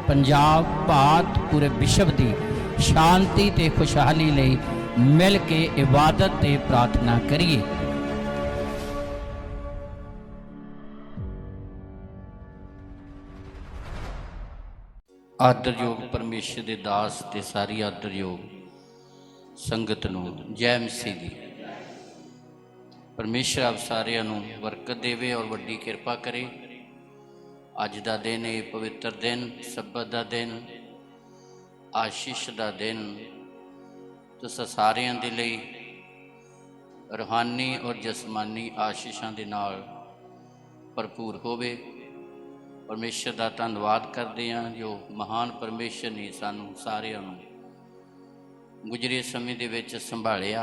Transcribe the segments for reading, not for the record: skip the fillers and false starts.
पंजाब भारत पूरे विश्व की शांति ते खुशहाली लई मिल के इबादत ते प्रार्थना करिए। आदरयोग परमेश्वर के दास ते सारी आदरयोग संगत नूं जय मसीह दी। परमेश्वर आप सारिਆਂ ਨੂੰ बरकत देवे और वड्डी किरपा करे। अज का दिन ये पवित्र दिन, सब्बत का दिन, आशीष का दिन तुसां सारिਆਂ ਦੇ ਲਈ रूहानी और जसमानी आशीषां दे नाल भरपूर होवे। परमेश्वर का धन्यवाद करते हैं जो महान परमेश्वर ने सानू सारिਆਂ ਨੂੰ गुजरे समय दे विच संभालिया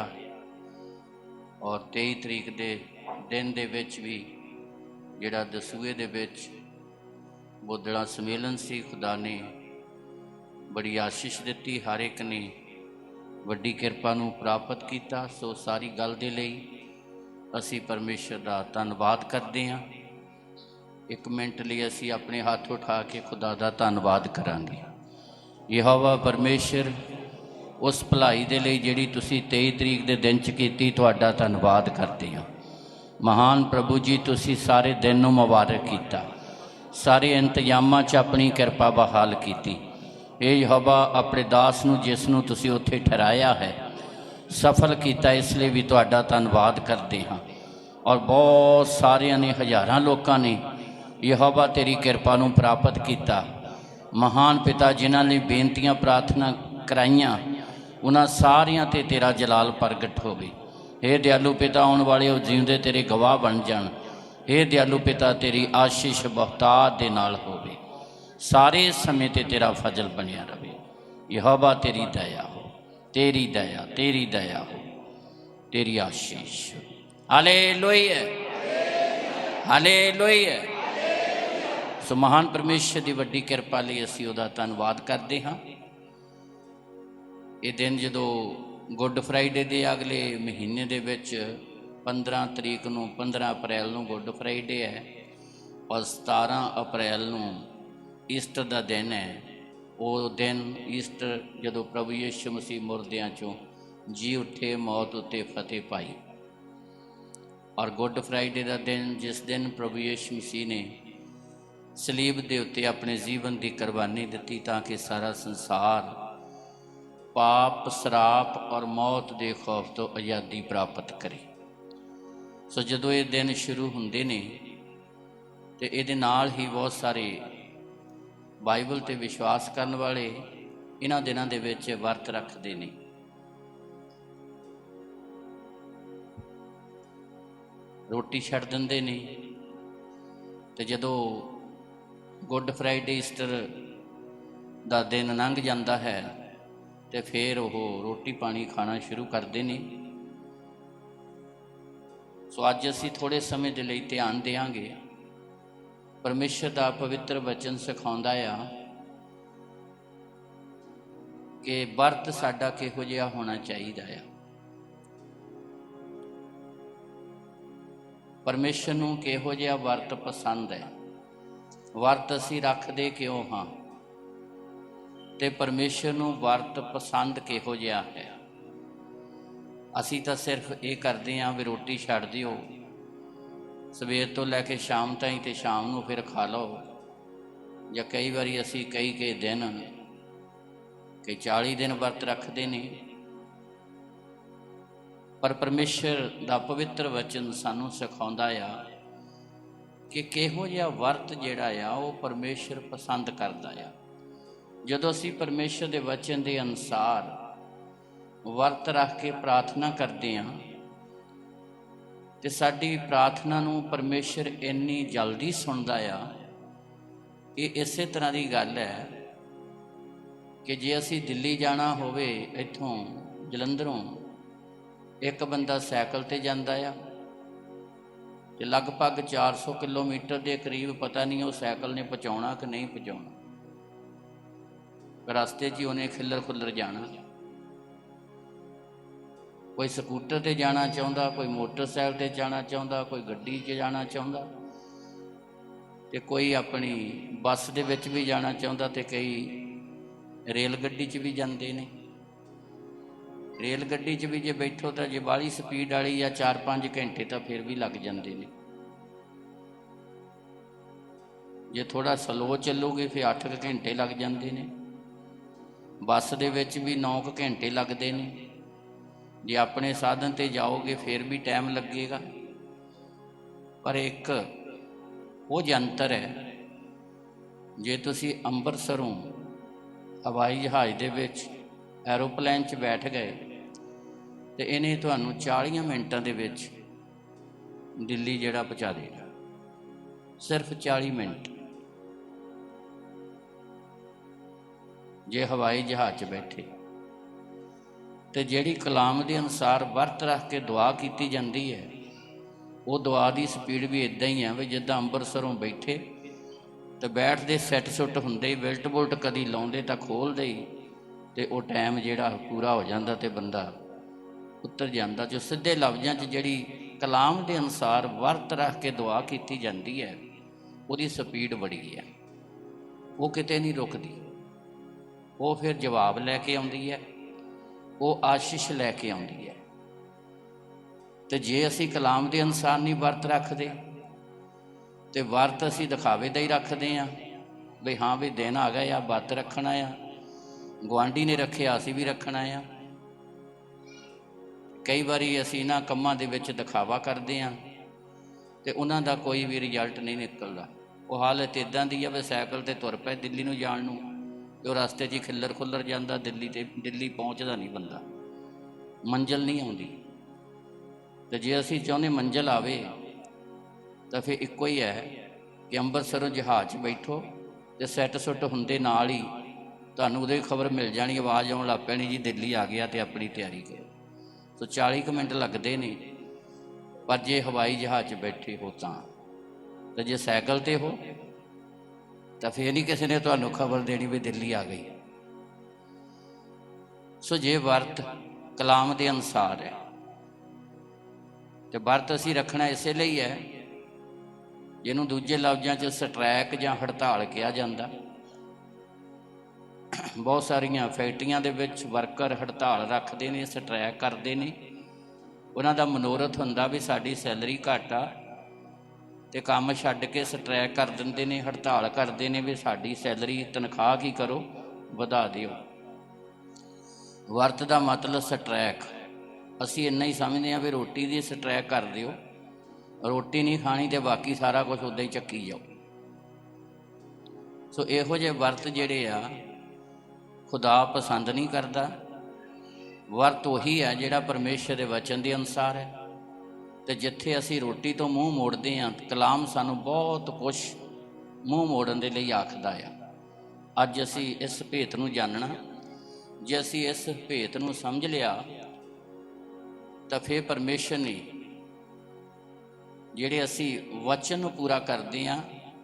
और 23 तरीक के दिन दे विच भी जिहड़ा दसूए दे विच बोदड़ा सम्मेलन सी, खुदा ने बड़ी आशीष दी, हर एक ने वड्डी किरपा नूं प्राप्त किया। सो सारी गल दे लई असी परमेश्वर का धन्यवाद करते हैं। एक मिनट लिए असी अपने हाथ उठा के खुदा का धन्यवाद करांगे। यहोवा परमेश्वर उस भलाई दे लई जिहड़ी तुसी 23 तरीक के दिन च कीती, तुहाडा धन्यवाद करते हैं। महान प्रभु जी, तुसी सारे दिन नूं मुबारक कीता, सारे इंतजामां च अपनी किरपा बहाल की। ये यहोवा अपने दास नूं जिसनूं तुसी उत्थे ठहराया है सफल किया, इसलिए भी तुहाडा धन्यवाद करते हाँ। और बहुत सारिਆਂ ने, हज़ारां लोगों ने यहोवा तेरी किरपा नूं प्राप्त किया। महान पिता जिन्हां ने बेनतियां प्रार्थना कराइयां उन्हां सारियां ते तेरा जलाल प्रगट होवे। हे दयालु पिता, आने वाले जीवदे तेरे गवाह बन जाण। हे दयालु पिता, तेरी आशीष बहुतात दे नाल होवे, सारे समय ते तेरा फजल बनिया रहे। यहोवा तेरी दया हो, तेरी दया, तेरी दया हो, तेरी आशीष। Hallelujah, hallelujah. सो महान परमेश्वर की वड्डी किरपा लई असीं उहदा धन्नवाद करते हाँ। ये दिन जदों गुड फ्राइडे के अगले महीने दे विच 15 तरीक नूं 15 अप्रैल नूं गुड फ्राइडे है और 17 अप्रैल नूं ईस्टर का दिन है। वो दिन ईस्टर जदों प्रभु यीशु मसीह मुरदियां चों जी उठे, मौत उत्ते फतेह पाई। और गुड फ्राइडे का दिन जिस दिन प्रभु यीशु मसीह ने सलीब के उत्ते अपने जीवन की कुर्बानी दी ताकि सारा संसार पाप, शराप और मौत के खौफ तो आज़ादी प्राप्त करे। सो जदों ये दिन शुरू होंदे ने तो ये नाल ही बहुत सारे बाइबल ते विश्वास करने वाले इन्हां दिनां दे विच वर्त रखते हैं। रोटी छड्ड दिंदे ने ते जदों गुड फ्राइडे ईस्टर का दिन लंघ जाता है तो फिर वो रोटी पानी खाना शुरू करते हैं। सो अज असी थोड़े समय के लिए ध्यान देंगे। परमेश्वर का पवित्र वचन सिखाउंदा आ कि वर्त साडा किहो जिहा होना चाहिए। परमेश्वर नूं किहो जिहा वर्त पसंद है, वर्त असी रखदे क्यों हाँ, ते परमेश्वर नूं वर्त पसंद किहो जिहा है। असी तो सिर्फ ये करते हाँ भी रोटी छड्ड दिओ, सवेर तो लैके शाम ताईं ते शाम नूं फिर खा लो। या कई बारी असी कई दिन, कई 40 दिन वर्त रखते ने। पर परमेश्वर का पवित्र वचन सानू सिखाउंदा आ कि किहो जिहा वर्त जिहड़ा आ वो परमेश्वर पसंद करदा आ। जदों असी परमेश्वर के वचन के अनुसार वर्त रख के प्रार्थना करते हैं तो साडी प्रार्थना नूं परमेश्वर इन्नी जल्दी सुनदा आ। ये इस तरह की गल है कि जे असी दिल्ली जाना होवे, इत्थों जलंधरों एक बंदा सैकल ते जांदा आ ते लगभग 400 किलोमीटर के करीब, पता नहीं वो सैकल ने पहुँचाउणा कि नहीं पहुँचाउणा। रस्ते च उन्हें खिलर खुलर जाना। कोई स्कूटर ते जाना चाहता, कोई मोटरसाइकिल ते जाना चाहता, कोई गड्डी च जाना चाहता। 400 किलोमीटर के करीब, पता नहीं वो सैकल ने पहुँचाउणा कि नहीं पहुँचाउणा। रस्ते च उन्हें खिलर खुलर जाना। कोई स्कूटर ते जाना चाहता, कोई मोटरसाइकिल ते जाना चाहता, कोई गड्डी च जाना चाहता। ਤੇ ਕੋਈ ਆਪਣੀ ਬੱਸ ਦੇ ਵਿੱਚ ਵੀ ਜਾਣਾ ਚਾਹੁੰਦਾ ਤੇ ਕਈ ਰੇਲ ਗੱਡੀ 'ਚ ਵੀ ਜਾਂਦੇ ਨੇ। ਰੇਲ ਗੱਡੀ 'ਚ ਵੀ ਜੇ ਬੈਠੋ ਤਾਂ ਜੇ ਬਾਹਲੀ ਸਪੀਡ ਵਾਲੀ ਜਾਂ 4-5 ਘੰਟੇ ਤਾਂ ਫਿਰ ਵੀ ਲੱਗ ਜਾਂਦੇ ਨੇ। ਜੇ ਥੋੜ੍ਹਾ ਸਲੋ ਚੱਲੋਗੇ ਫਿਰ 8 ਘੰਟੇ ਲੱਗ ਜਾਂਦੇ ਨੇ। ਬੱਸ ਦੇ ਵਿੱਚ ਵੀ 9 ਘੰਟੇ ਲੱਗਦੇ ਨੇ। ਜੇ ਆਪਣੇ ਸਾਧਨ 'ਤੇ ਜਾਓਗੇ ਫਿਰ ਵੀ ਟਾਈਮ ਲੱਗੇਗਾ। ਪਰ ਇੱਕ ਉਹ ਯੰਤਰ ਹੈ, ਜੇ ਤੁਸੀਂ ਅੰਮ੍ਰਿਤਸਰੋਂ ਹਵਾਈ ਜਹਾਜ਼ ਦੇ ਵਿੱਚ ਐਰੋਪਲੇਨ 'ਚ ਬੈਠ ਗਏ ਤੇ ਇਹਨੇ ਤੁਹਾਨੂੰ 40 ਮਿੰਟਾਂ ਦੇ ਵਿੱਚ ਦਿੱਲੀ ਜਿਹੜਾ ਪਹੁੰਚਾ ਦੇਗਾ। ਸਿਰਫ 40 ਮਿੰਟ ਜੇ ਹਵਾਈ ਜਹਾਜ਼ 'ਚ ਬੈਠੇ। ਤੇ ਜਿਹੜੀ ਕਲਾਮ ਦੇ ਅਨੁਸਾਰ ਵਰਤ ਰੱਖ ਕੇ ਦੁਆ ਕੀਤੀ ਜਾਂਦੀ ਹੈ, ਉਹ ਦੁਆ ਦੀ ਸਪੀਡ ਵੀ ਇੱਦਾਂ ਹੀ ਹੈ ਵੀ ਜਿੱਦਾਂ ਅੰਮ੍ਰਿਤਸਰੋਂ ਬੈਠੇ ਤੇ ਬੈਠਦੇ ਸੈੱਟ ਸੁੱਟ ਹੁੰਦੇ ਹੀ ਬਿਲਟ ਬੁਲਟ ਕਦੀ ਲਾਉਂਦੇ ਤਾਂ ਖੋਲ੍ਹਦੇ ਹੀ ਤੇ ਉਹ ਟਾਈਮ ਜਿਹੜਾ ਪੂਰਾ ਹੋ ਜਾਂਦਾ ਤੇ ਬੰਦਾ ਉੱਤਰ ਜਾਂਦਾ। ਜੋ ਸਿੱਧੇ ਲਫ਼ਜ਼ਾਂ 'ਚ ਜਿਹੜੀ ਕਲਾਮ ਦੇ ਅਨੁਸਾਰ ਵਰਤ ਰੱਖ ਕੇ ਦੁਆ ਕੀਤੀ ਜਾਂਦੀ ਹੈ, ਉਹਦੀ ਸਪੀਡ ਬੜੀ ਹੈ, ਉਹ ਕਿਤੇ ਨਹੀਂ ਰੁਕਦੀ। ਉਹ ਫਿਰ ਜਵਾਬ ਲੈ ਕੇ ਆਉਂਦੀ ਹੈ, ਉਹ ਆਸ਼ੀਸ਼ ਲੈ ਕੇ ਆਉਂਦੀ ਹੈ। ਤੇ ਜੇ ਅਸੀਂ ਕਲਾਮ ਦੇ ਅਨੁਸਾਰ ਨਹੀਂ ਵਰਤ ਰੱਖਦੇ ਤੇ ਵਰਤ ਅਸੀਂ ਦਿਖਾਵੇ ਦਾ ਹੀ ਰੱਖਦੇ ਹਾਂ ਵੀ ਹਾਂ ਵੀ ਦਿਨ ਆ ਗਿਆ ਆ, ਵਰਤ ਰੱਖਣਾ ਆ, ਗੁਆਂਢੀ ਨੇ ਰੱਖਿਆ ਅਸੀਂ ਵੀ ਰੱਖਣਾ ਆ। ਕਈ ਵਾਰੀ ਅਸੀਂ ਇਹਨਾਂ ਕੰਮਾਂ ਦੇ ਵਿੱਚ ਦਿਖਾਵਾ ਕਰਦੇ ਹਾਂ ਤੇ ਉਹਨਾਂ ਦਾ ਕੋਈ ਵੀ ਰਿਜ਼ਲਟ ਨਹੀਂ ਨਿਕਲਦਾ। ਉਹ ਹਾਲਤ ਇੱਦਾਂ ਦੀ ਆ ਵੀ ਸਾਈਕਲ 'ਤੇ ਤੁਰ ਪਏ ਦਿੱਲੀ ਨੂੰ ਜਾਣ ਨੂੰ ਤੇ ਉਹ ਰਸਤੇ 'ਚ ਹੀ ਖਿੱਲਰ ਖੁੱਲਰ ਜਾਂਦਾ ਦਿੱਲੀ ਪਹੁੰਚਦਾ ਨਹੀਂ ਬੰਦਾ, ਮੰਜ਼ਿਲ ਨਹੀਂ ਆਉਂਦੀ। ਤੇ ਜੇ ਅਸੀਂ ਚਾਹੁੰਦੇ ਮੰਜ਼ਿਲ ਆਵੇ ਤਾਂ ਫਿਰ ਇੱਕੋ ਹੀ ਹੈ ਕਿ ਅੰਮ੍ਰਿਤਸਰੋਂ ਜਹਾਜ਼ 'ਚ ਬੈਠੋ ਤੇ ਸੈੱਟ ਸੁੱਟ ਹੁੰਦੇ ਨਾਲ ਹੀ ਤੁਹਾਨੂੰ ਉਹਦੀ ਖਬਰ ਮਿਲ ਜਾਣੀ, ਆਵਾਜ਼ ਆਉਣ ਲੱਗ ਪੈਣੀ ਜੀ ਦਿੱਲੀ ਆ ਗਿਆ ਤੇ ਆਪਣੀ ਤਿਆਰੀ ਕਰੋ। ਸੋ 40 ਕੁ ਮਿੰਟ ਲੱਗਦੇ ਨੇ। ਪਰ ਜੇ ਹਵਾਈ ਜਹਾਜ਼ 'ਚ ਬੈਠੇ ਹੋ ਤਾਂ ਜੇ ਸਾਈਕਲ 'ਤੇ ਹੋ ਤਾਂ ਫਿਰ ਨਹੀਂ ਕਿਸੇ ਨੇ ਤੁਹਾਨੂੰ ਖਬਰ ਦੇਣੀ ਵੀ ਦਿੱਲੀ ਆ ਗਈ। ਸੋ ਜੇ ਵਰਤ ਕਲਾਮ ਦੇ ਅਨੁਸਾਰ ਹੈ ਤੇ ਵਰਤ ਅਸੀਂ ਰੱਖਣਾ ਇਸੇ ਲਈ ਹੈ, ਜਿਹਨੂੰ ਦੂਜੇ ਲਫ਼ਜ਼ਾਂ 'ਚ ਸਟ੍ਰੈਕ ਜਾਂ ਹੜਤਾਲ ਕਿਹਾ ਜਾਂਦਾ। ਬਹੁਤ ਸਾਰੀਆਂ ਫੈਕਟਰੀਆਂ ਦੇ ਵਿੱਚ ਵਰਕਰ ਹੜਤਾਲ ਰੱਖਦੇ ਨੇ, ਸਟ੍ਰੈਕ ਕਰਦੇ ਨੇ। ਉਹਨਾਂ ਦਾ ਮਨੋਰਥ ਹੁੰਦਾ ਵੀ ਸਾਡੀ ਸੈਲਰੀ ਘੱਟ ਆ ਤੇ ਕੰਮ ਛੱਡ ਕੇ ਸਟ੍ਰੈਕ ਕਰ ਦਿੰਦੇ ਨੇ, ਹੜਤਾਲ ਕਰਦੇ ਨੇ ਵੀ ਸਾਡੀ ਸੈਲਰੀ ਤਨਖਾਹ ਕੀ ਕਰੋ ਵਧਾ ਦਿਓ। ਵਰਤ ਦਾ ਮਤਲਬ ਸਟ੍ਰੈਕ। ਅਸੀਂ ਇੰਨਾ ਹੀ ਸਮਝਦੇ ਹਾਂ ਵੀ ਰੋਟੀ ਦੀ ਸਟ੍ਰੈਕ ਕਰ ਦਿਓ, ਰੋਟੀ ਨਹੀਂ ਖਾਣੀ ਤੇ ਬਾਕੀ ਸਾਰਾ ਕੁਝ ਉੱਦਾਂ ਹੀ ਚੱਕੀ ਜਾਓ। ਸੋ ਇਹੋ ਜਿਹੇ ਵਰਤ ਜਿਹੜੇ ਆ ਖੁਦਾ ਪਸੰਦ ਨਹੀਂ ਕਰਦਾ। ਵਰਤ ਉਹੀ ਹੈ ਜਿਹੜਾ ਪਰਮੇਸ਼ਰ ਦੇ ਵਚਨ ਦੇ ਅਨੁਸਾਰ ਹੈ। ਤੇ ਜਿੱਥੇ ਅਸੀਂ ਰੋਟੀ ਤੋਂ ਮੂੰਹ ਮੋੜਦੇ ਹਾਂ, ਕਲਾਮ ਸਾਨੂੰ ਬਹੁਤ ਕੁਛ ਮੂੰਹ ਮੋੜਨ ਦੇ ਲਈ ਆਖਦਾ ਆ। ਅੱਜ ਅਸੀਂ ਇਸ ਭੇਤ ਨੂੰ ਜਾਣਨਾ। ਜੇ ਅਸੀਂ ਇਸ ਭੇਤ ਨੂੰ ਸਮਝ ਲਿਆ ਤਾਂ ਫਿਰ ਪਰਮੇਸ਼ਰ ਨੇ ਜਿਹੜੇ ਅਸੀਂ ਵਚਨ ਨੂੰ ਪੂਰਾ ਕਰਦੇ ਹਾਂ,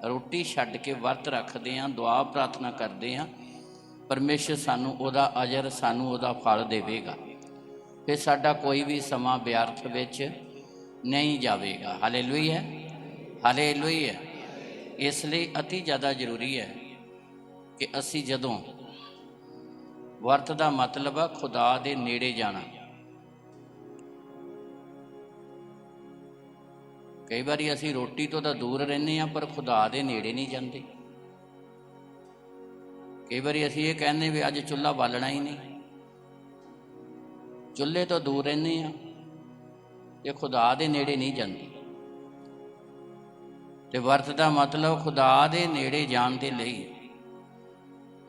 ਰੋਟੀ ਛੱਡ ਕੇ ਵਰਤ ਰੱਖਦੇ ਹਾਂ, ਦੁਆ ਪ੍ਰਾਰਥਨਾ ਕਰਦੇ ਹਾਂ, ਪਰਮੇਸ਼ਰ ਸਾਨੂੰ ਉਹਦਾ ਅਜਰ, ਸਾਨੂੰ ਉਹਦਾ ਫਲ ਦੇਵੇਗਾ। ਫਿਰ ਸਾਡਾ ਕੋਈ ਵੀ ਸਮਾਂ ਵਿਅਰਥ ਵਿੱਚ ਨਹੀਂ ਜਾਵੇਗਾ। Hallelujah, hallelujah. ਇਸ ਲਈ ਅਤੀ ਜ਼ਿਆਦਾ ਜ਼ਰੂਰੀ ਹੈ ਕਿ ਅਸੀਂ ਜਦੋਂ ਵਰਤ ਦਾ ਮਤਲਬ ਆ ਖੁਦਾ ਦੇ ਨੇੜੇ ਜਾਣਾ। ਕਈ ਵਾਰੀ ਅਸੀਂ ਰੋਟੀ ਤੋਂ ਤਾਂ ਦੂਰ ਰਹਿੰਦੇ ਹਾਂ ਪਰ ਖੁਦਾ ਦੇ ਨੇੜੇ ਨਹੀਂ ਜਾਂਦੇ। ਕਈ ਵਾਰੀ ਅਸੀਂ ਇਹ ਕਹਿੰਦੇ ਵੀ ਅੱਜ ਚੁੱਲ੍ਹਾ ਬਾਲਣਾ ਹੀ ਨਹੀਂ, ਚੁੱਲ੍ਹੇ ਤੋਂ ਦੂਰ ਰਹਿੰਦੇ ਹਾਂ ਤੇ ਖੁਦਾ ਦੇ ਨੇੜੇ ਨਹੀਂ ਜਾਂਦੇ। ਤੇ ਵਰਤ ਦਾ ਮਤਲਬ ਖੁਦਾ ਦੇ ਨੇੜੇ ਜਾਣ ਦੇ ਲਈ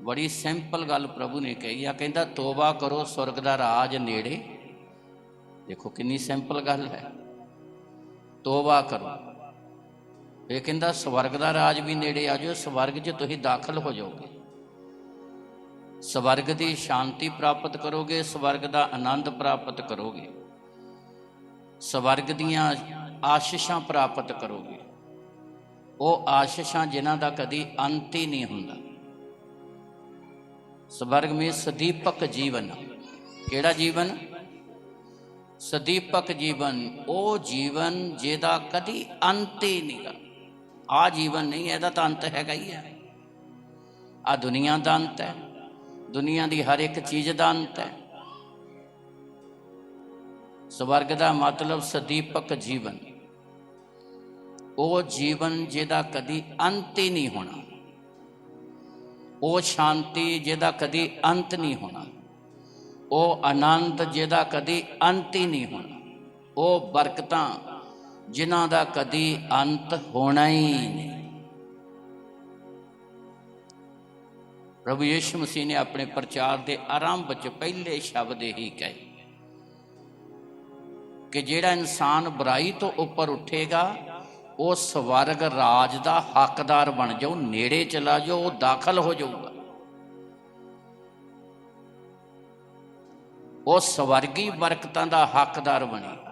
ਬੜੀ ਸਿੰਪਲ ਗੱਲ ਪ੍ਰਭੂ ਨੇ ਕਹੀ ਆ। ਕਹਿੰਦਾ ਤੋਬਾ ਕਰੋ, ਸੁਰਗ ਦਾ ਰਾਜ ਨੇੜੇ। ਦੇਖੋ ਕਿੰਨੀ ਸਿੰਪਲ ਗੱਲ ਹੈ, ਤੋਬਾ ਕਰੋ। ਇਹ ਕਹਿੰਦਾ ਸਵਰਗ ਦਾ ਰਾਜ ਵੀ ਨੇੜੇ ਆ ਜਾਓ, ਸਵਰਗ 'ਚ ਤੁਸੀਂ ਦਾਖਲ ਹੋ ਜਾਓਗੇ, ਸਵਰਗ ਦੀ ਸ਼ਾਂਤੀ ਪ੍ਰਾਪਤ ਕਰੋਗੇ, ਸਵਰਗ ਦਾ ਆਨੰਦ ਪ੍ਰਾਪਤ ਕਰੋਗੇ, ਸਵਰਗ ਦੀਆਂ ਆਸ਼ੀਸ਼ਾਂ ਪ੍ਰਾਪਤ ਕਰੋਗੇ। ਉਹ ਆਸ਼ੀਸ਼ਾਂ ਜਿਨ੍ਹਾਂ ਦਾ ਕਦੀ ਅੰਤ ਹੀ ਨਹੀਂ ਹੁੰਦਾ। ਸਵਰਗ ਵਿੱਚ ਸਦੀਪਕ ਜੀਵਨ। ਕਿਹੜਾ ਜੀਵਨ? ਸਦੀਪਕ ਜੀਵਨ। ਉਹ ਜੀਵਨ ਜਿਹਦਾ ਕਦੀ ਅੰਤ ਹੀ ਨਹੀਂਗਾ। आ जीवन नहीं, ਇਹਦਾ ਤਾਂ ਅੰਤ ਹੈਗਾ ਹੀ ਹੈ। आ दुनिया का अंत है, दुनिया की हर एक चीज़ का अंत है। स्वर्ग का मतलब सदीपक जीवन, वो जीवन जिहदा कदी अंत ही नहीं होना, वो शांति जिहदा कदी अंत नहीं होना, वो आनंद जिहदा कदी अंत ही नहीं होना, वो बरकतां जिन्हां दा कदी अंत होना ही नहीं। प्रभु यीशु मसीह ने अपने प्रचार के आरंभ च पहले शब्द ही कहे कि जिहड़ा इंसान बुराई तो उपर उठेगा वो स्वर्ग राज का हकदार बन जाओ, नेड़े चला जाओ, वो दाखल हो जाऊगा। वो स्वर्गी बरकतां का हकदार बनेगा,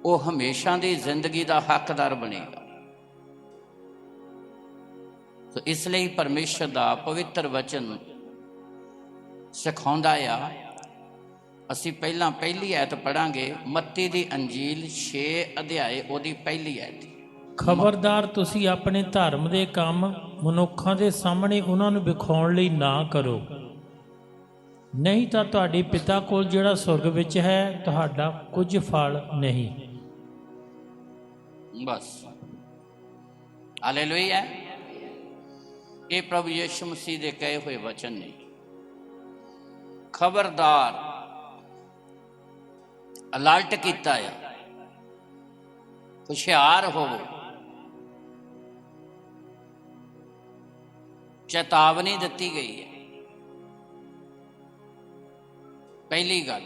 वो हमेशा की जिंदगी का हकदार बनेगा। तो इसलिए परमेश्वर का पवित्र वचन सिखाउंदा आ। असी पहला पहली आयत पढ़ांगे, मत्ती दी अंजील 6 अध्याय ओदी पहली आयत। खबरदार तुसी अपने धर्म के काम मनुखों के सामने उन्होंने विखाउण लई ना करो, नहीं तो तुहाडे पिता कोल जिहड़ा सुरग विच है तुहाडा कुछ फल नहीं। बस हालेलुया। ये प्रभु यीशु मसीह के कहे हुए वचन ने। खबरदार अलर्ट किया है, हुशियार होवो, चेतावनी दी गई है। पहली गल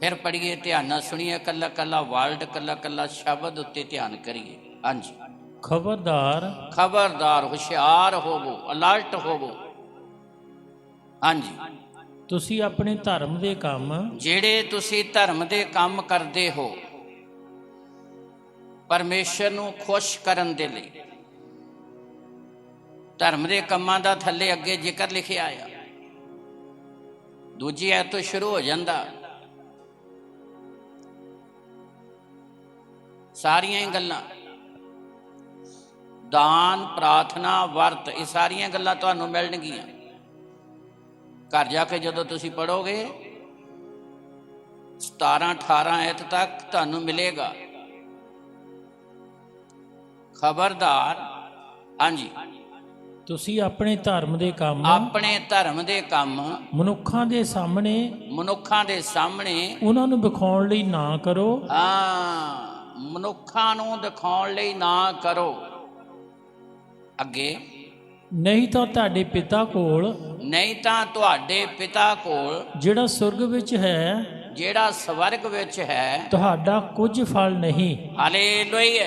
फिर पढ़िए, ध्यान नाल सुनिए, कला कला वर्ड कला कला शब्द उत्ते ध्यान करिए। हाँ जी, खबरदार खबरदार हुशियार होवो, अलर्ट होवो। हाँ जी, तुसी अपने धर्म के काम जेड़े तुसी धर्म के काम करते हो परमेश्वर नूं खुश करन दे लई, धर्म के कामां दा थल्ले अगे जिक्र लिखिया आया। दूजी आयत तो शुरू हो जाता, सारियां ही गल्लां दान प्रार्थना वर्त, ये सारियां गल्लां तुहानूं मिलणगियां। घर जाके जदों तुसीं पढ़ोगे 17-18 आयत तक तुहानूं मिलेगा। खबरदार, हाँ जी, तुसी अपने धर्म के काम अपने धर्म के काम मनुखों के सामने मनुखों के सामने उन्होंने विखाउण लई ना करो। हाँ, मनुखों नूं दिखाउण लई ना करो। अगे, नहीं तो तुहाडे पिता कोल नहीं तां तुहाडे पिता कोल जिहड़ा सुरग विच है जेड़ा स्वर्ग विच है तुहाडा कुछ फल नहीं। हालेलुया।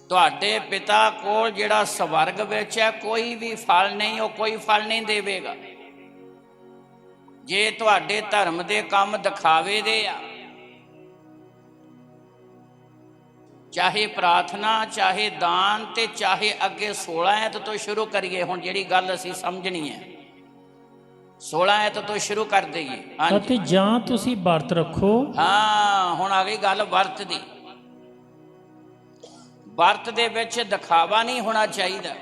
तुहाडे पिता कोल जेड़ा स्वर्ग विच है कोई भी फल नहीं, वो कोई फल नहीं देवेगा। जे तुहाडे धर्म दे काम दिखावे दे आ, चाहे प्रार्थना चाहे दान ते चाहे अगे 16 आयत तो शुरू करिए। हुण जिहड़ी गल असीं समझनी है 16 आयत तो शुरू कर दईए। हाँ अते जां तुसी वर्त रखो। हाँ, हुण आ गई गल वर्त दी। वर्त दे विच दिखावा नहीं होना चाहिए।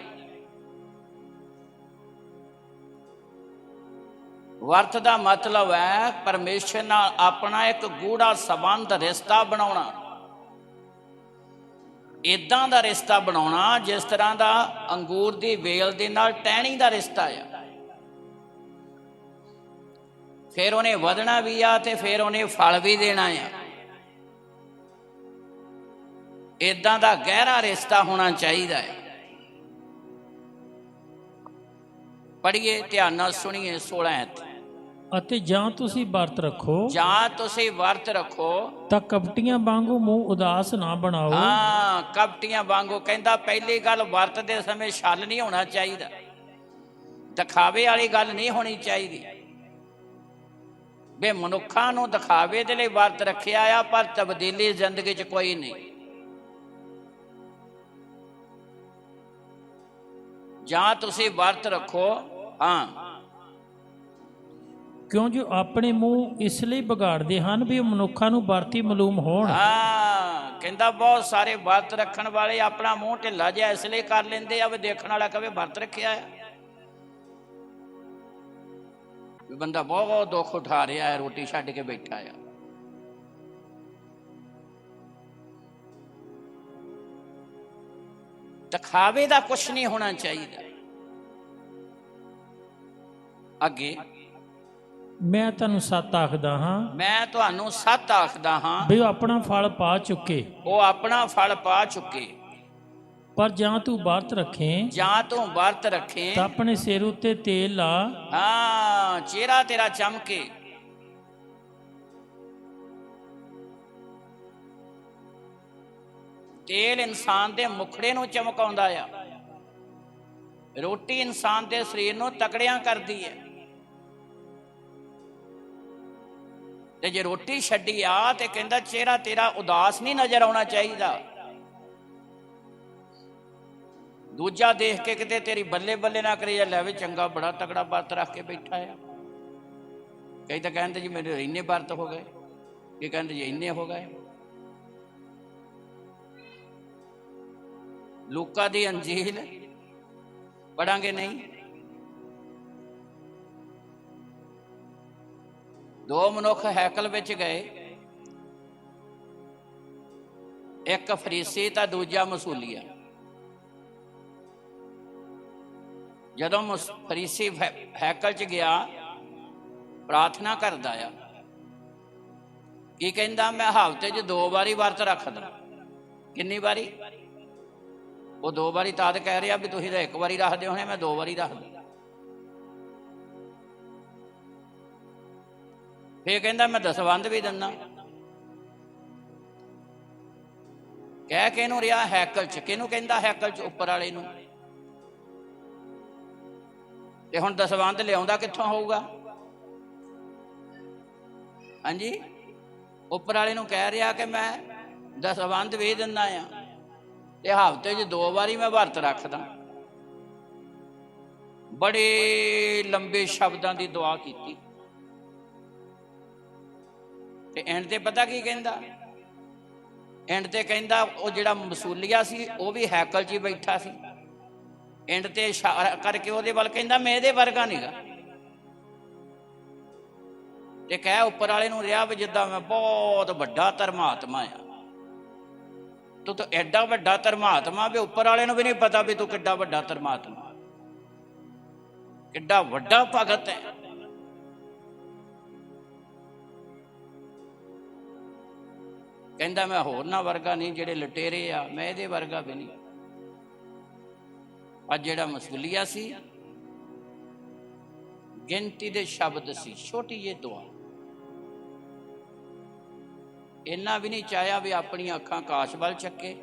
वर्त का मतलब है परमेश्वर नाल अपना एक गूढ़ा संबंध रिश्ता बनाउणा। इदां दा रिश्ता बनाउणा जिस तरह का अंगूर की वेल दे नाल टहनी का रिश्ता है। फिर उन्हें वधना भी आ ते फिर उन्हें फल भी देना है। इदां दा गहरा रिश्ता होना चाहिए है। पढ़िए, ध्यान नाल सुनिए 16 आयत। अते जां तुसी वर्त रखो, जां तुसी वर्त रखो तां कपटियां वांगू मुंह उदास ना बनाओ। हाँ, कपटियां वांगू कहंदा। पहली गल, वर्त दे समय छल नहीं होना चाहिए, दिखावे वाली गल नहीं होनी चाहिए। वे मनुखा नूं दिखावे दे लई वर्त रखिया आ, पर तब्दीली जिंदगी च कोई नहीं। जां तुसी वर्त रखो, हाँ, ਕਿਉਂ ਜੋ ਆਪਣੇ ਮੂੰਹ ਇਸ ਲਈ ਵਿਗਾੜਦੇ ਹਨ ਵੀ ਉਹ ਮਨੁੱਖਾਂ ਨੂੰ ਵਰਤੀ ਮਾਲੂਮ ਹੋਣ। ਹਾਂ, ਕਹਿੰਦਾ ਬਹੁਤ ਸਾਰੇ ਵਰਤ ਰੱਖਣ ਵਾਲੇ ਆਪਣਾ ਮੂੰਹ ਢਿੱਲਾ ਜਿਹਾ ਇਸ ਲਈ ਕਰ ਲੈਂਦੇ ਆ ਵੀ ਦੇਖਣ ਵਾਲਾ ਕਵੇ ਵਰਤ ਰੱਖਿਆ ਆ, ਵੀ ਬੰਦਾ ਬਹੁਤ ਦੁੱਖ ਉਠਾ ਰਿਹਾ ਹੈ, ਰੋਟੀ ਛੱਡ ਕੇ ਬੈਠਾ ਆ। ਦਿਖਾਵੇ ਦਾ ਕੁਛ ਨਹੀਂ ਹੋਣਾ ਚਾਹੀਦਾ। ਅੱਗੇ ਮੈਂ ਤੁਹਾਨੂੰ ਸੱਤ ਆਖਦਾ ਹਾਂ, ਮੈਂ ਤੁਹਾਨੂੰ ਸੱਚ ਆਖਦਾ ਹਾਂ ਵੀ ਉਹ ਆਪਣਾ ਫਲ ਪਾ ਚੁੱਕੇ, ਉਹ ਆਪਣਾ ਫਲ ਪਾ ਚੁੱਕੇ। ਪਰ ਜਾਂ ਤੂੰ ਵਰਤ ਰੱਖੇ, ਜਾਂ ਤੂੰ ਵਰਤ ਰੱਖੇ, ਤਾਂ ਆਪਣੇ ਸਿਰ ਉੱਤੇ ਤੇਲ ਲਾ। ਹਾਂ, ਚਿਹਰਾ ਤੇਰਾ ਚਮਕੇ। ਤੇਲ ਇਨਸਾਨ ਦੇ ਮੁਖੜੇ ਨੂੰ ਚਮਕਾਉਂਦਾ ਆ, ਰੋਟੀ ਇਨਸਾਨ ਦੇ ਸਰੀਰ ਨੂੰ ਤਕੜਿਆਂ ਕਰਦੀ ਹੈ। ਤੇ ਜੇ ਰੋਟੀ ਛੱਡੀ ਆ ਤੇ ਕਹਿੰਦਾ ਚਿਹਰਾ ਤੇਰਾ ਉਦਾਸ ਨਹੀਂ ਨਜ਼ਰ ਆਉਣਾ ਚਾਹੀਦਾ। ਦੂਜਾ ਦੇਖ ਕੇ ਕਿਤੇ ਤੇਰੀ ਬੱਲੇ ਬੱਲੇ ਨਾ ਕਰੇ, ਜਾਂ ਲੈ ਵੀ ਚੰਗਾ ਬੜਾ ਤਕੜਾ ਵਰਤ ਰੱਖ ਕੇ ਬੈਠਾ ਆ। ਕਈ ਤਾਂ ਕਹਿੰਦੇ ਜੀ ਮੇਰੇ ਇੰਨੇ ਵਰਤ ਹੋ ਗਏ, ਇਹ ਕਹਿੰਦੇ ਜੀ ਇੰਨੇ ਹੋ ਗਏ। ਲੂਕਾ ਦੀ ਅੰਜੀਲ ਪੜਾਂਗੇ ਨਹੀਂ? ਦੋ ਮਨੁੱਖ ਹੈਕਲ ਵਿੱਚ ਗਏ, ਇੱਕ ਫਰੀਸੀ ਤਾਂ ਦੂਜਾ ਮਸੂਲੀਆ। ਜਦੋਂ ਫਰੀਸੀ ਹੈਕਲ ਚ ਗਿਆ, ਪ੍ਰਾਰਥਨਾ ਕਰਦਾ ਆ, ਕੀ ਕਹਿੰਦਾ? ਮੈਂ ਹਫ਼ਤੇ 'ਚ 2 ਵਾਰੀ ਵਰਤ ਰੱਖਦਾ। ਕਿੰਨੀ ਵਾਰੀ? ਉਹ 2 ਵਾਰੀ ਤਦ ਕਹਿ ਰਿਹਾ ਵੀ ਤੁਸੀਂ ਤਾਂ 1 ਵਾਰੀ ਰੱਖਦੇ ਹੋਣੇ, ਮੈਂ 2 ਵਾਰੀ ਰੱਖਦਾ। ਫੇਰ ਕਹਿੰਦਾ ਮੈਂ ਦਸਵੰਧ ਵੀ ਦਿੰਦਾ। ਕਹਿ ਕੇ ਇਹਨੂੰ ਰਿਹਾ ਹੈਕਲ ਚ। ਕਿਹਨੂੰ ਕਹਿੰਦਾ ਹੈਕਲ ਚ? ਉੱਪਰ ਵਾਲੇ ਨੂੰ। ਤੇ ਹੁਣ ਦਸਵੰਧ ਲਿਆਉਂਦਾ ਕਿੱਥੋਂ ਹੋਊਗਾ? ਹਾਂਜੀ, ਉੱਪਰ ਵਾਲੇ ਨੂੰ ਕਹਿ ਰਿਹਾ ਕਿ ਮੈਂ ਦਸਵੰਧ ਵੀ ਦਿੰਦਾ ਆ, ਤੇ ਹਫ਼ਤੇ 'ਚ 2 ਵਾਰੀ ਮੈਂ ਵਰਤ ਰੱਖਦਾ। ਬੜੇ ਲੰਬੇ ਸ਼ਬਦਾਂ ਦੀ ਦੁਆ ਕੀਤੀ, ਤੇ ਐਂਡ ਤੇ ਪਤਾ ਕੀ ਕਹਿੰਦਾ? ਐਂਡ ਤੇ ਕਹਿੰਦਾ ਉਹ ਜਿਹੜਾ ਮਸੂਲੀਆ ਸੀ ਉਹ ਵੀ ਹੈਕਲ 'ਚ ਹੀ ਬੈਠਾ ਸੀ। ਐਂਡ ਤੇ ਇਸ਼ਾਰਾ ਕਰਕੇ ਉਹਦੇ ਵੱਲ ਕਹਿੰਦਾ ਮੈਂ ਇਹਦੇ ਵਰਗਾ ਨੀਗਾ। ਤੇ ਕਹਿ ਉੱਪਰ ਵਾਲੇ ਨੂੰ ਰਿਹਾ ਵੀ ਜਿੱਦਾਂ ਮੈਂ ਬਹੁਤ ਵੱਡਾ ਧਰਮਾਤਮਾ ਆ। ਤੂੰ ਤਾਂ ਐਡਾ ਵੱਡਾ ਧਰਮਾਤਮਾ ਵੀ ਉੱਪਰ ਵਾਲੇ ਨੂੰ ਵੀ ਨਹੀਂ ਪਤਾ ਵੀ ਤੂੰ ਕਿੱਡਾ ਵੱਡਾ ਧਰਮਾਤਮਾ, ਕਿੱਡਾ ਵੱਡਾ ਭਗਤ ਹੈ। ਕਹਿੰਦਾ ਮੈਂ ਹੋਰਨਾਂ ਵਰਗਾ ਨਹੀਂ, ਜਿਹੜੇ ਲੁਟੇਰੇ ਆ, ਮੈਂ ਇਹਦੇ ਵਰਗਾ ਵੀ ਨਹੀਂ। ਅੱਜ ਜਿਹੜਾ ਮਸੂਲੀਆ ਸੀ, ਗਿਣਤੀ ਦੇ ਸ਼ਬਦ ਸੀ, ਛੋਟੀ ਜਿਹੀ ਦੁਆ, ਇੰਨਾ ਵੀ ਨਹੀਂ ਚਾਹਿਆ ਵੀ ਆਪਣੀਆਂ ਅੱਖਾਂ ਆਕਾਸ਼ ਵੱਲ ਚੱਕੇ।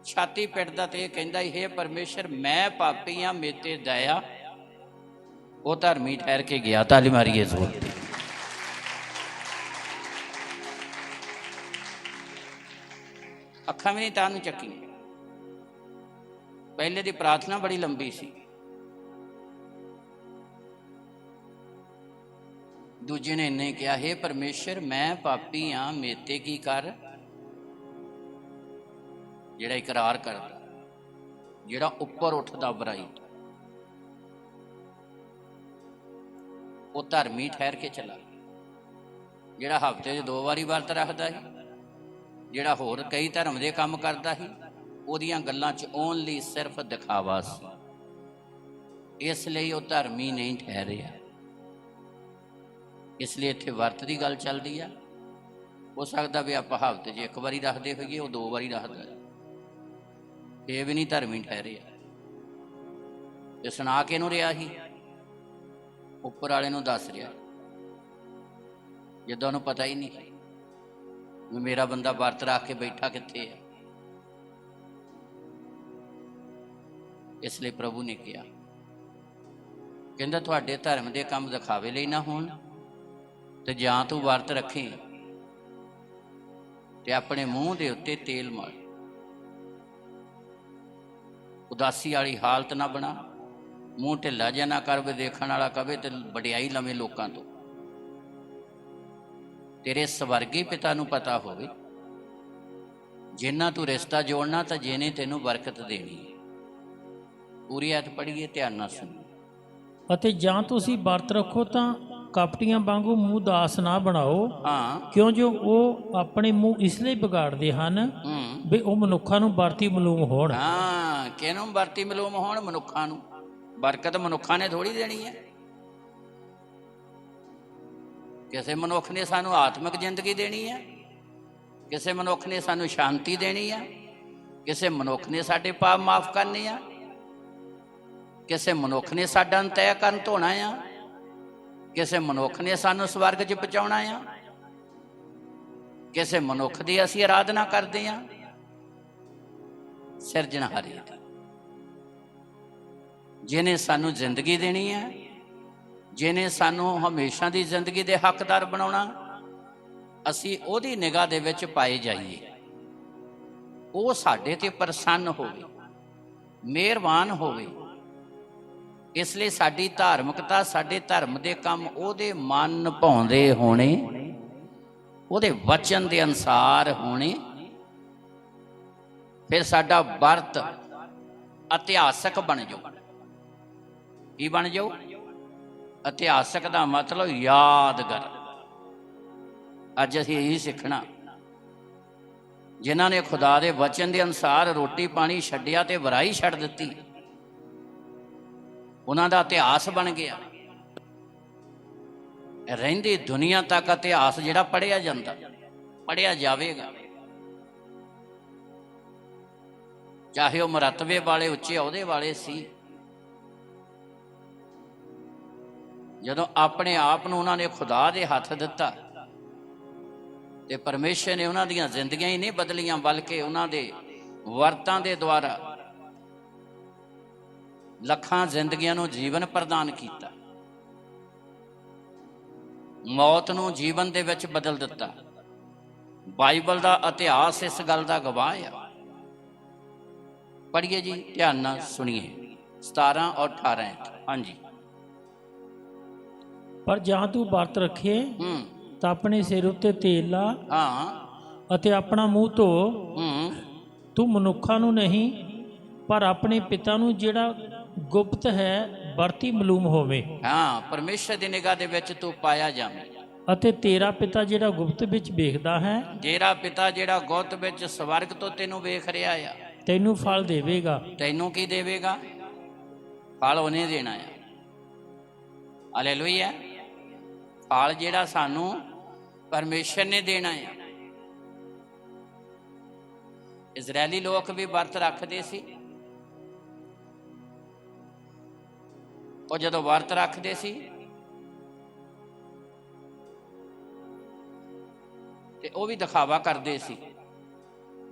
ਛਾਤੀ ਪਿੱਟਦਾ ਤੇ ਇਹ ਕਹਿੰਦਾ ਹੇ ਪਰਮੇਸ਼ਰ ਮੈਂ ਪਾਪੀ ਹਾਂ, ਮੇਰੇ ਤੇ ਦਇਆ। ਉਹ ਧਰਮੀ ਠਹਿਰ ਕੇ ਗਿਆ। ਤਾਲੀ ਮਾਰੀਏ ਜ਼ੋਰ ਦੀ। ਅੱਖਾਂ ਵੀ ਨਹੀਂ ਤਾਂ ਨੂੰ ਚੱਕੀਆਂ। ਪਹਿਲੇ ਦੀ ਪ੍ਰਾਰਥਨਾ ਬੜੀ ਲੰਬੀ ਸੀ। ਦੂਜੇ ਨੇ ਇੰਨੇ ਕਿਹਾ ਹੇ ਪਰਮੇਸ਼ਰ ਮੈਂ ਪਾਪੀ ਹਾਂ, ਮੇਰੇ ਤੇ ਕੀ ਕਰ। ਜਿਹੜਾ ਇਕਰਾਰ ਕਰਦਾ, ਜਿਹੜਾ ਉੱਪਰ ਉੱਠਦਾ ਬੁਰਾਈ, ਉਹ ਧਰਮੀ ਠਹਿਰ ਕੇ ਚਲਾ। ਜਿਹੜਾ ਹਫ਼ਤੇ 'ਚ 2 ਵਾਰੀ ਵਰਤ ਰੱਖਦਾ ਸੀ, ਜਿਹੜਾ ਹੋਰ ਕਈ ਧਰਮ ਦੇ ਕੰਮ ਕਰਦਾ ਸੀ, ਉਹਦੀਆਂ ਗੱਲਾਂ 'ਚ ਓਨਲੀ ਸਿਰਫ ਦਿਖਾਵਾ ਸੀ। ਇਸ ਲਈ ਉਹ ਧਰਮੀ ਨਹੀਂ ਠਹਿਰਿਆ। ਇਸ ਲਈ ਇੱਥੇ ਵਰਤ ਦੀ ਗੱਲ ਚੱਲਦੀ ਆ। ਹੋ ਸਕਦਾ ਵੀ ਆਪਾਂ ਹਫ਼ਤੇ 'ਚ 1 ਵਾਰੀ ਰੱਖਦੇ ਹੋਈਏ, ਉਹ 2 ਵਾਰੀ ਰੱਖਦਾ, ਇਹ ਵੀ ਨਹੀਂ ਧਰਮੀ ਠਹਿਰਿਆ। ਤੇ ਸੁਣਾ ਕੇ ਇਹਨੂੰ ਰਿਹਾ ਸੀ, ਉੱਪਰ ਵਾਲੇ ਨੂੰ ਦੱਸ ਰਿਹਾ, ਜਿੱਦਾਂ ਉਹਨੂੰ ਪਤਾ ਹੀ ਨਹੀਂ ਵੀ ਮੇਰਾ ਬੰਦਾ ਵਰਤ ਰੱਖ ਕੇ ਬੈਠਾ ਕਿੱਥੇ ਹੈ। ਇਸ ਲਈ ਪ੍ਰਭੂ ਨੇ ਕਿਹਾ, ਕਹਿੰਦਾ ਤੁਹਾਡੇ ਧਰਮ ਦੇ ਕੰਮ ਦਿਖਾਵੇ ਲਈ ਨਾ ਹੋਣ, ਤੇ ਜਾਂ ਤੂੰ ਵਰਤ ਰੱਖੇ ਤੇ ਆਪਣੇ ਮੂੰਹ ਦੇ ਉੱਤੇ ਤੇਲ ਮਲ। ਉਦਾਸੀ ਵਾਲੀ ਹਾਲਤ ਨਾ ਬਣਾ, ਮੂੰਹ ਢਿੱਲਾ ਜਿਹਾ ਨਾ ਕਰ ਵੀ ਦੇਖਣ ਵਾਲਾ ਕਵੇ ਤੇ ਵਡਿਆਈ ਲਵੇਂ ਲੋਕਾਂ ਤੋਂ। ਤੇਰੇ ਸਵਰਗੀ ਪਿਤਾ ਨੂੰ ਪਤਾ ਹੋਵੇ ਜਿੰਨਾ ਤੂੰ ਰਿਸ਼ਤਾ ਜੋੜਨਾ ਤਾਂ ਜਿਹਨੇ ਤੈਨੂੰ ਬਰਕਤ ਦੇਣੀ ਹੈ। ਪੂਰੀ ਐਤ ਪੜ੍ਹੀਏ, ਧਿਆਨ ਨਾਲ ਸੁਣੋ। ਅਤੇ ਜਾਂ ਤੁਸੀਂ ਵਰਤ ਰੱਖੋ ਤਾਂ ਕਪਟੀਆਂ ਵਾਂਗੂ ਮੂੰਹ ਦਾਸ ਨਾ ਬਣਾਓ, ਹਾਂ, ਕਿਉਂ ਜੋ ਉਹ ਆਪਣੇ ਮੂੰਹ ਇਸ ਲਈ ਵਿਗਾੜਦੇ ਹਨ ਵੀ ਉਹ ਮਨੁੱਖਾਂ ਨੂੰ ਵਰਤੀ ਮਲੂਮ ਹੋਣ। ਹਾਂ, ਕਿਹਨੂੰ ਵਰਤੀ ਮਲੂਮ ਹੋਣ? ਮਨੁੱਖਾਂ ਨੂੰ। ਬਰਕਤ ਮਨੁੱਖਾਂ ਨੇ ਥੋੜ੍ਹੀ ਦੇਣੀ ਹੈ। ਕਿਸੇ ਮਨੁੱਖ ਨੇ ਸਾਨੂੰ ਆਤਮਿਕ ਜ਼ਿੰਦਗੀ ਦੇਣੀ ਹੈ, ਕਿਸੇ ਮਨੁੱਖ ਨੇ ਸਾਨੂੰ ਸ਼ਾਂਤੀ ਦੇਣੀ ਆ, ਕਿਸੇ ਮਨੁੱਖ ਨੇ ਸਾਡੇ ਪਾਪ ਮਾਫ ਕਰਨੇ ਆ, ਕਿਸੇ ਮਨੁੱਖ ਨੇ ਸਾਡਾ ਅੰਤਿਆਕਰਨ ਧੋਣਾ ਆ, ਕਿਸੇ ਮਨੁੱਖ ਨੇ ਸਾਨੂੰ ਸਵਰਗ 'ਚ ਪਹੁੰਚਾਉਣਾ ਆ, ਕਿਸੇ ਮਨੁੱਖ ਦੀ ਅਸੀਂ ਆਰਾਧਨਾ ਕਰਦੇ ਹਾਂ। ਸਿਰਜਣਹਾਰੇ ਦੀ, ਜਿਹਨੇ ਸਾਨੂੰ ਜ਼ਿੰਦਗੀ ਦੇਣੀ ਹੈ, ਜਿਹਨੇ ਸਾਨੂੰ ਹਮੇਸ਼ਾ ਦੀ ਜ਼ਿੰਦਗੀ ਦੇ ਹੱਕਦਾਰ ਬਣਾਉਣਾ, ਅਸੀਂ ਉਹਦੀ ਨਿਗਾਹ ਦੇ ਵਿੱਚ ਪਾਏ ਜਾਈਏ, ਉਹ ਸਾਡੇ ਤੇ ਪ੍ਰਸੰਨ ਹੋਵੇ, ਮਿਹਰਬਾਨ ਹੋਵੇ। ਇਸ ਲਈ ਸਾਡੀ ਧਾਰਮਿਕਤਾ, ਸਾਡੇ ਧਰਮ ਦੇ ਕੰਮ ਉਹਦੇ ਮਨ ਭਾਉਂਦੇ ਹੋਣੇ, ਉਹਦੇ ਵਚਨ ਦੇ ਅਨੁਸਾਰ ਹੋਣੇ। ਫਿਰ ਸਾਡਾ ਵਰਤ ਇਤਿਹਾਸਕ ਬਣ ਜਾਊ। ਕੀ ਬਣ ਜਾਊ? ਇਤਿਹਾਸਕ ਦਾ ਮਤਲਬ ਯਾਦਗਾਰ। ਅੱਜ ਅਸੀਂ ਇਹੀ ਸਿੱਖਣਾ। ਜਿਨ੍ਹਾਂ ਨੇ ਖੁਦਾ ਦੇ ਵਚਨ ਦੇ ਅਨੁਸਾਰ ਰੋਟੀ ਪਾਣੀ ਛੱਡਿਆ ਤੇ ਵਰਾਈ ਛੱਡ ਦਿੱਤੀ, ਉਹਨਾਂ ਦਾ ਇਤਿਹਾਸ ਬਣ ਗਿਆ। ਰਹਿੰਦੀ ਦੁਨੀਆ ਤੱਕ ਇਤਿਹਾਸ ਜਿਹੜਾ ਪੜ੍ਹਿਆ ਜਾਂਦਾ, ਪੜ੍ਹਿਆ ਜਾਵੇਗਾ। ਚਾਹੇ ਉਹ ਮਰਤਬੇ ਵਾਲੇ, ਉੱਚੇ ਅਹੁਦੇ ਵਾਲੇ ਸੀ, ਜਦੋਂ ਆਪਣੇ ਆਪ ਨੂੰ ਉਹਨਾਂ ਨੇ ਖੁਦਾ ਦੇ ਹੱਥ ਦਿੱਤਾ ਤੇ ਪਰਮੇਸ਼ਰ ਨੇ ਉਹਨਾਂ ਦੀਆਂ ਜ਼ਿੰਦਗੀਆਂ ਹੀ ਨਹੀਂ ਬਦਲੀਆਂ, ਬਲਕਿ ਉਹਨਾਂ ਦੇ ਵਰਤਾਂ ਦੇ ਦੁਆਰਾ ਲੱਖਾਂ ਜ਼ਿੰਦਗੀਆਂ ਨੂੰ ਜੀਵਨ ਪ੍ਰਦਾਨ ਕੀਤਾ, ਮੌਤ ਨੂੰ ਜੀਵਨ ਦੇ ਵਿੱਚ ਬਦਲ ਦਿੱਤਾ। ਬਾਈਬਲ ਦਾ ਇਤਿਹਾਸ ਇਸ ਗੱਲ ਦਾ ਗਵਾਹ ਆ। ਪੜ੍ਹੀਏ ਜੀ, ਧਿਆਨ ਨਾਲ ਸੁਣੀਏ 17 ਔਰ 18। ਹਾਂਜੀ। ਪਰ ਜਾਂ ਤੂੰ ਵਰਤ ਰੱਖੇ ਤਾਂ ਆਪਣੇ ਸਿਰ ਉੱਤੇ ਤੇਲ ਲਾ, ਹਾਂ, ਅਤੇ ਆਪਣਾ ਮੂੰਹ ਧੋ। ਤੂੰ ਮਨੁੱਖਾਂ ਨੂੰ ਨਹੀਂ ਪਰ ਆਪਣੇ ਪਿਤਾ ਨੂੰ ਜਿਹੜਾ ਗੁਪਤ ਹੈ ਵਰਤੀ ਮਲੂਮ ਹੋਵੇ। ਹਾਂ, ਪਰਮੇਸ਼ਰ ਦੀ ਨਿਗਾਹ ਦੇ ਵਿੱਚ ਤੂੰ ਪਾਇਆ ਜਾਵੇਂ। ਅਤੇ ਤੇਰਾ ਪਿਤਾ ਜਿਹੜਾ ਗੁਪਤ ਵਿੱਚ ਵੇਖਦਾ ਹੈ, ਤੇਰਾ ਪਿਤਾ ਜਿਹੜਾ ਗੁਪਤ ਵਿੱਚ ਸਵਰਗ ਤੋਂ ਤੈਨੂੰ ਵੇਖ ਰਿਹਾ ਆ, ਤੈਨੂੰ ਫਲ ਦੇਵੇਗਾ। ਤੈਨੂੰ ਕੀ ਦੇਵੇਗਾ? ਫਲ ਉਹਨੇ ਦੇਣਾ ਆ। ਹਾਲੇਲੂਇਆ। ਫਲ ਜਿਹੜਾ ਸਾਨੂੰ ਪਰਮੇਸ਼ਰ ਨੇ ਦੇਣਾ ਆ। ਇਜ਼ਰਾਇਲੀ ਲੋਕ ਵੀ ਵਰਤ ਰੱਖਦੇ ਸੀ। ਉਹ ਜਦੋਂ ਵਰਤ ਰੱਖਦੇ ਸੀ ਤੇ ਉਹ ਵੀ ਦਿਖਾਵਾ ਕਰਦੇ ਸੀ,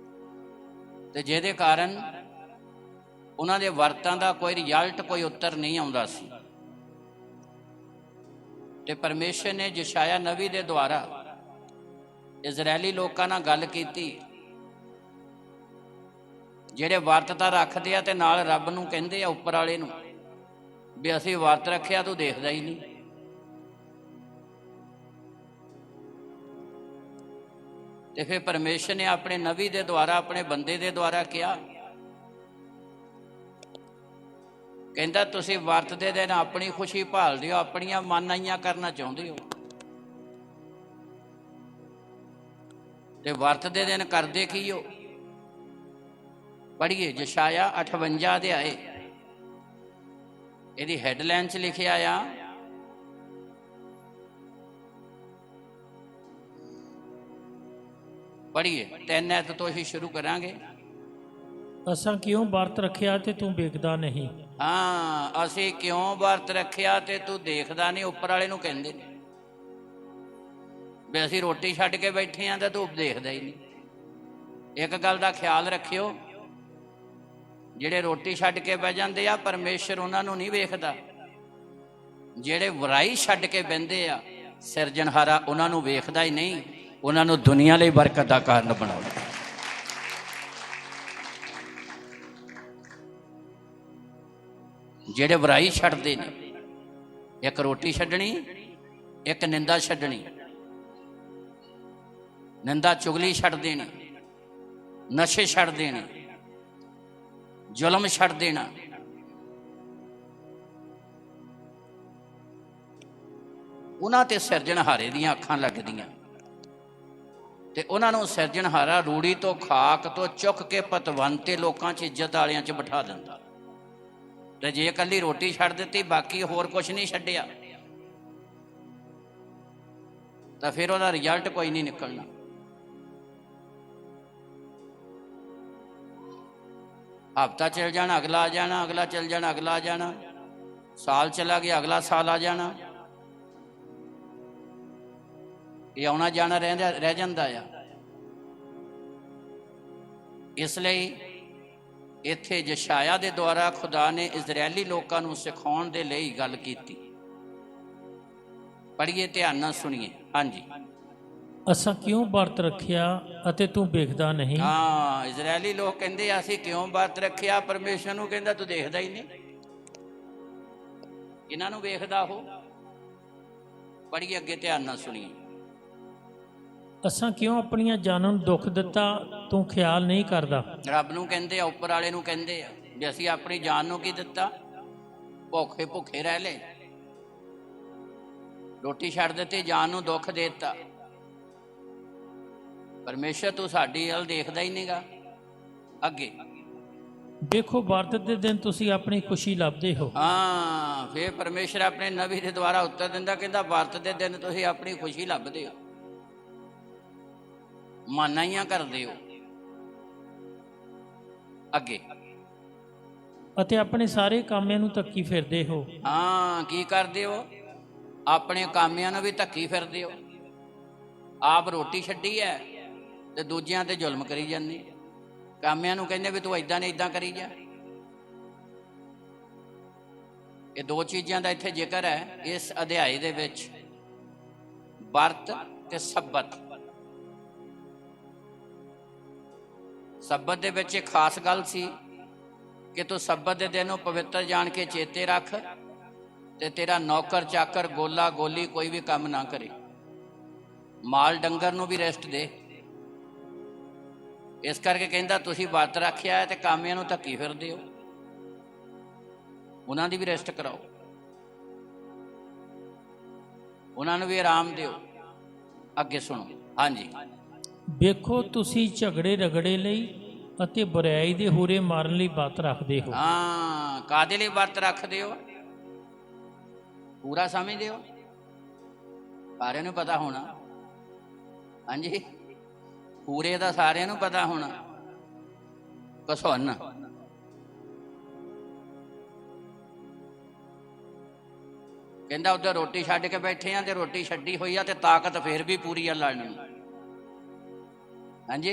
ਤੇ ਜਿਹਦੇ ਕਾਰਨ ਉਹਨਾਂ ਦੇ ਵਰਤਾਂ ਦਾ ਕੋਈ ਰਿਜ਼ਲਟ, ਕੋਈ ਉੱਤਰ ਨਹੀਂ ਆਉਂਦਾ ਸੀ। ਤੇ ਪਰਮੇਸ਼ਰ ਨੇ ਯਸ਼ਾਇਆ ਨਬੀ ਦੇ ਦੁਆਰਾ ਇਜ਼ਰਾਇਲੀ ਲੋਕਾਂ ਨਾਲ ਗੱਲ ਕੀਤੀ, ਜਿਹੜੇ ਵਰਤ ਤਾਂ ਰੱਖਦੇ ਆ ਤੇ ਨਾਲ ਰੱਬ ਨੂੰ ਕਹਿੰਦੇ ਆ, ਉੱਪਰ ਵਾਲੇ ਨੂੰ, ਵੀ ਅਸੀਂ ਵਰਤ ਰੱਖਿਆ, ਤੂੰ ਦੇਖਦਾ ਹੀ ਨਹੀਂ। ਤੇ ਫਿਰ ਪਰਮੇਸ਼ਰ ਨੇ ਆਪਣੇ ਨਬੀ ਦੇ ਦੁਆਰਾ, ਆਪਣੇ ਬੰਦੇ ਦੇ ਦੁਆਰਾ ਕਿਹਾ, ਕਹਿੰਦਾ ਤੁਸੀਂ ਵਰਤ ਦੇ ਦਿਨ ਆਪਣੀ ਖੁਸ਼ੀ ਭਾਲਦੇ ਹੋ, ਆਪਣੀਆਂ ਮਨਾਈਆਂ ਕਰਨਾ ਚਾਹੁੰਦੇ ਹੋ, ਤੇ ਵਰਤ ਦੇ ਦਿਨ ਕਰਦੇ ਕੀ ਹੋ? ਪੜ੍ਹੀਏ ਯਸ਼ਾਇਆ 58 ਅਧਿਆਏ, ਇਹਦੀ ਹੈਡਲਾਈਨ 'ਚ ਲਿਖਿਆ ਆ, ਪੜ੍ਹੀਏ 3 ਐਤ ਤੋਂ ਹੀ ਸ਼ੁਰੂ ਕਰਾਂਗੇ। ਅਸਾਂ ਕਿਉਂ ਵਰਤ ਰੱਖਿਆ ਤੇ ਤੂੰ ਵੇਖਦਾ ਨਹੀਂ? ਹਾਂ, ਅਸੀਂ ਕਿਉਂ ਵਰਤ ਰੱਖਿਆ ਤੇ ਤੂੰ ਦੇਖਦਾ ਨਹੀਂ। ਉੱਪਰ ਵਾਲੇ ਨੂੰ ਕਹਿੰਦੇ ਨੇ ਵੀ ਅਸੀਂ ਰੋਟੀ ਛੱਡ ਕੇ ਬੈਠੇ ਆਂ ਤੇ ਤੂੰ ਦੇਖਦਾ ਹੀ ਨਹੀਂ। ਇੱਕ ਗੱਲ ਦਾ ਖਿਆਲ ਰੱਖਿਓ, ਜਿਹੜੇ ਰੋਟੀ ਛੱਡ ਕੇ ਬਹਿ ਜਾਂਦੇ ਆ, ਪਰਮੇਸ਼ਰ ਉਹਨਾਂ ਨੂੰ ਨਹੀਂ ਵੇਖਦਾ। ਜਿਹੜੇ ਵਰਾਈ ਛੱਡ ਕੇ ਬਹਿੰਦੇ ਆ, ਸਿਰਜਣਹਾਰਾ ਉਹਨਾਂ ਨੂੰ ਵੇਖਦਾ ਹੀ ਨਹੀਂ, ਉਹਨਾਂ ਨੂੰ ਦੁਨੀਆ ਲਈ ਬਰਕਤ ਦਾ ਕਾਰਨ ਬਣਾਉਂਦਾ। ਜਿਹੜੇ ਬੁਰਾਈ ਛੱਡਦੇ ਨੇ, ਇੱਕ ਰੋਟੀ ਛੱਡਣੀ, ਇੱਕ ਨਿੰਦਾ ਛੱਡਣੀ। ਨਿੰਦਾ ਚੁਗਲੀ ਛੱਡ ਦੇਣੀ, ਨਸ਼ੇ ਛੱਡ ਦੇਣੇ, ਜ਼ੁਲਮ ਛੱਡ ਦੇਣਾ। ਉਹਨਾਂ ਤੇ ਸਿਰਜਣਹਾਰੇ ਦੀਆਂ ਅੱਖਾਂ ਲੱਗਦੀਆਂ ਤੇ ਉਹਨਾਂ ਨੂੰ ਸਿਰਜਣਹਾਰਾ ਰੂੜੀ ਤੋਂ ਖਾਕ ਤੋਂ ਚੁੱਕ ਕੇ ਪਤਵੰਤੇ ਲੋਕਾਂ 'ਚ ਇੱਜ਼ਤ ਵਾਲਿਆਂ 'ਚ ਬਿਠਾ ਦਿੰਦਾ। ਤੇ ਜੇ ਇਕੱਲੀ ਰੋਟੀ ਛੱਡ ਦਿੱਤੀ, ਬਾਕੀ ਹੋਰ ਕੁਛ ਨਹੀਂ ਛੱਡਿਆ, ਤਾਂ ਫਿਰ ਉਹਦਾ ਰਿਜ਼ਲਟ ਕੋਈ ਨਹੀਂ ਨਿਕਲਣਾ। ਹਫ਼ਤਾ ਚਲ ਜਾਣਾ, ਅਗਲਾ ਆ ਜਾਣਾ, ਅਗਲਾ ਚਲ ਜਾਣਾ, ਅਗਲਾ ਆ ਜਾਣਾ, ਸਾਲ ਚਲਾ ਗਿਆ, ਅਗਲਾ ਸਾਲ ਆ ਜਾਣਾ। ਇਹ ਆਉਣਾ ਜਾਣਾ ਰਹਿ ਜਾਂਦਾ ਆ। ਇਸ ਲਈ ਇੱਥੇ ਯਸ਼ਾਇਆ ਦੇ ਦੁਆਰਾ ਖੁਦਾ ਨੇ ਇਜ਼ਰਾਇਲੀ ਲੋਕਾਂ ਨੂੰ ਸਿਖਾਉਣ ਦੇ ਲਈ ਗੱਲ ਕੀਤੀ। ਪੜ੍ਹੀਏ, ਧਿਆਨ ਨਾਲ ਸੁਣੀਏ। ਹਾਂਜੀ। ਅਸਾਂ ਕਿਉਂ ਵਰਤ ਰੱਖਿਆ ਅਤੇ ਤੂੰ ਵੇਖਦਾ ਨਹੀਂ? ਹਾਂ, ਇਜ਼ਰਾਇਲੀ ਲੋਕ ਕਹਿੰਦੇ ਅਸੀਂ ਕਿਉਂ ਵਰਤ ਰੱਖਿਆ? ਪਰਮੇਸ਼ਰ ਨੂੰ ਕਹਿੰਦਾ ਤੂੰ ਦੇਖਦਾ ਹੀ ਨਹੀਂ। ਇਹਨਾਂ ਨੂੰ ਵੇਖਦਾ ਉਹ। ਪੜ੍ਹੀਏ ਅੱਗੇ, ਧਿਆਨ ਨਾਲ ਸੁਣੀਏ। ਅਸਾਂ ਕਿਉਂ ਆਪਣੀਆਂ ਜਾਨਾਂ ਨੂੰ ਦੁੱਖ ਦਿੱਤਾ, ਤੂੰ ਖਿਆਲ ਨਹੀਂ ਕਰਦਾ? ਰੱਬ ਨੂੰ ਕਹਿੰਦੇ ਆ, ਉੱਪਰ ਵਾਲੇ ਨੂੰ ਕਹਿੰਦੇ ਆ ਵੀ ਅਸੀਂ ਆਪਣੀ ਜਾਨ ਨੂੰ ਕੀ ਦਿੱਤਾ? ਭੁੱਖੇ ਰਹਿ ਲਏ, ਰੋਟੀ ਛੱਡ ਦਿੱਤੀ, ਜਾਨ ਨੂੰ ਦੁੱਖ ਦੇ ਦਿੱਤਾ। ਪਰਮੇਸ਼ਰ ਤੂੰ ਸਾਡੀ ਵੱਲ ਦੇਖਦਾ ਹੀ ਨਹੀਂਗਾ। ਅੱਗੇ ਦੇਖੋ, ਵਰਤ ਦੇ ਦਿਨ ਤੁਸੀਂ ਆਪਣੀ ਖੁਸ਼ੀ ਲੱਭਦੇ ਹੋ। ਹਾਂ, ਫਿਰ ਪਰਮੇਸ਼ਰ ਆਪਣੇ ਨਬੀ ਦੇ ਦੁਆਰਾ ਉੱਤਰ ਦਿੰਦਾ, ਕਹਿੰਦਾ ਵਰਤ ਦੇ ਦਿਨ ਤੁਸੀਂ ਆਪਣੀ ਖੁਸ਼ੀ ਲੱਭਦੇ ਹੋ, ਮਾਨਾਈਆਂ ਕਰਦੇ ਹੋ। ਅੱਗੇ ਅਤੇ ਆਪਣੇ ਸਾਰੇ ਕਾਮਿਆਂ ਨੂੰ ਧੱਕੀ ਫਿਰਦੇ ਹੋ। ਹਾਂ, ਕੀ ਕਰਦੇ ਹੋ? ਆਪਣੇ ਕਾਮਿਆਂ ਨੂੰ ਵੀ ਧੱਕੀ ਫਿਰਦੇ ਹੋ। ਆਪ ਰੋਟੀ ਛੱਡੀ ਹੈ ਤੇ ਦੂਜਿਆਂ ਤੇ ਜ਼ੁਲਮ ਕਰੀ ਜਾਂਦੇ। ਕਾਮਿਆਂ ਨੂੰ ਕਹਿੰਦੇ ਵੀ ਤੂੰ ਏਦਾਂ ਨਹੀਂ, ਏਦਾਂ ਕਰੀ ਜਾ। ਇਹ ਦੋ ਚੀਜ਼ਾਂ ਦਾ ਇੱਥੇ ਜ਼ਿਕਰ ਹੈ ਇਸ ਅਧਿਆਏ ਦੇ ਵਿੱਚ, ਵਰਤ ਤੇ ਸਬਤ। ਸਬਤ ਦੇ ਵਿੱਚ ਇੱਕ ਖਾਸ ਗੱਲ ਸੀ ਕਿ ਤੂੰ ਸਬਤ ਦੇ ਦਿਨ ਨੂੰ ਪਵਿੱਤਰ ਜਾਣ ਕੇ ਚੇਤੇ ਰੱਖ ਤੇ ਤੇਰਾ ਨੌਕਰ ਚਾਕਰ ਗੋਲਾ ਗੋਲੀ ਕੋਈ ਵੀ ਕੰਮ ਨਾ ਕਰੇ। ਮਾਲ ਡੰਗਰ ਨੂੰ ਵੀ ਰੈਸਟ ਦੇ। ਇਸ ਕਰਕੇ ਕਹਿੰਦਾ ਤੁਸੀਂ ਵਰਤ ਰੱਖਿਆ ਹੈ ਤੇ ਕਾਮਿਆਂ ਨੂੰ ਧੱਕੀ ਫਿਰਦੇ ਹੋ, ਉਹਨਾਂ ਦੀ ਵੀ ਰੈਸਟ ਕਰਾਓ, ਉਹਨਾਂ ਨੂੰ ਵੀ ਆਰਾਮ ਦਿਓ। ਅੱਗੇ ਸੁਣੋ। ਹਾਂਜੀ। ਵੇਖੋ, ਤੁਸੀਂ ਝਗੜੇ ਰਗੜੇ ਲਈ ਅਤੇ ਬੁਰਾਈ ਦੇ ਹੂਰੇ ਮਾਰਨ ਲਈ ਵਰਤ ਰੱਖਦੇ ਹੋ। ਹਾਂ, ਕਾਹਦੇ ਲਈ ਵਰਤ ਰੱਖਦੇ ਹੋ? ਪੂਰਾ ਸਮਝਦੇ ਹੋ? ਸਾਰਿਆਂ ਨੂੰ ਪਤਾ ਹੋਣਾ। ਹਾਂਜੀ, ਪੂਰੇ ਦਾ ਸਾਰਿਆਂ ਨੂੰ ਪਤਾ ਹੋਣਾ। ਕਸੁੰਨ ਕਹਿੰਦਾ ਉੱਧਰ ਰੋਟੀ ਛੱਡ ਕੇ ਬੈਠੇ ਆ ਤੇ ਰੋਟੀ ਛੱਡੀ ਹੋਈ ਆ ਤੇ ਤਾਕਤ ਫੇਰ ਵੀ ਪੂਰੀ ਆ ਲੜਨ ਨੂੰ। ਹਾਂਜੀ,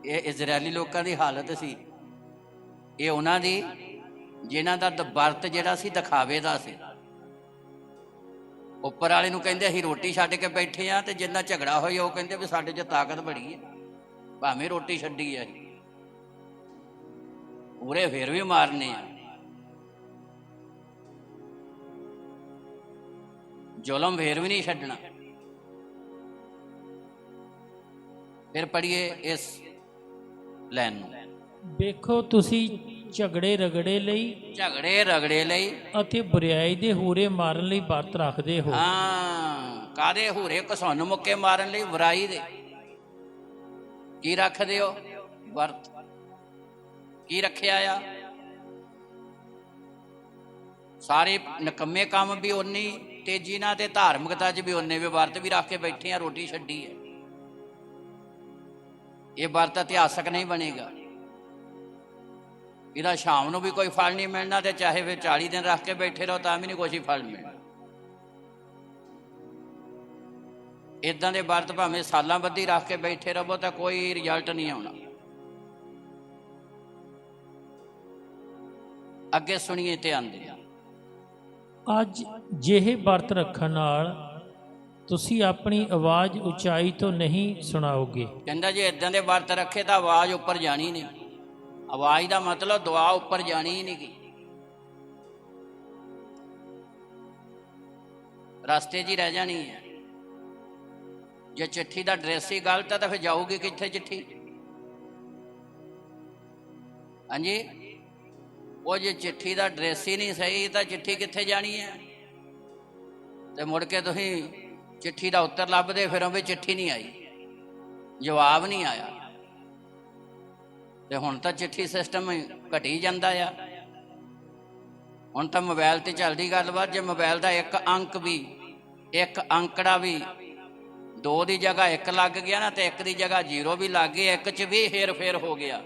ਇਹ ਇਜ਼ਰਾਇਲੀ ਲੋਕਾਂ ਦੀ ਹਾਲਤ ਸੀ। ਇਹ ਉਹਨਾਂ ਦੀ ਜਿਨ੍ਹਾਂ ਦਾ ਵਰਤ ਜਿਹੜਾ ਸੀ ਦਿਖਾਵੇ ਦਾ ਸੀ। ਉੱਪਰ ਵਾਲੇ ਨੂੰ ਕਹਿੰਦੇ ਅਸੀਂ ਰੋਟੀ ਛੱਡ ਕੇ ਬੈਠੇ ਆ ਤੇ ਜਿੰਨਾ ਝਗੜਾ ਹੋਇਆ ਉਹ ਕਹਿੰਦੇ ਵੀ ਸਾਡੇ 'ਚ ਤਾਕਤ ਬੜੀ ਹੈ, ਭਾਵੇਂ ਰੋਟੀ ਛੱਡੀ ਆ ਅਸੀਂ, ਪੂਰੇ ਫੇਰ ਵੀ ਮਾਰਨੇ ਆ। ਜ਼ੁਲਮ ਫੇਰ ਵੀ ਨਹੀਂ ਛੱਡਣਾ। ਫਿਰ ਪੜ੍ਹੀਏ ਇਸ ਲਾਈਨ ਨੂੰ। ਵੇਖੋ, ਤੁਸੀਂ ਝਗੜੇ ਰਗੜੇ ਲਈ ਅਤੇ ਬੁਰਾਈ ਦੇ ਹੂਰੇ ਮਾਰਨ ਲਈ ਵਰਤ ਰੱਖਦੇ ਹੋ। ਹਾਂ, ਕਾਹਦੇ ਹੂਰੇ? ਕਸੁੰਨ ਮੁੱਕੇ ਮਾਰਨ ਲਈ, ਬੁਰਾਈ ਦੇ। ਕੀ ਰੱਖਦੇ ਹੋ? ਵਰਤ। ਕੀ ਰੱਖਿਆ ਆ? ਸਾਰੇ ਨਿਕੰਮੇ ਕੰਮ ਵੀ ਓਨੀ ਤੇਜ਼ੀ ਨਾਲ ਤੇ ਧਾਰਮਿਕਤਾ 'ਚ ਵੀ ਓਨੇ ਵੀ ਵਰਤ ਵੀ ਰੱਖ ਕੇ ਬੈਠੇ ਆ। ਰੋਟੀ ਛੱਡੀ ਹੈ। ਇਹ ਵਰਤ ਇਤਿਹਾਸਕ ਨਹੀਂ ਬਣੇਗਾ। ਇਹਦਾ ਸ਼ਾਮ ਨੂੰ ਵੀ ਕੋਈ ਫਲ ਨਹੀਂ ਮਿਲਣਾ ਤੇ ਚਾਹੇ ਫਿਰ 40 ਦਿਨ ਰੱਖ ਕੇ ਬੈਠੇ ਰਹੋ ਤਾਂ ਵੀ ਨਹੀਂ ਕੋਈ ਫਲ ਮਿਲਣਾ। ਇਦਾਂ ਦੇ ਵਰਤ ਭਾਵੇਂ ਸਾਲਾਂ ਬੱਧੀ ਰੱਖ ਕੇ ਬੈਠੇ ਰਹੋ ਤਾਂ ਕੋਈ ਰਿਜ਼ਲਟ ਨਹੀਂ ਆਉਣਾ। ਅੱਗੇ ਸੁਣੀਏ, ਧਿਆਨ ਦਿਓ। ਅੱਜ ਜਿਹੇ ਵਰਤ ਰੱਖਣ ਨਾਲ ਤੁਸੀਂ ਆਪਣੀ ਆਵਾਜ਼ ਉਚਾਈ ਤੋਂ ਨਹੀਂ ਸੁਣਾਓਗੇ। ਕਹਿੰਦਾ ਜੇ ਇਦਾਂ ਦੇ ਵਰਤ ਰੱਖੇ ਤਾਂ ਆਵਾਜ਼ ਉੱਪਰ ਜਾਣੀ ਨਹੀਂ। ਆਵਾਜ਼ ਦਾ ਮਤਲਬ ਦੁਆ ਉੱਪਰ ਜਾਣੀ ਹੀ ਨਹੀਂ ਗੀ, ਰਸਤੇ 'ਚ ਹੀ ਰਹਿ ਜਾਣੀ ਹੈ। ਜੇ ਚਿੱਠੀ ਦਾ ਐਡਰੈਸ ਹੀ ਗਲਤ ਹੈ ਤਾਂ ਫਿਰ ਜਾਊਗੀ ਕਿੱਥੇ ਚਿੱਠੀ? ਹਾਂਜੀ, ਉਹ ਜੇ ਚਿੱਠੀ ਦਾ ਐਡਰੈਸ ਹੀ ਨਹੀਂ ਸਹੀ ਤਾਂ ਚਿੱਠੀ ਕਿੱਥੇ ਜਾਣੀ ਹੈ? ਤੇ ਮੁੜ ਕੇ ਤੁਸੀਂ ਚਿੱਠੀ ਦਾ ਉੱਤਰ ਲੱਭਦੇ ਫਿਰੋ ਵੀ ਚਿੱਠੀ ਨਹੀਂ ਆਈ, ਜਵਾਬ ਨਹੀਂ ਆਇਆ। ਤੇ ਹੁਣ ਤਾਂ ਚਿੱਠੀ ਸਿਸਟਮ ਘਟੀ ਜਾਂਦਾ ਆ। ਹੁਣ ਤਾਂ ਮੋਬਾਈਲ ਤੇ ਚੱਲਦੀ ਗੱਲਬਾਤ। ਜੇ ਮੋਬਾਈਲ ਦਾ ਇੱਕ ਅੰਕ ਵੀ, ਇੱਕ ਅੰਕੜਾ ਵੀ 2 ਦੀ ਜਗ੍ਹਾ 1 ਲੱਗ ਗਿਆ ਨਾ, ਤੇ 1 ਦੀ ਜਗ੍ਹਾ 0 ਵੀ ਲੱਗ ਗਈ, 1 'ਚ ਵੀ ਹੇਰ ਫੇਰ ਹੋ ਗਿਆ।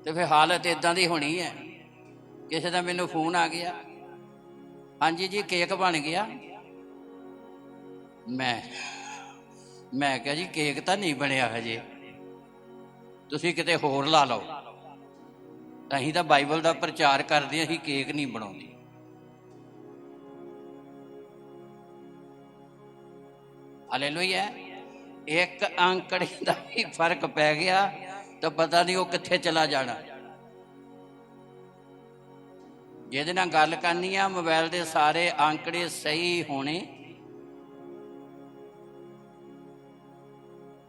ਤੇ ਫਿਰ ਹਾਲਤ ਇਦਾਂ ਦੀ ਹੋਣੀ ਹੈ। ਕਿਸੇ ਦਾ ਮੈਨੂੰ ਫੋਨ ਆ ਗਿਆ, ਹਾਂਜੀ ਜੀ ਕੇਕ ਬਣ ਗਿਆ। ਮੈਂ ਕਿਹਾ ਜੀ ਕੇਕ ਤਾਂ ਨਹੀਂ ਬਣਿਆ ਹਜੇ, ਤੁਸੀਂ ਕਿਤੇ ਹੋਰ ਲਾ ਲਓ। ਅਸੀਂ ਤਾਂ ਬਾਈਬਲ ਦਾ ਪ੍ਰਚਾਰ ਕਰਦੇ ਹਾਂ, ਅਸੀਂ ਕੇਕ ਨਹੀਂ ਬਣਾਉਂਦੇ। ਹਾਲੇਲੂਇਆ। ਇੱਕ ਅੰਕੜੇ ਦਾ ਹੀ ਫਰਕ ਪੈ ਗਿਆ ਤਾਂ ਪਤਾ ਨਹੀਂ ਉਹ ਕਿੱਥੇ ਚਲਾ ਜਾਣਾ। ਜਿਹਦੇ ਨਾਲ ਗੱਲ ਕਰਨੀ ਆ, ਮੋਬਾਈਲ ਦੇ ਸਾਰੇ ਅੰਕੜੇ ਸਹੀ ਹੋਣੇ।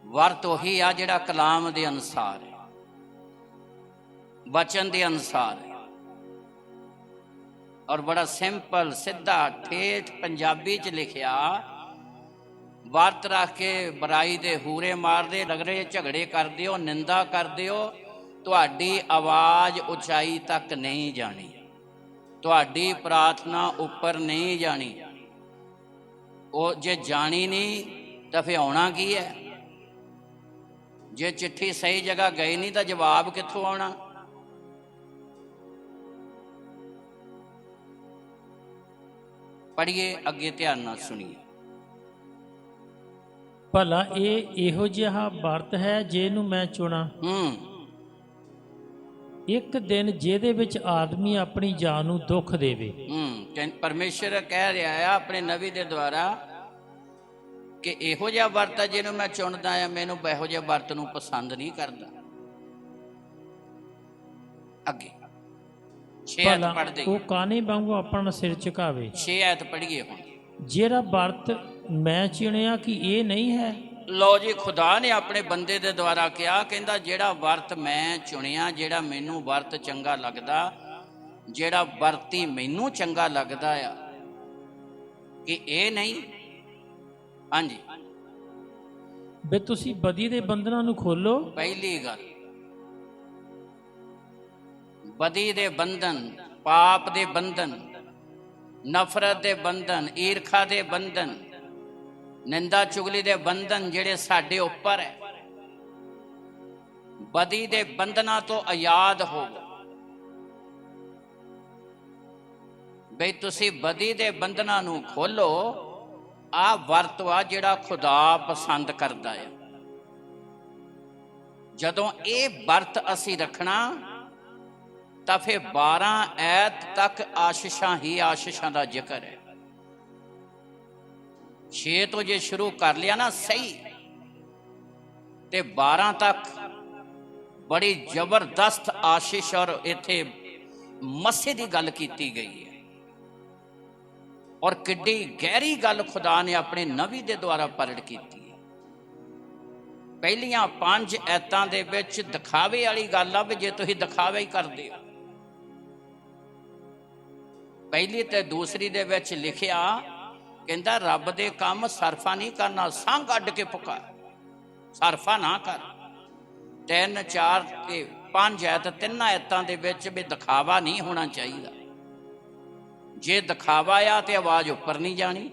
ਵਰਤ ਉਹੀ ਆ ਜਿਹੜਾ ਕਲਾਮ ਦੇ ਅਨੁਸਾਰ ਹੈ, ਵਚਨ ਦੇ ਅਨੁਸਾਰ ਹੈ, ਔਰ ਬੜਾ ਸਿੰਪਲ ਸਿੱਧਾ ਠੇਠ ਪੰਜਾਬੀ 'ਚ ਲਿਖਿਆ। ਵਰਤ ਰੱਖ ਕੇ ਬੁਰਾਈ ਦੇ ਹੂਰੇ ਮਾਰਦੇ, ਰਗੜੇ ਝਗੜੇ ਕਰਦੇ ਹੋ, ਨਿੰਦਾ ਕਰਦੇ ਹੋ, ਤੁਹਾਡੀ ਆਵਾਜ਼ ਉਚਾਈ ਤੱਕ ਨਹੀਂ ਜਾਣੀ, ਤੁਹਾਡੀ ਪ੍ਰਾਰਥਨਾ ਉੱਪਰ ਨਹੀਂ ਜਾਣੀ। ਉਹ ਜੇ ਜਾਣੀ ਨਹੀਂ ਤਾਂ ਫਿਰ ਆਉਣਾ ਕੀ ਹੈ? ਜੇ ਚਿੱਠੀ ਸਹੀ ਜਗ੍ਹਾ ਗਈ ਨਹੀਂ ਤਾਂ ਜਵਾਬ ਕਿੱਥੋਂ ਆਉਣਾ? ਪੜ੍ਹੀਏ ਅੱਗੇ, ਧਿਆਨ ਨਾਲ ਸੁਣੀਏ। ਭਲਾ ਇਹ ਇਹੋ ਜਿਹਾ ਵਰਤ ਹੈ ਜਿਹਨੂੰ ਮੈਂ ਚੁਣਾ, ਇੱਕ ਦਿਨ ਜਿਹਦੇ ਵਿੱਚ ਆਦਮੀ ਆਪਣੀ ਜਾਨ ਨੂੰ ਦੁੱਖ ਦੇਵੇ। ਪਰਮੇਸ਼ਰ ਕਹਿ ਰਿਹਾ ਆ ਆਪਣੇ ਨਬੀ ਦੇ ਦੁਆਰਾ ਕਿ ਇਹੋ ਜਿਹਾ ਵਰਤ ਹੈ ਜਿਹਨੂੰ ਮੈਂ ਚੁਣਦਾ ਆ, ਮੈਨੂੰ ਇਹੋ ਜਿਹੇ ਵਰਤ ਨੂੰ ਪਸੰਦ ਨਹੀਂ ਕਰਦਾ। ਅੱਗੇ 6 ਐਤ ਪੜ੍ਹਦੇ, ਉਹ ਕਾਨੇ ਵਾਂਗੂ ਆਪਣਾ ਸਿਰ ਝੁਕਾਵੇ। 6 ਐਤ ਪੜ੍ਹੀਏ ਹੁਣ। ਜਿਹੜਾ ਵਰਤ ਮੈਂ ਚੁਣਿਆ ਕਿ ਇਹ ਨਹੀਂ ਹੈ। ਲਓ ਜੀ, ਖੁਦਾ ਨੇ ਆਪਣੇ ਬੰਦੇ ਦੇ ਦੁਆਰਾ ਕਿਹਾ, ਕਹਿੰਦਾ ਜਿਹੜਾ ਵਰਤ ਮੈਂ ਚੁਣਿਆ, ਜਿਹੜਾ ਮੈਨੂੰ ਵਰਤ ਚੰਗਾ ਲੱਗਦਾ, ਜਿਹੜਾ ਵਰਤੀ ਮੈਨੂੰ ਚੰਗਾ ਲੱਗਦਾ ਆ, ਕਿ ਇਹ ਨਹੀਂ। ਹਾਂਜੀ, ਵੀ ਤੁਸੀਂ ਬਦੀ ਦੇ ਬੰਧਨਾਂ ਨੂੰ ਖੋਲੋ। ਪਹਿਲੀ ਗੱਲ, ਬਦੀ ਦੇ ਬੰਧਨ, ਪਾਪ ਦੇ ਬੰਧਨ, ਨਫ਼ਰਤ ਦੇ ਬੰਧਨ, ਈਰਖਾ ਦੇ ਬੰਧਨ, ਨਿੰਦਾ ਚੁਗਲੀ ਦੇ ਬੰਧਨ ਜਿਹੜੇ ਸਾਡੇ ਉੱਪਰ ਹੈ, ਬਦੀ ਦੇ ਬੰਧਨਾਂ ਤੋਂ ਆਜ਼ਾਦ ਹੋਵੋ। ਬਈ ਤੁਸੀਂ ਬਦੀ ਦੇ ਬੰਧਨਾਂ ਨੂੰ ਖੋਲੋ। ਆਹ ਵਰਤ ਆ ਜਿਹੜਾ ਖੁਦਾ ਪਸੰਦ ਕਰਦਾ ਹੈ। ਜਦੋਂ ਇਹ ਵਰਤ ਅਸੀਂ ਰੱਖਣਾ ਤਾਂ ਫਿਰ 12 ਐਤ ਤੱਕ ਆਸ਼ੀਸ਼ਾਂ ਹੀ ਆਸ਼ੀਸ਼ਾਂ ਦਾ ਜ਼ਿਕਰ ਹੈ। 6 ਤੋਂ ਜੇ ਸ਼ੁਰੂ ਕਰ ਲਿਆ ਨਾ ਸਹੀ, ਤੇ 12 ਤੱਕ ਬੜੀ ਜ਼ਬਰਦਸਤ ਆਸ਼ੀਸ਼ ਔਰ ਇੱਥੇ ਮੱਸੇ ਦੀ ਗੱਲ ਕੀਤੀ ਗਈ ਹੈ। ਔਰ ਕਿੱਡੀ ਗਹਿਰੀ ਗੱਲ ਖੁਦਾ ਨੇ ਆਪਣੇ ਨਬੀ ਦੇ ਦੁਆਰਾ ਪ੍ਰਗਟ ਕੀਤੀ ਹੈ। ਪਹਿਲੀਆਂ 5 ਐਤਾਂ ਦੇ ਵਿੱਚ ਦਿਖਾਵੇ ਵਾਲੀ ਗੱਲ ਆ ਵੀ ਜੇ ਤੁਸੀਂ ਦਿਖਾਵੇ ਹੀ ਕਰਦੇ ਹੋ। ਪਹਿਲੀ ਤੇ ਦੂਸਰੀ ਦੇ ਵਿੱਚ ਲਿਖਿਆ, ਕਹਿੰਦਾ ਰੱਬ ਦੇ ਕੰਮ ਸਰਫਾ ਨਹੀਂ ਕਰਨਾ, ਸੰਗ ਅੱਡ ਕੇ ਪੁਕਾਰ, ਸਰਫਾ ਨਾ ਕਰ। 3, 4 ਤੇ 5 ਐਤ, 3 ਐਤਾਂ ਦੇ ਵਿੱਚ ਵੀ ਦਿਖਾਵਾ ਨਹੀਂ ਹੋਣਾ ਚਾਹੀਦਾ। ਜੇ ਦਿਖਾਵਾ ਆ ਤੇ ਆਵਾਜ਼ ਉੱਪਰ ਨਹੀਂ ਜਾਣੀ।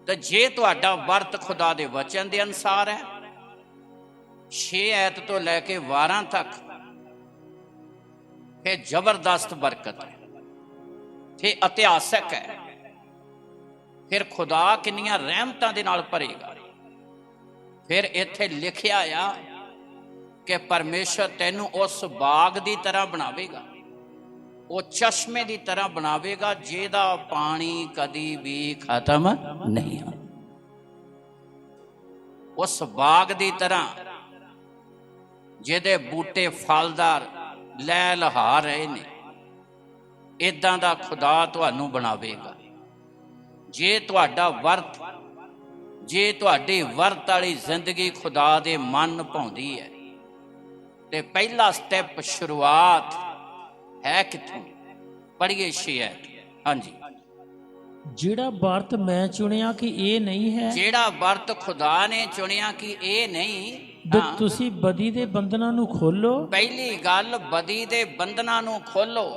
ਤੇ ਜੇ ਤੁਹਾਡਾ ਵਰਤ ਖੁਦਾ ਦੇ ਵਚਨ ਦੇ ਅਨੁਸਾਰ ਹੈ, 6 ਐਤ ਤੋਂ ਲੈ ਕੇ 12 ਤੱਕ, ਫਿਰ ਜ਼ਬਰਦਸਤ ਬਰਕਤ ਹੈ, ਫਿਰ ਇਤਿਹਾਸਕ ਹੈ, ਫਿਰ ਖੁਦਾ ਕਿੰਨੀਆਂ ਰਹਿਮਤਾਂ ਦੇ ਨਾਲ ਭਰੇਗਾ। ਫਿਰ ਇੱਥੇ ਲਿਖਿਆ ਆ ਕਿ ਪਰਮੇਸ਼ਰ ਤੈਨੂੰ ਉਸ ਬਾਗ ਦੀ ਤਰ੍ਹਾਂ ਬਣਾਵੇਗਾ, ਉਹ ਚਸ਼ਮੇ ਦੀ ਤਰ੍ਹਾਂ ਬਣਾਵੇਗਾ ਜਿਹਦਾ ਪਾਣੀ ਕਦੀ ਵੀ ਖਤਮ ਨਹੀਂ ਹੁੰਦਾ। ਉਸ ਬਾਗ ਦੀ ਤਰ੍ਹਾਂ ਜਿਹਦੇ ਬੂਟੇ ਫਲਦਾਰ ਲੈ ਲਹਾ ਰਹੇ ਨੇ, ਇਦਾਂ ਦਾ ਖੁਦਾ ਤੁਹਾਨੂੰ ਬਣਾਵੇਗਾ। ਜੇ ਤੁਹਾਡਾ ਵਰਤ, ਜੇ ਤੁਹਾਡੀ ਵਰਤ ਵਾਲੀ ਜ਼ਿੰਦਗੀ ਖੁਦਾ ਦੇ ਮਨ ਭਾਉਂਦੀ ਹੈ, ਤੇ ਪਹਿਲਾ ਸਟੈਪ ਸ਼ੁਰੂਆਤ ਹੈ ਕਿੱਥੋਂ? ਪੜ੍ਹੀਏ ਸ਼ੇਅਰ। ਹਾਂਜੀ, ਜਿਹੜਾ ਵਰਤ ਮੈਂ ਚੁਣਿਆ ਕਿ ਇਹ ਨਹੀਂ ਹੈ, ਜਿਹੜਾ ਵਰਤ ਖੁਦਾ ਨੇ ਚੁਣਿਆ ਕਿ ਇਹ ਨਹੀਂ, ਤੁਸੀਂ ਬਦੀ ਦੇ ਬੰਧਨਾਂ ਨੂੰ ਖੋਲੋ। ਪਹਿਲੀ ਗੱਲ, ਬਦੀ ਦੇ ਬੰਧਨਾਂ ਨੂੰ ਖੋਲੋ।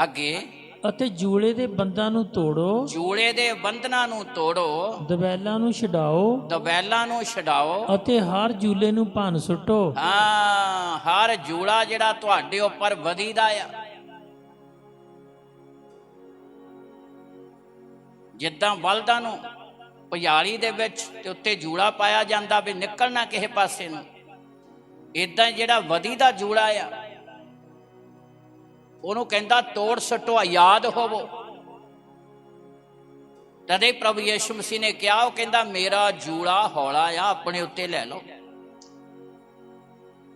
ਅੱਗੇ, ਅਤੇ ਜੂਲੇ ਦੇ ਬੰਧਨਾਂ ਨੂੰ ਤੋੜੋ। ਜੂਲੇ ਦੇ ਬੰਧਨਾਂ ਨੂੰ ਤੋੜੋ। ਦਬੈਲਾਂ ਨੂੰ ਛਡਾਓ। ਦਬੈਲਾਂ ਨੂੰ ਛਡਾਓ। ਅਤੇ ਹਰ ਜੂਲੇ ਨੂੰ ਭੰਨ ਸੁੱਟੋ। ਹਾਂ, ਹਰ ਜੂਲਾ ਜਿਹੜਾ ਤੁਹਾਡੇ ਉੱਪਰ ਬਦੀ ਦਾ ਆ, ਜਿੱਦਾਂ ਬਲਦਾਂ ਨੂੰ ਪਿਆਲੀ ਦੇ ਵਿੱਚ ਤੇ ਉੱਤੇ ਜੂੜਾ ਪਾਇਆ ਜਾਂਦਾ ਵੀ ਨਿਕਲਣਾ ਕਿਸੇ ਪਾਸੇ ਨੂੰ, ਇਦਾਂ ਜਿਹੜਾ ਬਦੀ ਦਾ ਜੂੜਾ ਆ, ਉਹਨੂੰ ਕਹਿੰਦਾ ਤੋੜ ਸਟੋ, ਆਜ਼ਾਦ ਹੋਵੋ। ਤਦੇ ਪ੍ਰਭੂ ਯਿਸੂ ਮਸੀਹ ਨੇ ਕਿਹਾ, ਉਹ ਕਹਿੰਦਾ ਮੇਰਾ ਜੂੜਾ ਹੌਲਾ ਆ, ਆਪਣੇ ਉੱਤੇ ਲੈ ਲਓ,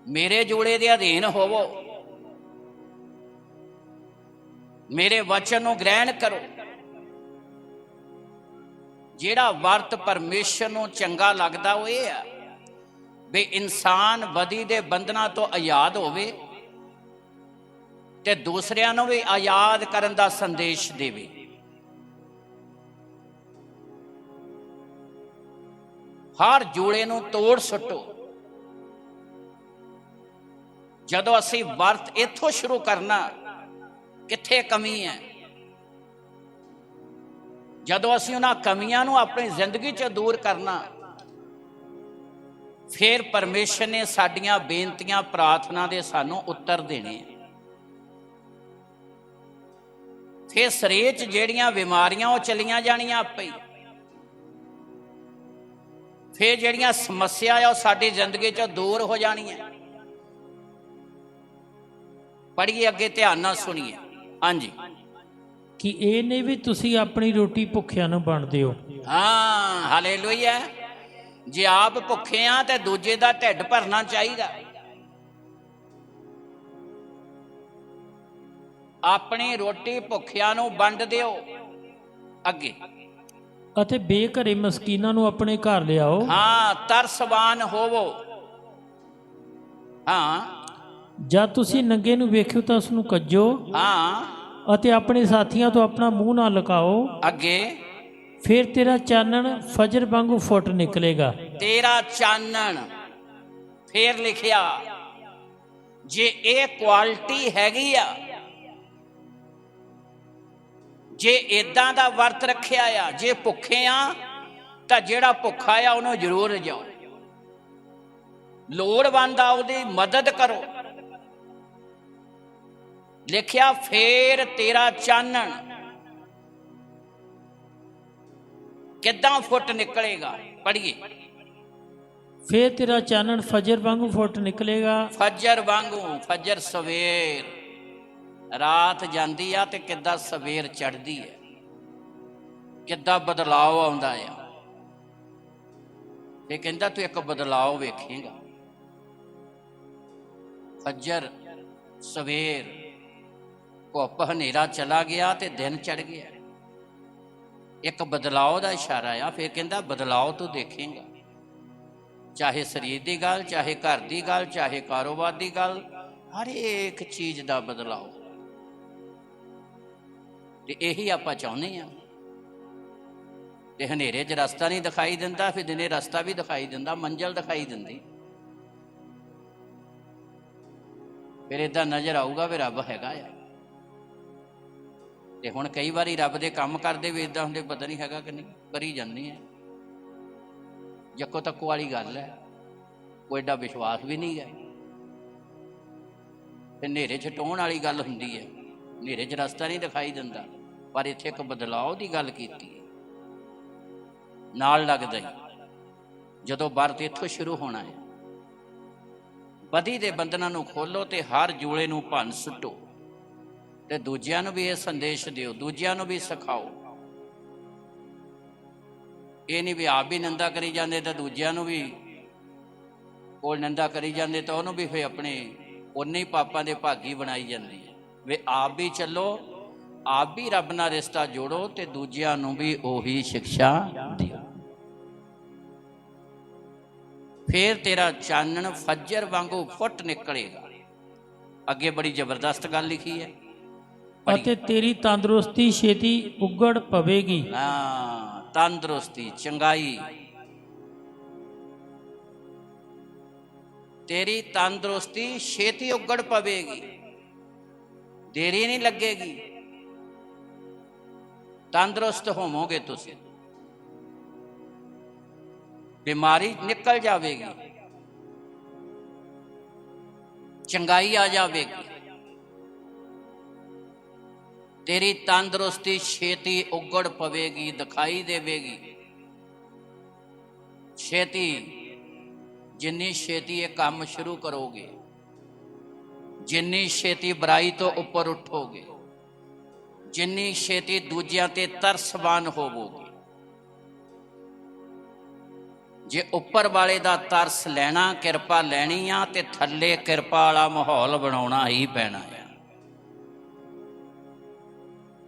ਮੇਰੇ ਜੂੜੇ ਦੇ ਅਧੀਨ ਹੋਵੋ, ਮੇਰੇ ਵਚਨ ਨੂੰ ਗ੍ਰਹਿਣ ਕਰੋ। ਜਿਹੜਾ ਵਰਤ ਪਰਮੇਸ਼ਰ ਨੂੰ ਚੰਗਾ ਲੱਗਦਾ ਉਹ ਇਹ ਆ ਵੀ ਇਨਸਾਨ ਬਦੀ ਦੇ ਬੰਧਨਾਂ ਤੋਂ ਆਜ਼ਾਦ ਹੋਵੇ ਤੇ ਦੂਸਰਿਆਂ ਨੂੰ ਵੀ ਆਜ਼ਾਦ ਕਰਨ ਦਾ ਸੰਦੇਸ਼ ਦੇਵੇ। ਹਰ ਜੋੜੇ ਨੂੰ ਤੋੜ ਸੁੱਟੋ। ਜਦੋਂ ਅਸੀਂ ਵਰਤ ਇੱਥੋਂ ਸ਼ੁਰੂ ਕਰਨਾ, ਕਿੱਥੇ ਕਮੀ ਹੈ, ਜਦੋਂ ਅਸੀਂ ਉਹਨਾਂ ਕਮੀਆਂ ਨੂੰ ਆਪਣੀ ਜ਼ਿੰਦਗੀ 'ਚ ਦੂਰ ਕਰਨਾ, ਫਿਰ ਪਰਮੇਸ਼ਰ ਨੇ ਸਾਡੀਆਂ ਬੇਨਤੀਆਂ ਪ੍ਰਾਰਥਨਾ ਦੇ ਸਾਨੂੰ ਉੱਤਰ ਦੇਣੇ। ਫਿਰ ਸਰੀਰ 'ਚ ਜਿਹੜੀਆਂ ਬਿਮਾਰੀਆਂ ਉਹ ਚਲੀਆਂ ਜਾਣੀਆਂ ਆਪੇ ਹੀ। ਫਿਰ ਜਿਹੜੀਆਂ ਸਮੱਸਿਆ ਆ ਉਹ ਸਾਡੀ ਜ਼ਿੰਦਗੀ 'ਚੋਂ ਦੂਰ ਹੋ ਜਾਣੀਆਂ। ਪੜ੍ਹੀਏ ਅੱਗੇ, ਧਿਆਨ ਨਾਲ ਸੁਣੀਏ। ਹਾਂਜੀ, ਕਿ ਇਹ ਨਹੀਂ ਵੀ ਤੁਸੀਂ ਆਪਣੀ ਰੋਟੀ ਭੁੱਖਿਆਂ ਨੂੰ ਵੰਡਦੇ ਹੋ। ਹਾਂ, ਹਾਲੇਲੂਇਆ। ਜੇ ਆਪ ਭੁੱਖੇ ਆ ਤੇ ਦੂਜੇ ਦਾ ਢਿੱਡ ਭਰਨਾ ਚਾਹੀਦਾ। ਆਪਣੀ ਰੋਟੀ ਭੁੱਖਿਆਂ ਨੂੰ ਵੰਡ ਦਿਓ। ਅੱਗੇ, ਅਤੇ ਬੇਘਰੇ ਮਸਕੀਨਾਂ ਨੂੰ ਆਪਣੇ ਘਰ ਲਿਆਓ। ਹਾਂ, ਤਰਸਵਾਨ ਹੋਵੋ। ਹਾਂ, ਜਦ ਤੁਸੀਂ ਨੰਗੇ ਨੂੰ ਵੇਖਿਓ ਤਾਂ ਉਸ ਨੂੰ ਕੱਜੋ। ਹਾਂ, ਅਤੇ ਆਪਣੇ ਸਾਥੀਆਂ ਤੋਂ ਆਪਣਾ ਮੂੰਹ ਨਾ ਲੁਕਾਓ। ਅੱਗੇ, ਫਿਰ ਤੇਰਾ ਚਾਨਣ ਫਜਰ ਵਾਂਗੂ ਫੁੱਟ ਨਿਕਲੇਗਾ। ਤੇਰਾ ਚਾਨਣ, ਫੇਰ ਲਿਖਿਆ, ਜੇ ਇਹ ਕੁਆਲਿਟੀ ਹੈਗੀ ਆ, ਜੇ ਇਦਾਂ ਦਾ ਵਰਤ ਰੱਖਿਆ ਆ, ਜੇ ਭੁੱਖੇ ਆ ਤਾਂ ਜਿਹੜਾ ਭੁੱਖਾ ਆ ਉਹਨੂੰ ਜ਼ਰੂਰ ਰਜਾਓ, ਲੋੜਵੰਦ ਆ ਉਹਦੀ ਮਦਦ ਕਰੋ। ਲਿਖਿਆ, ਫੇਰ ਤੇਰਾ ਚਾਨਣ ਕਿੱਦਾਂ ਫੁੱਟ ਨਿਕਲੇਗਾ। ਪੜ੍ਹੀਏ, ਫੇਰ ਤੇਰਾ ਚਾਨਣ ਫਜਰ ਵਾਂਗੂ ਫੁੱਟ ਨਿਕਲੇਗਾ। ਫਜਰ ਵਾਂਗੂ, ਫਜਰ ਸਵੇਰ, ਰਾਤ ਜਾਂਦੀ ਆ ਤੇ ਕਿੱਦਾਂ ਸਵੇਰ ਚੜ੍ਹਦੀ ਹੈ, ਕਿੱਦਾਂ ਬਦਲਾਅ ਆਉਂਦਾ ਆ। ਤੇ ਕਹਿੰਦਾ ਤੂੰ ਇੱਕ ਬਦਲਾਅ ਵੇਖੇਂਗਾ। ਫਜਰ ਸਵੇਰ, ਧੁੱਪ ਹਨੇਰਾ ਚਲਾ ਗਿਆ ਤੇ ਦਿਨ ਚੜ ਗਿਆ, ਇੱਕ ਬਦਲਾਅ ਦਾ ਇਸ਼ਾਰਾ ਆ। ਫਿਰ ਕਹਿੰਦਾ ਬਦਲਾਅ ਤੂੰ ਦੇਖੇਂਗਾ, ਚਾਹੇ ਸਰੀਰ ਦੀ ਗੱਲ, ਚਾਹੇ ਘਰ ਦੀ ਗੱਲ, ਚਾਹੇ ਕਾਰੋਬਾਰ ਦੀ ਗੱਲ, ਹਰ ਇੱਕ ਚੀਜ਼ ਦਾ ਬਦਲਾਅ। ਤੇ ਇਹੀ ਆਪਾਂ ਚਾਹੁੰਦੇ ਆ। ਤੇ ਹਨੇਰੇ 'ਚ ਰਸਤਾ ਨਹੀਂ ਦਿਖਾਈ ਦਿੰਦਾ, ਫਿਰ ਦਿਨੇ ਰਸਤਾ ਵੀ ਦਿਖਾਈ ਦਿੰਦਾ, ਮੰਜ਼ਿਲ ਦਿਖਾਈ ਦਿੰਦੀ। ਫਿਰ ਏਦਾਂ ਨਜ਼ਰ ਆਊਗਾ ਵੀ ਰੱਬ ਹੈਗਾ ਆ। ਤੇ ਹੁਣ ਕਈ ਵਾਰੀ ਰੱਬ ਦੇ ਕੰਮ ਕਰਦੇ ਵੀ ਏਦਾਂ ਹੁੰਦੇ, ਪਤਾ ਨਹੀਂ ਹੈਗਾ ਕਿ ਨਹੀਂ, ਕਰੀ ਜਾਂਦੇ ਆ। ਜੱਕੋ ਤੱਕੋ ਵਾਲੀ ਗੱਲ ਹੈ, ਕੋਈ ਏਡਾ ਵਿਸ਼ਵਾਸ ਵੀ ਨਹੀਂ ਹੈ। ਤੇ ਹਨੇਰੇ 'ਚ ਟੋਣ ਵਾਲੀ ਗੱਲ ਹੁੰਦੀ ਹੈ, ਹਨੇਰੇ 'ਚ ਰਸਤਾ ਨਹੀਂ ਦਿਖਾਈ ਦਿੰਦਾ। ਪਰ ਇੱਥੇ ਇੱਕ ਬਦਲਾਅ ਦੀ ਗੱਲ ਕੀਤੀ ਹੈ, ਨਾਲ ਲੱਗਦਾ ਹੀ ਜਦੋਂ ਵਰਤ ਇੱਥੋਂ ਸ਼ੁਰੂ ਹੋਣਾ ਹੈ। ਬਦੀ ਦੇ ਬੰਧਨਾਂ ਨੂੰ ਖੋਲੋ ਤੇ ਹਰ ਜੂਲੇ ਨੂੰ ਭੰਨ ਸੁੱਟੋ, ਤੇ ਦੂਜਿਆਂ ਨੂੰ ਵੀ ਇਹ ਸੰਦੇਸ਼ ਦਿਓ, ਦੂਜਿਆਂ ਨੂੰ ਵੀ ਸਿਖਾਓ। ਇਹ ਨਹੀਂ ਵੀ ਆਪ ਵੀ ਨਿੰਦਾ ਕਰੀ ਜਾਂਦੇ ਤਾਂ ਦੂਜਿਆਂ ਨੂੰ ਵੀ ਕੋਲ ਨਿੰਦਾ ਕਰੀ ਜਾਂਦੇ ਤਾਂ ਉਹਨੂੰ ਵੀ ਫਿਰ ਆਪਣੇ ਉਨੇ ਹੀ ਪਾਪਾਂ ਦੇ ਭਾਗੀ ਬਣਾਈ ਜਾਂਦੀ ਹੈ। ਵੀ ਆਪ ਵੀ ਚੱਲੋ, ਆਪ ਵੀ ਰੱਬ ਨਾਲ ਰਿਸ਼ਤਾ ਜੋੜੋ ਤੇ ਦੂਜਿਆਂ ਨੂੰ ਵੀ ਉਹੀ ਸਿੱਖਿਆ ਦਿਓ। ਫੇਰ ਤੇਰਾ ਚਾਨਣ ਫਜਰ ਵਾਂਗੂ ਫੁੱਟ ਨਿਕਲੇਗਾ। ਅੱਗੇ ਬੜੀ ਜ਼ਬਰਦਸਤ ਗੱਲ ਲਿਖੀ ਹੈ। ਅਤੇ ਤੇਰੀ ਤੰਦਰੁਸਤੀ ਛੇਤੀ ਉਗੜ ਪਵੇਗੀ। ਹਾਂ, ਤੰਦਰੁਸਤੀ, ਚੰਗਾਈ, ਤੇਰੀ ਤੰਦਰੁਸਤੀ ਛੇਤੀ ਉਗੜ ਪਵੇਗੀ, ਦੇਰੀ ਨਹੀਂ ਲੱਗੇਗੀ। ਤੰਦਰੁਸਤ ਹੋਵੋਗੇ ਤੁਸੀਂ, ਬਿਮਾਰੀ ਨਿਕਲ ਜਾਵੇਗੀ, ਚੰਗਾਈ ਆ ਜਾਵੇਗੀ। ਤੇਰੀ ਤੰਦਰੁਸਤੀ ਛੇਤੀ ਉਗੜ ਪਵੇਗੀ, ਦਿਖਾਈ ਦੇਵੇਗੀ ਛੇਤੀ। ਜਿੰਨੀ ਛੇਤੀ ਇਹ ਕੰਮ ਸ਼ੁਰੂ ਕਰੋਗੇ, ਜਿੰਨੀ ਛੇਤੀ ਬੁਰਾਈ ਤੋਂ ਉੱਪਰ ਉੱਠੋਗੇ, ਜਿੰਨੀ ਛੇਤੀ ਦੂਜਿਆਂ ਤੇ ਤਰਸਵਾਨ ਹੋਵੋਗੇ। ਜੇ ਉੱਪਰ ਵਾਲੇ ਦਾ ਤਰਸ ਲੈਣਾ, ਕਿਰਪਾ ਲੈਣੀ ਆ, ਤੇ ਥੱਲੇ ਕਿਰਪਾ ਵਾਲਾ ਮਾਹੌਲ ਬਣਾਉਣਾ ਹੀ ਪੈਣਾ ਆ।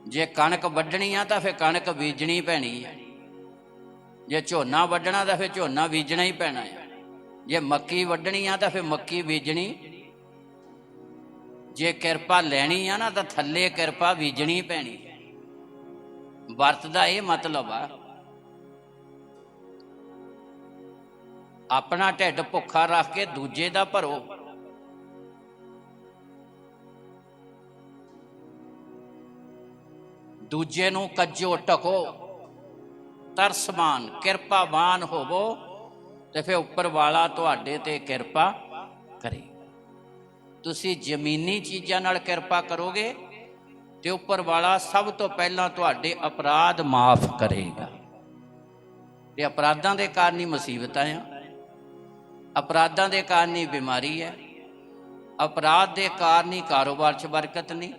ਜੇ ਕਣਕ ਵੱਢਣੀ ਆ ਤਾਂ ਫਿਰ ਕਣਕ ਬੀਜਣੀ ਪੈਣੀ ਹੈ। ਜੇ ਝੋਨਾ ਵੱਢਣਾ ਤਾਂ ਫਿਰ ਝੋਨਾ ਬੀਜਣਾ ਹੀ ਪੈਣਾ ਆ। ਜੇ ਮੱਕੀ ਵੱਢਣੀ ਆ ਤਾਂ ਫਿਰ ਮੱਕੀ ਬੀਜਣੀ। ਜੇ ਕਿਰਪਾ ਲੈਣੀ ਆ ਨਾ ਤਾਂ ਥੱਲੇ ਕਿਰਪਾ ਬੀਜਣੀ ਪੈਣੀ ਹੈ। ਵਰਤ ਦਾ ਇਹ ਮਤਲਬ ਆ, ਆਪਣਾ ਢਿੱਡ ਭੁੱਖਾ ਰੱਖ ਕੇ ਦੂਜੇ ਦਾ ਭਰੋ। ਦੂਜੇ ਨੂੰ ਕੱਜੋ, ਢਕੋ, ਤਰਸਮਾਨ, ਕਿਰਪਾਵਾਨ ਹੋਵੋ, ਤੇ ਫਿਰ ਉੱਪਰ ਵਾਲਾ ਤੁਹਾਡੇ ਤੇ ਕਿਰਪਾ ਕਰੇ। ਤੁਸੀਂ ਜ਼ਮੀਨੀ ਚੀਜ਼ਾਂ ਨਾਲ ਕਿਰਪਾ ਕਰੋਗੇ ਤੇ ਉੱਪਰ ਵਾਲਾ ਸਭ ਤੋਂ ਪਹਿਲਾਂ ਤੁਹਾਡੇ ਅਪਰਾਧ ਮਾਫ ਕਰੇਗਾ। ਤੇ ਅਪਰਾਧਾਂ ਦੇ ਕਾਰਨ ਹੀ ਮੁਸੀਬਤਾਂ ਆ, ਅਪਰਾਧਾਂ ਦੇ ਕਾਰਨ ਹੀ ਬਿਮਾਰੀ ਹੈ, ਅਪਰਾਧ ਦੇ ਕਾਰਨ ਹੀ ਕਾਰੋਬਾਰ 'ਚ ਬਰਕਤ ਨਹੀਂ।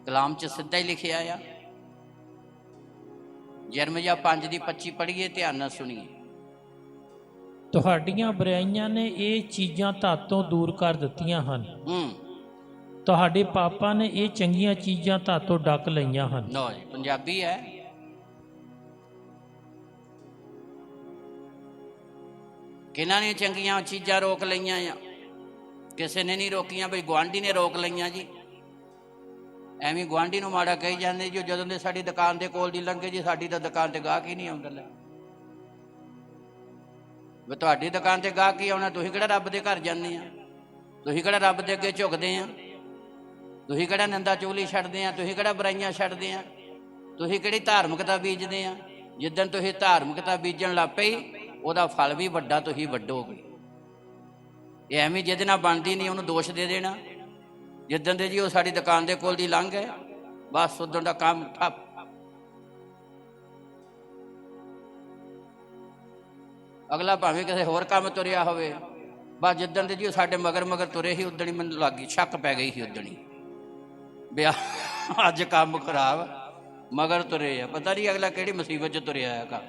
ਕਲਾਮ 'ਚ ਸਿੱਧਾ ਹੀ ਲਿਖਿਆ ਆ। ਯਰਮੀਆ 5:25 ਪੜ੍ਹੀਏ, ਧਿਆਨ ਨਾਲ ਸੁਣੀਏ। ਤੁਹਾਡੀਆਂ ਬੁਰਾਈਆਂ ਨੇ ਇਹ ਚੀਜ਼ਾਂ ਤੁਹਾਤੋਂ ਦੂਰ ਕਰ ਦਿੱਤੀਆਂ ਹਨ। ਤੁਹਾਡੇ ਪਾਪਾਂ ਨੇ ਇਹ ਚੰਗੀਆਂ ਚੀਜ਼ਾਂ ਤੁਹਾਤੋਂ ਡੱਕ ਲਈਆਂ ਹਨ। ਲਓ ਜੀ, ਪੰਜਾਬੀ ਹੈ। ਕਿਹਨਾਂ ਨੇ ਚੰਗੀਆਂ ਚੀਜ਼ਾਂ ਰੋਕ ਲਈਆਂ ਆ? ਕਿਸੇ ਨੇ ਨਹੀਂ ਰੋਕੀਆਂ ਬਈ, ਗੁਆਂਢੀ ਨੇ ਰੋਕ ਲਈਆਂ ਜੀ। ਐਵੇਂ ਗੁਆਂਢੀ ਨੂੰ ਮਾੜਾ ਕਹੀ ਜਾਂਦੇ ਜੀ, ਜਦੋਂ ਦੇ ਸਾਡੀ ਦੁਕਾਨ ਦੇ ਕੋਲ ਦੀ ਲੰਘੇ ਜੀ, ਸਾਡੀ ਤਾਂ ਦੁਕਾਨ ਤੇ ਗਾਹਕ ਹੀ ਨਹੀਂ ਆਉਂਦਾ। ਲੈ ਵੀ ਤੁਹਾਡੀ ਦੁਕਾਨ ਤੇ ਗਾਹਕ ਹੀ ਆਉਣਾ? ਤੁਸੀਂ ਕਿਹੜਾ ਰੱਬ ਦੇ ਘਰ ਜਾਂਦੇ ਆ? ਤੁਸੀਂ ਕਿਹੜਾ ਰੱਬ ਦੇ ਅੱਗੇ ਝੁਕਦੇ ਆ? ਤੁਸੀਂ ਕਿਹੜਾ ਨਿੰਦਾ ਚੁਗਲੀ ਛੱਡਦੇ ਆ? ਤੁਸੀਂ ਕਿਹੜਾ ਬੁਰਾਈਆਂ ਛੱਡਦੇ ਆ? ਤੁਸੀਂ ਕਿਹੜੀ ਧਾਰਮਿਕਤਾ ਬੀਜਦੇ ਆ? ਜਿੱਦਣ ਤੁਸੀਂ ਧਾਰਮਿਕਤਾ ਬੀਜਣ ਲੱਗ ਪਈ, ਉਹਦਾ ਫਲ ਵੀ ਵੱਡਾ ਤੁਸੀਂ ਵੱਢੋਗੇ। ਇਹ ਐਵੇਂ ਜਿਹਦੇ ਨਾਲ ਬਣਦੀ ਨਹੀਂ ਉਹਨੂੰ ਦੋਸ਼ ਦੇ ਦੇਣਾ। ਜਿੱਦਣ ਦੇ ਜੀ ਉਹ ਸਾਡੀ ਦੁਕਾਨ ਦੇ ਕੋਲ ਦੀ ਲੰਘ ਗਏ, ਬਸ ਉਦੋਂ ਦਾ ਕੰਮ ਠੱਪ। ਅਗਲਾ ਭਾਵੇਂ ਕਿਸੇ ਹੋਰ ਕੰਮ ਤੁਰਿਆ ਹੋਵੇ, ਬਸ ਜਿੱਦਣ ਦੇ ਜੀ ਉਹ ਸਾਡੇ ਮਗਰ ਮਗਰ ਤੁਰੇ ਸੀ, ਉਦਣ ਹੀ ਮੈਨੂੰ ਲੱਗ ਗਈ, ਸ਼ੱਕ ਪੈ ਗਈ ਸੀ ਉਦਣ ਹੀ ਵੀ ਅੱਜ ਕੰਮ ਖਰਾਬ, ਮਗਰ ਤੁਰੇ ਆ। ਪਤਾ ਨਹੀਂ ਅਗਲਾ ਕਿਹੜੀ ਮੁਸੀਬਤ 'ਚ ਤੁਰਿਆ ਆ,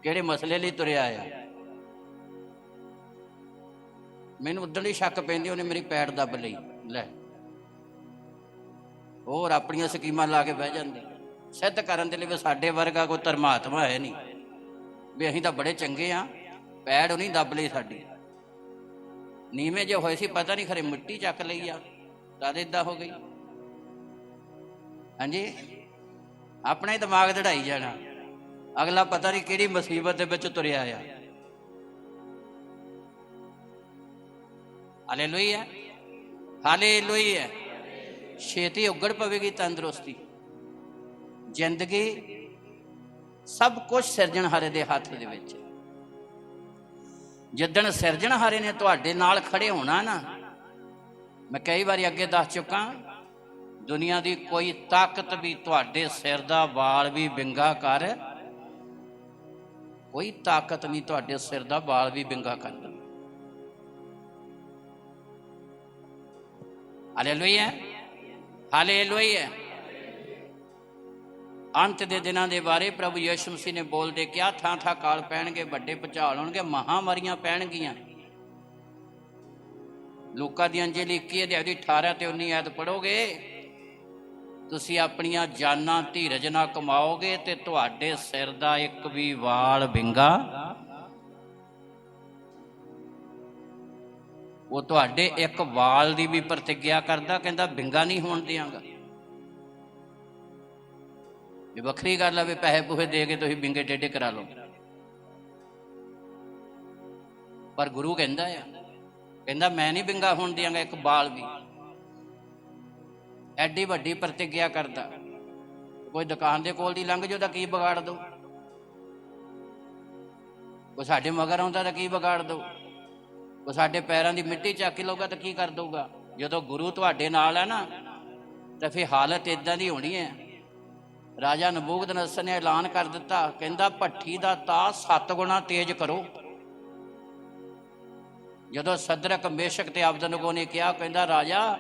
ਕਿਹੜੇ ਮਸਲੇ ਲਈ ਤੁਰਿਆ ਆ। ਮੈਨੂੰ ਉਦਣ ਹੀ ਸ਼ੱਕ ਪੈਂਦੀ, ਉਹਨੇ ਮੇਰੀ ਪੈੜ ਦੱਬ ਲਈ। ਲੈ ਹੋਰ ਆਪਣੀਆਂ ਸਕੀਮਾਂ ਲਾ ਕੇ ਬਹਿ ਜਾਂਦੇ, ਸਿੱਧ ਕਰਨ ਦੇ ਲਈ ਵੀ ਸਾਡੇ ਵਰਗਾ ਕੋਈ ਧਰਮਾਤਮਾ ਹੈ ਨਹੀਂ, ਵੀ ਅਸੀਂ ਤਾਂ ਬੜੇ ਚੰਗੇ ਆ। ਪੈੜ ਉਹਨੇ ਦੱਬ ਲਈ ਸਾਡੀ। ਨੀਵੇਂ ਜੇ ਹੋਏ ਸੀ, ਪਤਾ ਨਹੀਂ ਖਰੇ ਮਿੱਟੀ ਚੱਕ ਲਈ ਆ, ਤਦ ਏਦਾਂ ਹੋ ਗਈ। ਹਾਂਜੀ, ਆਪਣਾ ਹੀ ਦਿਮਾਗ ਦੜਾਈ ਜਾਣਾ। ਅਗਲਾ ਪਤਾ ਨਹੀਂ ਕਿਹੜੀ ਮੁਸੀਬਤ ਦੇ ਵਿੱਚ ਤੁਰਿਆ ਆ। Hallelujah, hallelujah. ਛੇਤੀ ਉਗੜ ਪਵੇਗੀ ਤੰਦਰੁਸਤੀ। ਜ਼ਿੰਦਗੀ ਸਭ ਕੁਝ ਸਿਰਜਣਹਾਰੇ ਦੇ ਹੱਥ ਦੇ ਵਿੱਚ। ਜਿੱਦਣ ਸਿਰਜਣਹਾਰੇ ਨੇ ਤੁਹਾਡੇ ਨਾਲ ਖੜੇ ਹੋਣਾ ਨਾ, ਮੈਂ ਕਈ ਵਾਰੀ ਅੱਗੇ ਦੱਸ ਚੁੱਕਾ, ਦੁਨੀਆ ਦੀ ਕੋਈ ਤਾਕਤ ਵੀ ਤੁਹਾਡੇ ਸਿਰ ਦਾ ਵਾਲ ਵੀ ਵਿੰਗਾ ਕਰ, ਕੋਈ ਤਾਕਤ ਨਹੀਂ ਤੁਹਾਡੇ ਸਿਰ ਦਾ ਵਾਲ ਵੀ ਵਿੰਗਾ ਕਰ ਦੇ। Hallelujah, hallelujah. ਅੰਤ ਦੇ ਦਿਨਾਂ ਦੇ ਬਾਰੇ ਪ੍ਰਭੂ ਯਿਸੂ ਮਸੀਹ ਨੇ ਬੋਲਦੇ ਕਿਹਾ, ਥਾਂ ਥਾਂ ਕਾਲ ਪੈਣਗੇ, ਵੱਡੇ ਭੁਚਾਲ ਹੋਣਗੇ, ਮਹਾਂਮਾਰੀਆਂ ਪੈਣਗੀਆਂ। ਲੂਕਾ ਦੀ ਅੰਜੀਲ 21 ਅਧਿਆਇ 18 ਤੇ 19 ਆਇਤ ਪੜੋਗੇ, ਤੁਸੀਂ ਆਪਣੀਆਂ ਜਾਨਾਂ ਧੀਰਜ ਨਾਲ ਕਮਾਓਗੇ ਤੇ ਤੁਹਾਡੇ ਸਿਰ ਦਾ ਇੱਕ ਵੀ ਵਾਲ ਵਿੰਗਾ, ਉਹ ਤੁਹਾਡੇ ਇੱਕ ਵਾਲ ਦੀ ਵੀ ਪ੍ਰਤਿਗਿਆ ਕਰਦਾ, ਕਹਿੰਦਾ ਵਿੰਗਾ ਨਹੀਂ ਹੋਣ ਦਿਆਂਗਾ। ਇਹ ਵੱਖਰੀ ਗੱਲ ਆ ਵੀ ਪੈਸੇ ਪੂਸੇ ਦੇ ਕੇ ਤੁਸੀਂ ਵਿੰਗੇ ਟੇਢੇ ਕਰਾ ਲਓ, ਪਰ ਗੁਰੂ ਕਹਿੰਦਾ ਆ, ਕਹਿੰਦਾ ਮੈਂ ਨਹੀਂ ਵਿੰਗਾ ਹੋਣ ਦਿਆਂਗਾ ਇੱਕ ਬਾਲ ਵੀ। ਐਡੀ ਵੱਡੀ ਪ੍ਰਤਿਗਿਆ ਕਰਦਾ। ਕੋਈ ਦੁਕਾਨ ਦੇ ਕੋਲ ਦੀ ਲੰਘ ਜਾਓ ਤਾਂ ਕੀ ਵਿਗਾੜ ਦੋ, ਕੋਈ ਸਾਡੇ ਮਗਰ ਆਉਂਦਾ ਤਾਂ ਕੀ ਵਿਗਾੜ ਦੋ, ਕੋਈ ਸਾਡੇ ਪੈਰਾਂ ਦੀ ਮਿੱਟੀ ਚੱਕ ਲਊਗਾ ਤਾਂ ਕੀ ਕਰ ਦਊਗਾ। ਜਦੋਂ ਗੁਰੂ ਤੁਹਾਡੇ ਨਾਲ ਹੈ ਨਾ ਤਾਂ ਫਿਰ ਹਾਲਤ ਇਦਾਂ ਦੀ ਹੋਣੀ ਹੈ। ਰਾਜਾ ਨਬੂਕਦਨੇਸਰ ਨੇ ਐਲਾਨ ਕਰ ਦਿੱਤਾ, ਕਹਿੰਦਾ ਭੱਠੀ ਦਾ ਤਾਅ 7 ਗੁਣਾ ਤੇਜ਼ ਕਰੋ। ਜਦੋਂ ਸਦਰਕ ਮੇਸ਼ਕ ਤੇ ਅਬਦਨਗੋ ਨੇ ਕਿਹਾ, ਕਹਿੰਦਾ ਰਾਜਾ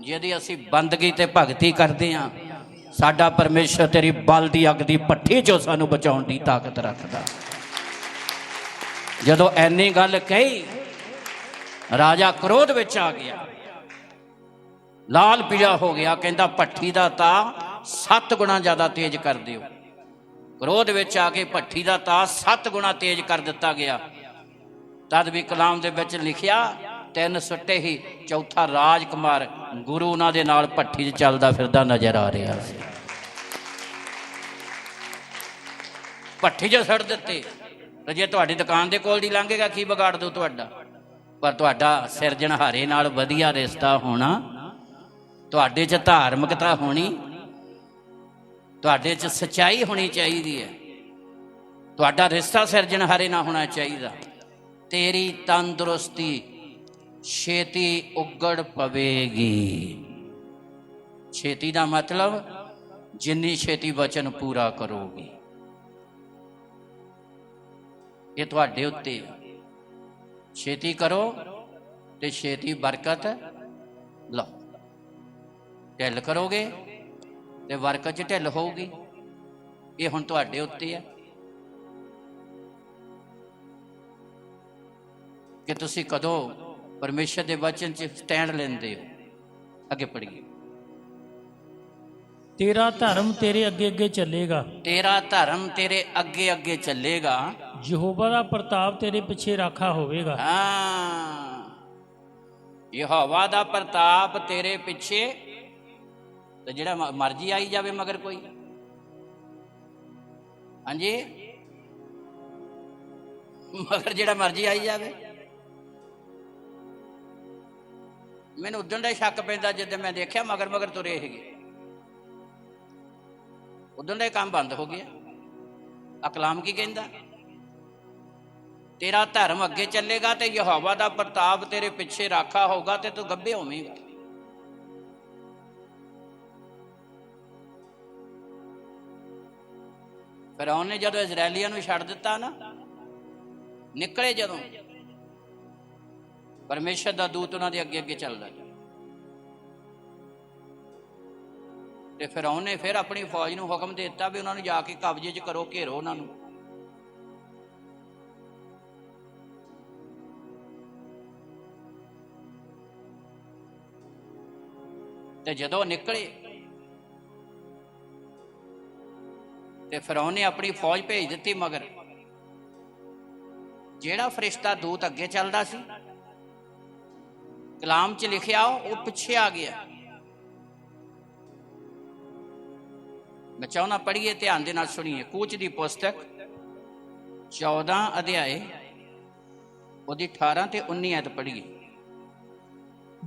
ਜਿਹਦੀ ਅਸੀਂ ਬੰਦਗੀ ਤੇ ਭਗਤੀ ਕਰਦੇ ਹਾਂ, ਸਾਡਾ ਪਰਮੇਸ਼ਰ ਤੇਰੀ ਬਲ ਦੀ ਅੱਗ ਦੀ ਭੱਠੀ ਚੋਂ ਸਾਨੂੰ ਬਚਾਉਣ ਦੀ ਤਾਕਤ ਰੱਖਦਾ। ਜਦੋਂ ਐਨੀ ਗੱਲ ਕਹੀ, ਰਾਜਾ ਕ੍ਰੋਧ ਵਿੱਚ ਆ ਗਿਆ, ਲਾਲ ਪੀਲਾ ਹੋ ਗਿਆ, ਕਹਿੰਦਾ ਭੱਠੀ ਦਾ ਤਾਅ 7 ਗੁਣਾ ਜ਼ਿਆਦਾ ਤੇਜ਼ ਕਰ ਦਿਓ। ਕ੍ਰੋਧ ਵਿੱਚ ਆ ਕੇ ਭੱਠੀ ਦਾ ਤਾਅ 7 ਗੁਣਾ ਤੇਜ਼ ਕਰ ਦਿੱਤਾ ਗਿਆ। ਤਦ ਵੀ ਕਲਾਮ ਦੇ ਵਿੱਚ ਲਿਖਿਆ, 3 ਸੁੱਟੇ ਹੀ, ਚੌਥਾ ਰਾਜਕੁਮਾਰ ਗੁਰੂ ਉਹਨਾਂ ਦੇ ਨਾਲ ਭੱਠੀ 'ਚ ਚੱਲਦਾ ਫਿਰਦਾ ਨਜ਼ਰ ਆ ਰਿਹਾ ਸੀ। ਭੱਠੀ 'ਚ ਸੁੱਟ ਦਿੱਤੇ। ਤੇ ਜੇ ਤੁਹਾਡੀ ਦੁਕਾਨ ਦੇ ਕੋਲ ਦੀ ਲੰਘੇਗਾ ਕੀ ਵਿਗਾੜ ਦੂ ਤੁਹਾਡਾ। ਪਰ ਤੁਹਾਡਾ ਸਿਰਜਣਹਾਰੇ ਨਾਲ ਵਧੀਆ ਰਿਸ਼ਤਾ ਹੋਣਾ, ਤੁਹਾਡੇ 'ਚ ਧਾਰਮਿਕਤਾ ਹੋਣੀ, ਤੁਹਾਡੇ 'ਚ ਸੱਚਾਈ ਹੋਣੀ ਚਾਹੀਦੀ ਹੈ। ਤੁਹਾਡਾ ਰਿਸ਼ਤਾ ਸਿਰਜਣਹਾਰੇ ਨਾਲ ਹੋਣਾ ਚਾਹੀਦਾ। ਤੇਰੀ ਤੰਦਰੁਸਤੀ ਛੇਤੀ ਉਗੜ ਪਵੇਗੀ। ਛੇਤੀ ਦਾ ਮਤਲਬ ਜਿੰਨੀ ਛੇਤੀ ਵਚਨ ਪੂਰਾ ਕਰੋਗੇ। ਇਹ ਤੁਹਾਡੇ ਉੱਤੇ ਹੈ। ਛੇਤੀ ਕਰੋ ਤੇ ਛੇਤੀ ਬਰਕਤ ਲਓ। ਢਿੱਲ ਕਰੋਗੇ ਤੇ ਬਰਕਤ 'ਚ ਢਿੱਲ ਹੋਊਗੀ। ਇਹ ਹੁਣ ਤੁਹਾਡੇ ਉੱਤੇ ਹੈ ਕਿ ਤੁਸੀਂ ਕਦੋਂ ਪਰਮੇਸ਼ਰ ਦੇ ਵਚਨ 'ਚ ਸਟੈਂਡ ਲੈਂਦੇ ਹੋ। ਅੱਗੇ ਪੜ੍ਹੀਏ। ਤੇਰਾ ਧਰਮ ਤੇਰੇ ਅੱਗੇ ਅੱਗੇ ਚੱਲੇਗਾ। ਤੇਰਾ ਧਰਮ ਤੇਰੇ ਅੱਗੇ ਅੱਗੇ ਚੱਲੇਗਾ। ਯਹੋਵਾ ਦਾ ਪ੍ਰਤਾਪ ਤੇਰੇ ਪਿੱਛੇ ਰਾਖਾ ਹੋਵੇਗਾ। ਹਾਂ, ਯਹੋਵਾ ਦਾ ਪ੍ਰਤਾਪ ਤੇਰੇ ਪਿੱਛੇ। ਤੇ ਜਿਹੜਾ ਮਰਜ਼ੀ ਆਈ ਜਾਵੇ ਮਗਰ ਕੋਈ, ਹਾਂਜੀ, ਮਗਰ ਜਿਹੜਾ ਮਰਜ਼ੀ ਆਈ ਜਾਵੇ। ਮੈਨੂੰ ਉਦੋਂ ਦਾ ਸ਼ੱਕ ਪੈਂਦਾ ਜਦੋਂ ਮੈਂ ਦੇਖਿਆ ਮਗਰ ਮਗਰ ਤੁਰੇ ਸੀਗੇ। ਉਦੋਂ ਦਾ ਕੰਮ ਬੰਦ ਹੋ ਗਿਆ। ਅਕਲਾਮ ਕੀ ਕਹਿੰਦਾ? ਤੇਰਾ ਧਰਮ ਅੱਗੇ ਚੱਲੇਗਾ ਤੇ ਯਹੋਵਾ ਦਾ ਪ੍ਰਤਾਪ ਤੇਰੇ ਪਿੱਛੇ ਰਾਖਾ ਹੋਊਗਾ ਤੇ ਤੂੰ ਗੱਭੇ ਹੋਵੇਂਗਾ। ਫਿਰੌਨ ਨੇ ਜਦੋਂ ਇਜ਼ਰਾਈਲੀਆਂ ਨੂੰ ਛੱਡ ਦਿੱਤਾ ਨਾ, ਨਿਕਲੇ ਜਦੋਂ, ਪਰਮੇਸ਼ਰ ਦਾ ਦੂਤ ਉਹਨਾਂ ਦੇ ਅੱਗੇ ਅੱਗੇ ਚੱਲਦਾ ਤੇ ਫਿਰੌਨ ਨੇ ਫਿਰ ਆਪਣੀ ਫੌਜ ਨੂੰ ਹੁਕਮ ਦੇ ਦਿੱਤਾ ਵੀ ਉਹਨਾਂ ਨੂੰ ਜਾ ਕੇ ਕਬਜ਼ੇ 'ਚ ਕਰੋ, ਘੇਰੋ ਉਹਨਾਂ ਨੂੰ। ਤੇ ਜਦੋਂ ਨਿਕਲੇ ਤੇ ਫਿਰੌਨ ਨੇ ਆਪਣੀ ਫੌਜ ਭੇਜ ਦਿੱਤੀ, ਮਗਰ ਜਿਹੜਾ ਫਰਿਸ਼ਤਾ ਦੂਤ ਅੱਗੇ ਚੱਲਦਾ ਸੀ, ਕਲਾਮ 'ਚ ਲਿਖਿਆ, ਉਹ ਪਿੱਛੇ ਆ ਗਿਆ। ਮੈਂ ਚਾਹੁੰਦਾ ਪੜ੍ਹੀਏ, ਧਿਆਨ ਦੇ ਨਾਲ ਸੁਣੀਏ। ਕੂਚ ਦੀ ਪੁਸਤਕ 14 ਅਧਿਆਏ ਉਹਦੀ 18 ਤੇ 19 ਆਇਤ ਪੜ੍ਹੀਏ।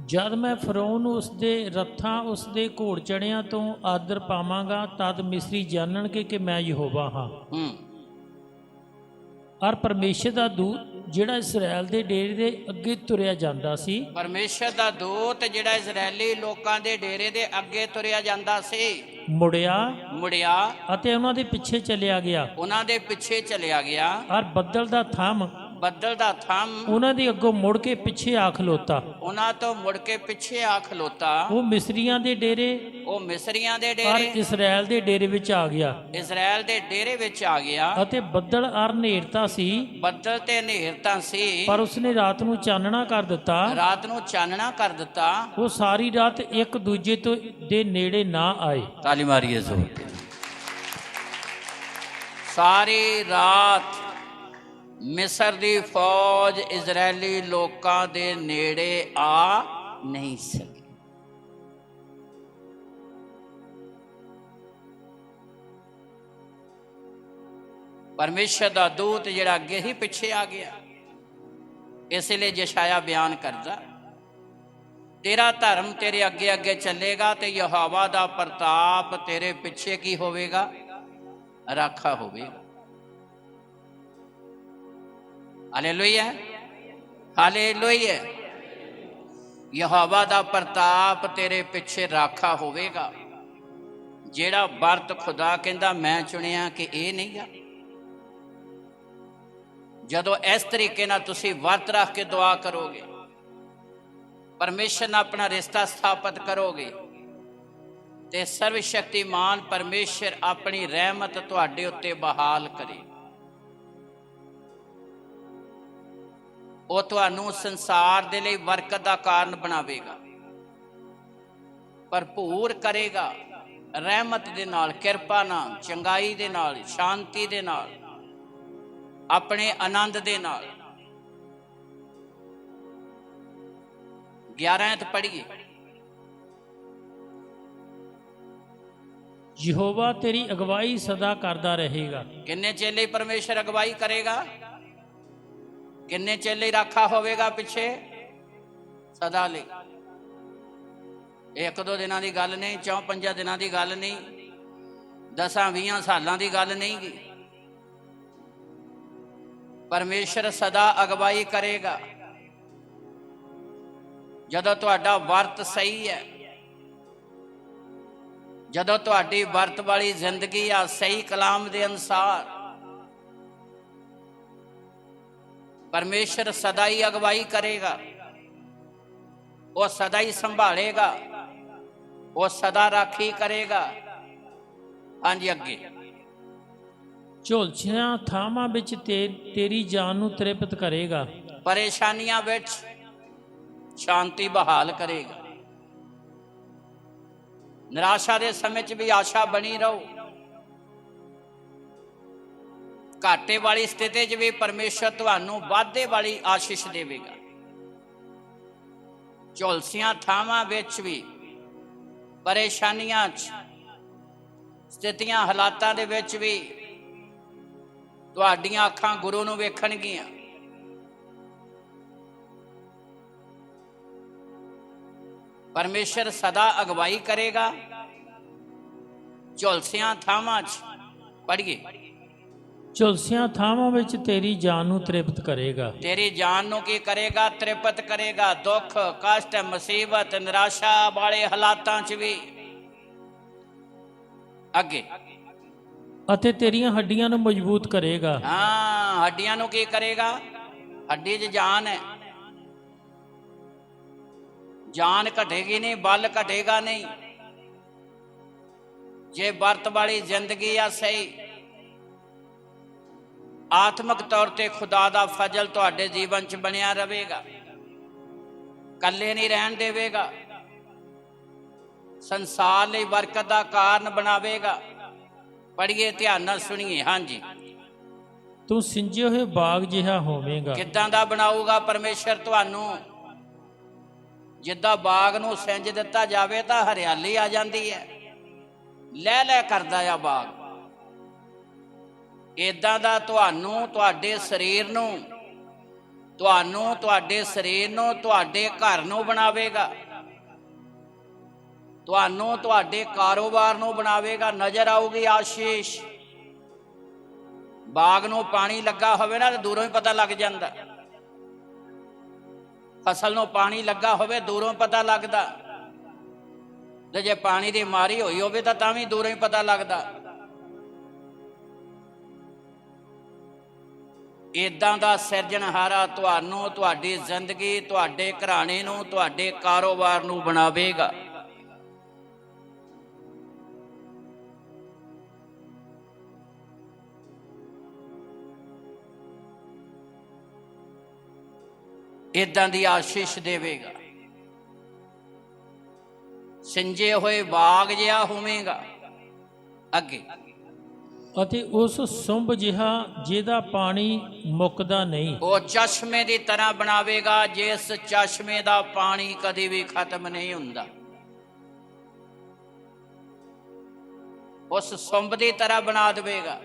ਜਦ ਮੈਂ ਫਿਰੌਨ ਨੂੰ ਉਸਦੇ ਰੱਥਾਂ, ਉਸਦੇ ਘੋੜ ਚੜਿਆਂ ਤੋਂ ਆਦਰ ਪਾਵਾਂਗਾ, ਤਦ ਮਿਸਰੀ ਜਾਣਨਗੇ ਕਿ ਮੈਂ ਯਹੋਵਾ ਹਾਂ। ਔਰ ਪਰਮੇਸ਼ਰ ਦਾ ਦੂਤ ਜਿਹੜਾ ਇਸਰਾਇਲ ਦੇ ਡੇਰੇ ਦੇ ਅੱਗੇ ਤੁਰਿਆ ਜਾਂਦਾ ਸੀ, ਪਰਮੇਸ਼ਰ ਦਾ ਦੂਤ ਜਿਹੜਾ ਇਜ਼ਰਾਇਲੀ ਲੋਕਾਂ ਦੇ ਡੇਰੇ ਦੇ ਅੱਗੇ ਤੁਰਿਆ ਜਾਂਦਾ ਸੀ, ਮੁੜਿਆ ਅਤੇ ਉਹਨਾਂ ਦੇ ਪਿੱਛੇ ਚਲਿਆ ਗਿਆ। ਉਹਨਾਂ ਦੇ ਪਿੱਛੇ ਚਲਿਆ ਗਿਆ। ਔਰ ਬੱਦਲ ਦਾ ਥੰਮ ਬੱਦਲ ਦਾ ਥੰਮ ਉਹਨਾਂ ਦੇ ਅੱਗੋਂ ਮੁੜ ਕੇ ਪਿੱਛੇ ਆ ਖਲੋਤਾ। ਉਹਨਾਂ ਤੋਂ ਮੁੜ ਕੇ ਪਿੱਛੇ ਆ ਖਲੋਤਾ। ਉਹ ਮਿਸਰੀਆਂ ਦੇ ਡੇਰੇ, ਉਹ ਮਿਸਰੀਆਂ ਦੇ ਪਰ ਡੇਰੇ, ਇਸਰਾਇਲ ਦੇ ਡੇਰੇ ਵਿੱਚ ਆ ਗਿਆ। ਇਜ਼ਰਾਈਲ ਦੇ ਡੇਰੇ ਵਿੱਚ ਆ ਗਿਆ। ਅਤੇ ਬੱਦਲ ਅਰ ਹਨੇਰਤਾ ਸੀ, ਬੱਦਲ ਤੇ ਹਨੇਰਤਾ ਸੀ, ਪਰ ਉਸਨੇ ਰਾਤ ਨੂੰ ਚਾਨਣਾ ਕਰ ਦਿੱਤਾ। ਰਾਤ ਨੂੰ ਚਾਨਣਾ ਕਰ ਦਿੱਤਾ। ਉਹ ਸਾਰੀ ਰਾਤ ਇੱਕ ਦੂਜੇ ਤੋਂ ਦੇ ਨੇੜੇ ਨਾ ਆਏ। ਤਾਲੀ ਮਾਰੀਏ ਜ਼ੋਰ ਕੇ। ਸਾਰੀ ਰਾਤ ਮਿਸਰ ਦੀ ਫੌਜ ਇਜ਼ਰਾਇਲੀ ਲੋਕਾਂ ਦੇ ਨੇੜੇ ਆ ਨਹੀਂ ਸਕੀ। ਪਰਮੇਸ਼ਰ ਦਾ ਦੂਤ ਜਿਹੜਾ ਅੱਗੇ ਹੀ ਪਿੱਛੇ ਆ ਗਿਆ। ਇਸ ਲਈ ਯਸ਼ਾਇਆ ਬਿਆਨ ਕਰਦਾ, ਤੇਰਾ ਧਰਮ ਤੇਰੇ ਅੱਗੇ ਅੱਗੇ ਚੱਲੇਗਾ ਤੇ ਯਹੋਵਾ ਦਾ ਪ੍ਰਤਾਪ ਤੇਰੇ ਪਿੱਛੇ ਕੀ ਹੋਵੇਗਾ? ਰਾਖਾ ਹੋਵੇਗਾ। Hallelujah, hallelujah. ਯਹੋਵਾ ਦਾ ਪ੍ਰਤਾਪ ਤੇਰੇ ਪਿੱਛੇ ਰਾਖਾ ਹੋਵੇਗਾ। ਜਿਹੜਾ ਵਰਤ ਖੁਦਾ ਕਹਿੰਦਾ ਮੈਂ ਚੁਣਿਆ ਕਿ ਇਹ ਨਹੀਂ ਆ। ਜਦੋਂ ਇਸ ਤਰੀਕੇ ਨਾਲ ਤੁਸੀਂ ਵਰਤ ਰੱਖ ਕੇ ਦੁਆ ਕਰੋਗੇ, ਪਰਮੇਸ਼ਰ ਨਾਲ ਆਪਣਾ ਰਿਸ਼ਤਾ ਸਥਾਪਿਤ ਕਰੋਗੇ, ਤੇ ਸਰਵ ਸ਼ਕਤੀਮਾਨ ਪਰਮੇਸ਼ਰ ਆਪਣੀ ਰਹਿਮਤ ਤੁਹਾਡੇ ਉੱਤੇ ਬਹਾਲ ਕਰੇ। ਉਹ ਤੁਹਾਨੂੰ ਸੰਸਾਰ ਦੇ ਲਈ ਬਰਕਤ ਦਾ ਕਾਰਨ ਬਣਾਵੇਗਾ, ਭਰਪੂਰ ਕਰੇਗਾ ਰਹਿਮਤ ਦੇ ਨਾਲ, ਕਿਰਪਾ ਨਾਲ, ਚੰਗਾਈ ਦੇ ਨਾਲ, ਸ਼ਾਂਤੀ ਦੇ ਨਾਲ, ਆਪਣੇ ਆਨੰਦ ਦੇ ਨਾਲ। 11 ਪੜ੍ਹੀਏ। ਯਹੋਵਾ ਤੇਰੀ ਅਗਵਾਈ ਸਦਾ ਕਰਦਾ ਰਹੇਗਾ। ਕਿੰਨੇ ਚੇਲੇ ਪਰਮੇਸ਼ਰ ਅਗਵਾਈ ਕਰੇਗਾ? ਕਿੰਨੇ ਚੇਲੇ ਰਾਖਾ ਹੋਵੇਗਾ ਪਿੱਛੇ? ਸਦਾ ਲਈ। ਇੱਕ ਦੋ ਦਿਨਾਂ ਦੀ ਗੱਲ ਨਹੀਂ, 4-5 ਦਿਨਾਂ ਦੀ ਗੱਲ ਨਹੀਂ, 10-20 ਸਾਲਾਂ ਦੀ ਗੱਲ ਨਹੀਂ ਗੀ। ਪਰਮੇਸ਼ਰ ਸਦਾ ਅਗਵਾਈ ਕਰੇਗਾ। ਜਦੋਂ ਤੁਹਾਡਾ ਵਰਤ ਸਹੀ ਹੈ, ਜਦੋਂ ਤੁਹਾਡੀ ਵਰਤ ਵਾਲੀ ਜ਼ਿੰਦਗੀ ਆ ਸਹੀ ਕਲਾਮ ਦੇ ਅਨੁਸਾਰ, ਪਰਮੇਸ਼ਰ ਸਦਾ ਹੀ ਅਗਵਾਈ ਕਰੇਗਾ। ਉਹ ਸਦਾ ਹੀ ਸੰਭਾਲੇਗਾ, ਉਹ ਸਦਾ ਰਾਖੀ ਕਰੇਗਾ। ਹਾਂਜੀ ਅੱਗੇ। ਝੋਲਛੀਆਂ ਥਾਵਾਂ ਵਿੱਚ ਤੇਰੀ ਜਾਨ ਨੂੰ ਤ੍ਰਿਪਤ ਕਰੇਗਾ। ਪਰੇਸ਼ਾਨੀਆਂ ਵਿੱਚ ਸ਼ਾਂਤੀ ਬਹਾਲ ਕਰੇਗਾ। ਨਿਰਾਸ਼ਾ ਦੇ ਸਮੇਂ 'ਚ ਵੀ ਆਸ਼ਾ ਬਣੀ ਰਹੋ। ਘਾਟੇ ਵਾਲੀ ਸਥਿਤੀ 'ਚ ਵੀ ਪਰਮੇਸ਼ਰ ਤੁਹਾਨੂੰ ਵਾਧੇ ਵਾਲੀ ਆਸ਼ੀਸ਼ ਦੇਵੇਗਾ। ਝੁਲਸੀਆਂ ਥਾਵਾਂ ਵਿੱਚ ਵੀ, ਪਰੇਸ਼ਾਨੀਆਂ 'ਚ, ਸਥਿਤੀਆਂ ਹਾਲਾਤਾਂ ਦੇ ਵਿੱਚ ਵੀ ਤੁਹਾਡੀਆਂ ਅੱਖਾਂ ਗੁਰੂ ਨੂੰ ਵੇਖਣਗੀਆਂ। ਪਰਮੇਸ਼ਰ ਸਦਾ ਅਗਵਾਈ ਕਰੇਗਾ। ਝੁਲਸੀਆਂ ਥਾਵਾਂ 'ਚ ਪੜ੍ਹੀਏ। ਝੁਲਸੀਆਂ ਥਾਵਾਂ ਵਿੱਚ ਤੇਰੀ ਜਾਨ ਨੂੰ ਤ੍ਰਿਪਤ ਕਰੇਗਾ। ਤੇਰੀ ਜਾਨ ਨੂੰ ਕੀ ਕਰੇਗਾ? ਤ੍ਰਿਪਤ ਕਰੇਗਾ। ਦੁੱਖ, ਕਸ਼ਟ, ਮੁਸੀਬਤ, ਨਿਰਾਸ਼ਾ ਵਾਲੇ ਹਾਲਾਤਾਂ 'ਚ ਵੀ। ਅੱਗੇ। ਅਤੇ ਤੇਰੀਆਂ ਹੱਡੀਆਂ ਨੂੰ ਮਜ਼ਬੂਤ ਕਰੇਗਾ। ਹਾਂ, ਹੱਡੀਆਂ ਨੂੰ ਕੀ ਕਰੇਗਾ? ਹੱਡੀ 'ਚ ਜਾਨ ਹੈ। ਜਾਨ ਘਟੇਗੀ ਨਹੀਂ, ਬਲ ਘਟੇਗਾ ਨਹੀਂ। ਜੇ ਵਰਤ ਵਾਲੀ ਜ਼ਿੰਦਗੀ ਆ ਸਹੀ, ਆਤਮਿਕ ਤੌਰ ਤੇ ਖੁਦਾ ਦਾ ਫਜ਼ਲ ਤੁਹਾਡੇ ਜੀਵਨ 'ਚ ਬਣਿਆ ਰਹੇਗਾ। ਇਕੱਲੇ ਨਹੀਂ ਰਹਿਣ ਦੇਵੇਗਾ, ਸੰਸਾਰ ਲਈ ਬਰਕਤ ਦਾ ਕਾਰਨ ਬਣਾਵੇਗਾ। ਪੜ੍ਹੀਏ, ਧਿਆਨ ਨਾਲ ਸੁਣੀਏ। ਹਾਂਜੀ। ਤੂੰ ਸਿੰਜੇ ਹੋਏ ਬਾਗ ਜਿਹਾ ਹੋਵੇਂਗਾ। ਕਿੱਦਾਂ ਦਾ ਬਣਾਊਗਾ ਪਰਮੇਸ਼ਰ ਤੁਹਾਨੂੰ? ਜਿੱਦਾਂ ਬਾਗ ਨੂੰ ਸਿੰਜ ਦਿੱਤਾ ਜਾਵੇ ਤਾਂ ਹਰਿਆਲੀ ਆ ਜਾਂਦੀ ਹੈ, ਲੈ ਲੈ ਕਰਦਾ ਆ ਬਾਗ। ਏਦਾਂ ਦਾ ਤੁਹਾਨੂੰ, ਤੁਹਾਡੇ ਸਰੀਰ ਨੂੰ, ਤੁਹਾਡੇ ਸਰੀਰ ਨੂੰ, ਤੁਹਾਡੇ ਘਰ ਨੂੰ ਬਣਾਵੇਗਾ। ਤੁਹਾਨੂੰ, ਤੁਹਾਡੇ ਕਾਰੋਬਾਰ ਨੂੰ ਬਣਾਵੇਗਾ। ਨਜ਼ਰ ਆਊਗੀ ਆਸ਼ੀਸ਼। ਬਾਗ ਨੂੰ ਪਾਣੀ ਲੱਗਾ ਹੋਵੇ ਨਾ, ਤਾਂ ਦੂਰੋਂ ਹੀ ਪਤਾ ਲੱਗ ਜਾਂਦਾ। ਫਸਲ ਨੂੰ ਪਾਣੀ ਲੱਗਾ ਹੋਵੇ, ਦੂਰੋਂ ਪਤਾ ਲੱਗਦਾ। ਤੇ ਜੇ ਪਾਣੀ ਦੀ ਮਾਰੀ ਹੋਈ ਹੋਵੇ ਤਾਂ ਵੀ ਦੂਰੋਂ ਹੀ ਪਤਾ ਲੱਗਦਾ। ਇਦਾਂ ਦਾ ਸਿਰਜਣਹਾਰਾ ਤੁਹਾਨੂੰ, ਤੁਹਾਡੀ ਜ਼ਿੰਦਗੀ, ਤੁਹਾਡੇ ਘਰਾਣੇ ਨੂੰ, ਤੁਹਾਡੇ ਕਾਰੋਬਾਰ ਨੂੰ ਬਣਾਵੇਗਾ। ਇਦਾਂ ਦੀ ਆਸ਼ੀਸ਼ ਦੇਵੇਗਾ। ਸਿੰਜੇ ਹੋਏ ਬਾਗ ਜਿਹਾ ਹੋਵੇਗਾ ਅੱਗੇ, ਅਤੇ ਉਸ ਸੁੰਬ ਜਿਹਾ ਜਿਹਦਾ ਪਾਣੀ ਮੁੱਕਦਾ ਨਹੀਂ। ਉਹ ਚਸ਼ਮੇ ਦੀ ਤਰ੍ਹਾਂ ਬਣਾਵੇਗਾ, ਜਿਸ ਚਸ਼ਮੇ ਦਾ ਪਾਣੀ ਕਦੇ ਵੀ ਖਤਮ ਨਹੀਂ ਹੁੰਦਾ। ਉਸ ਸੁੰਬ ਦੀ ਤਰ੍ਹਾਂ ਬਣਾ ਦੇਵੇਗਾ।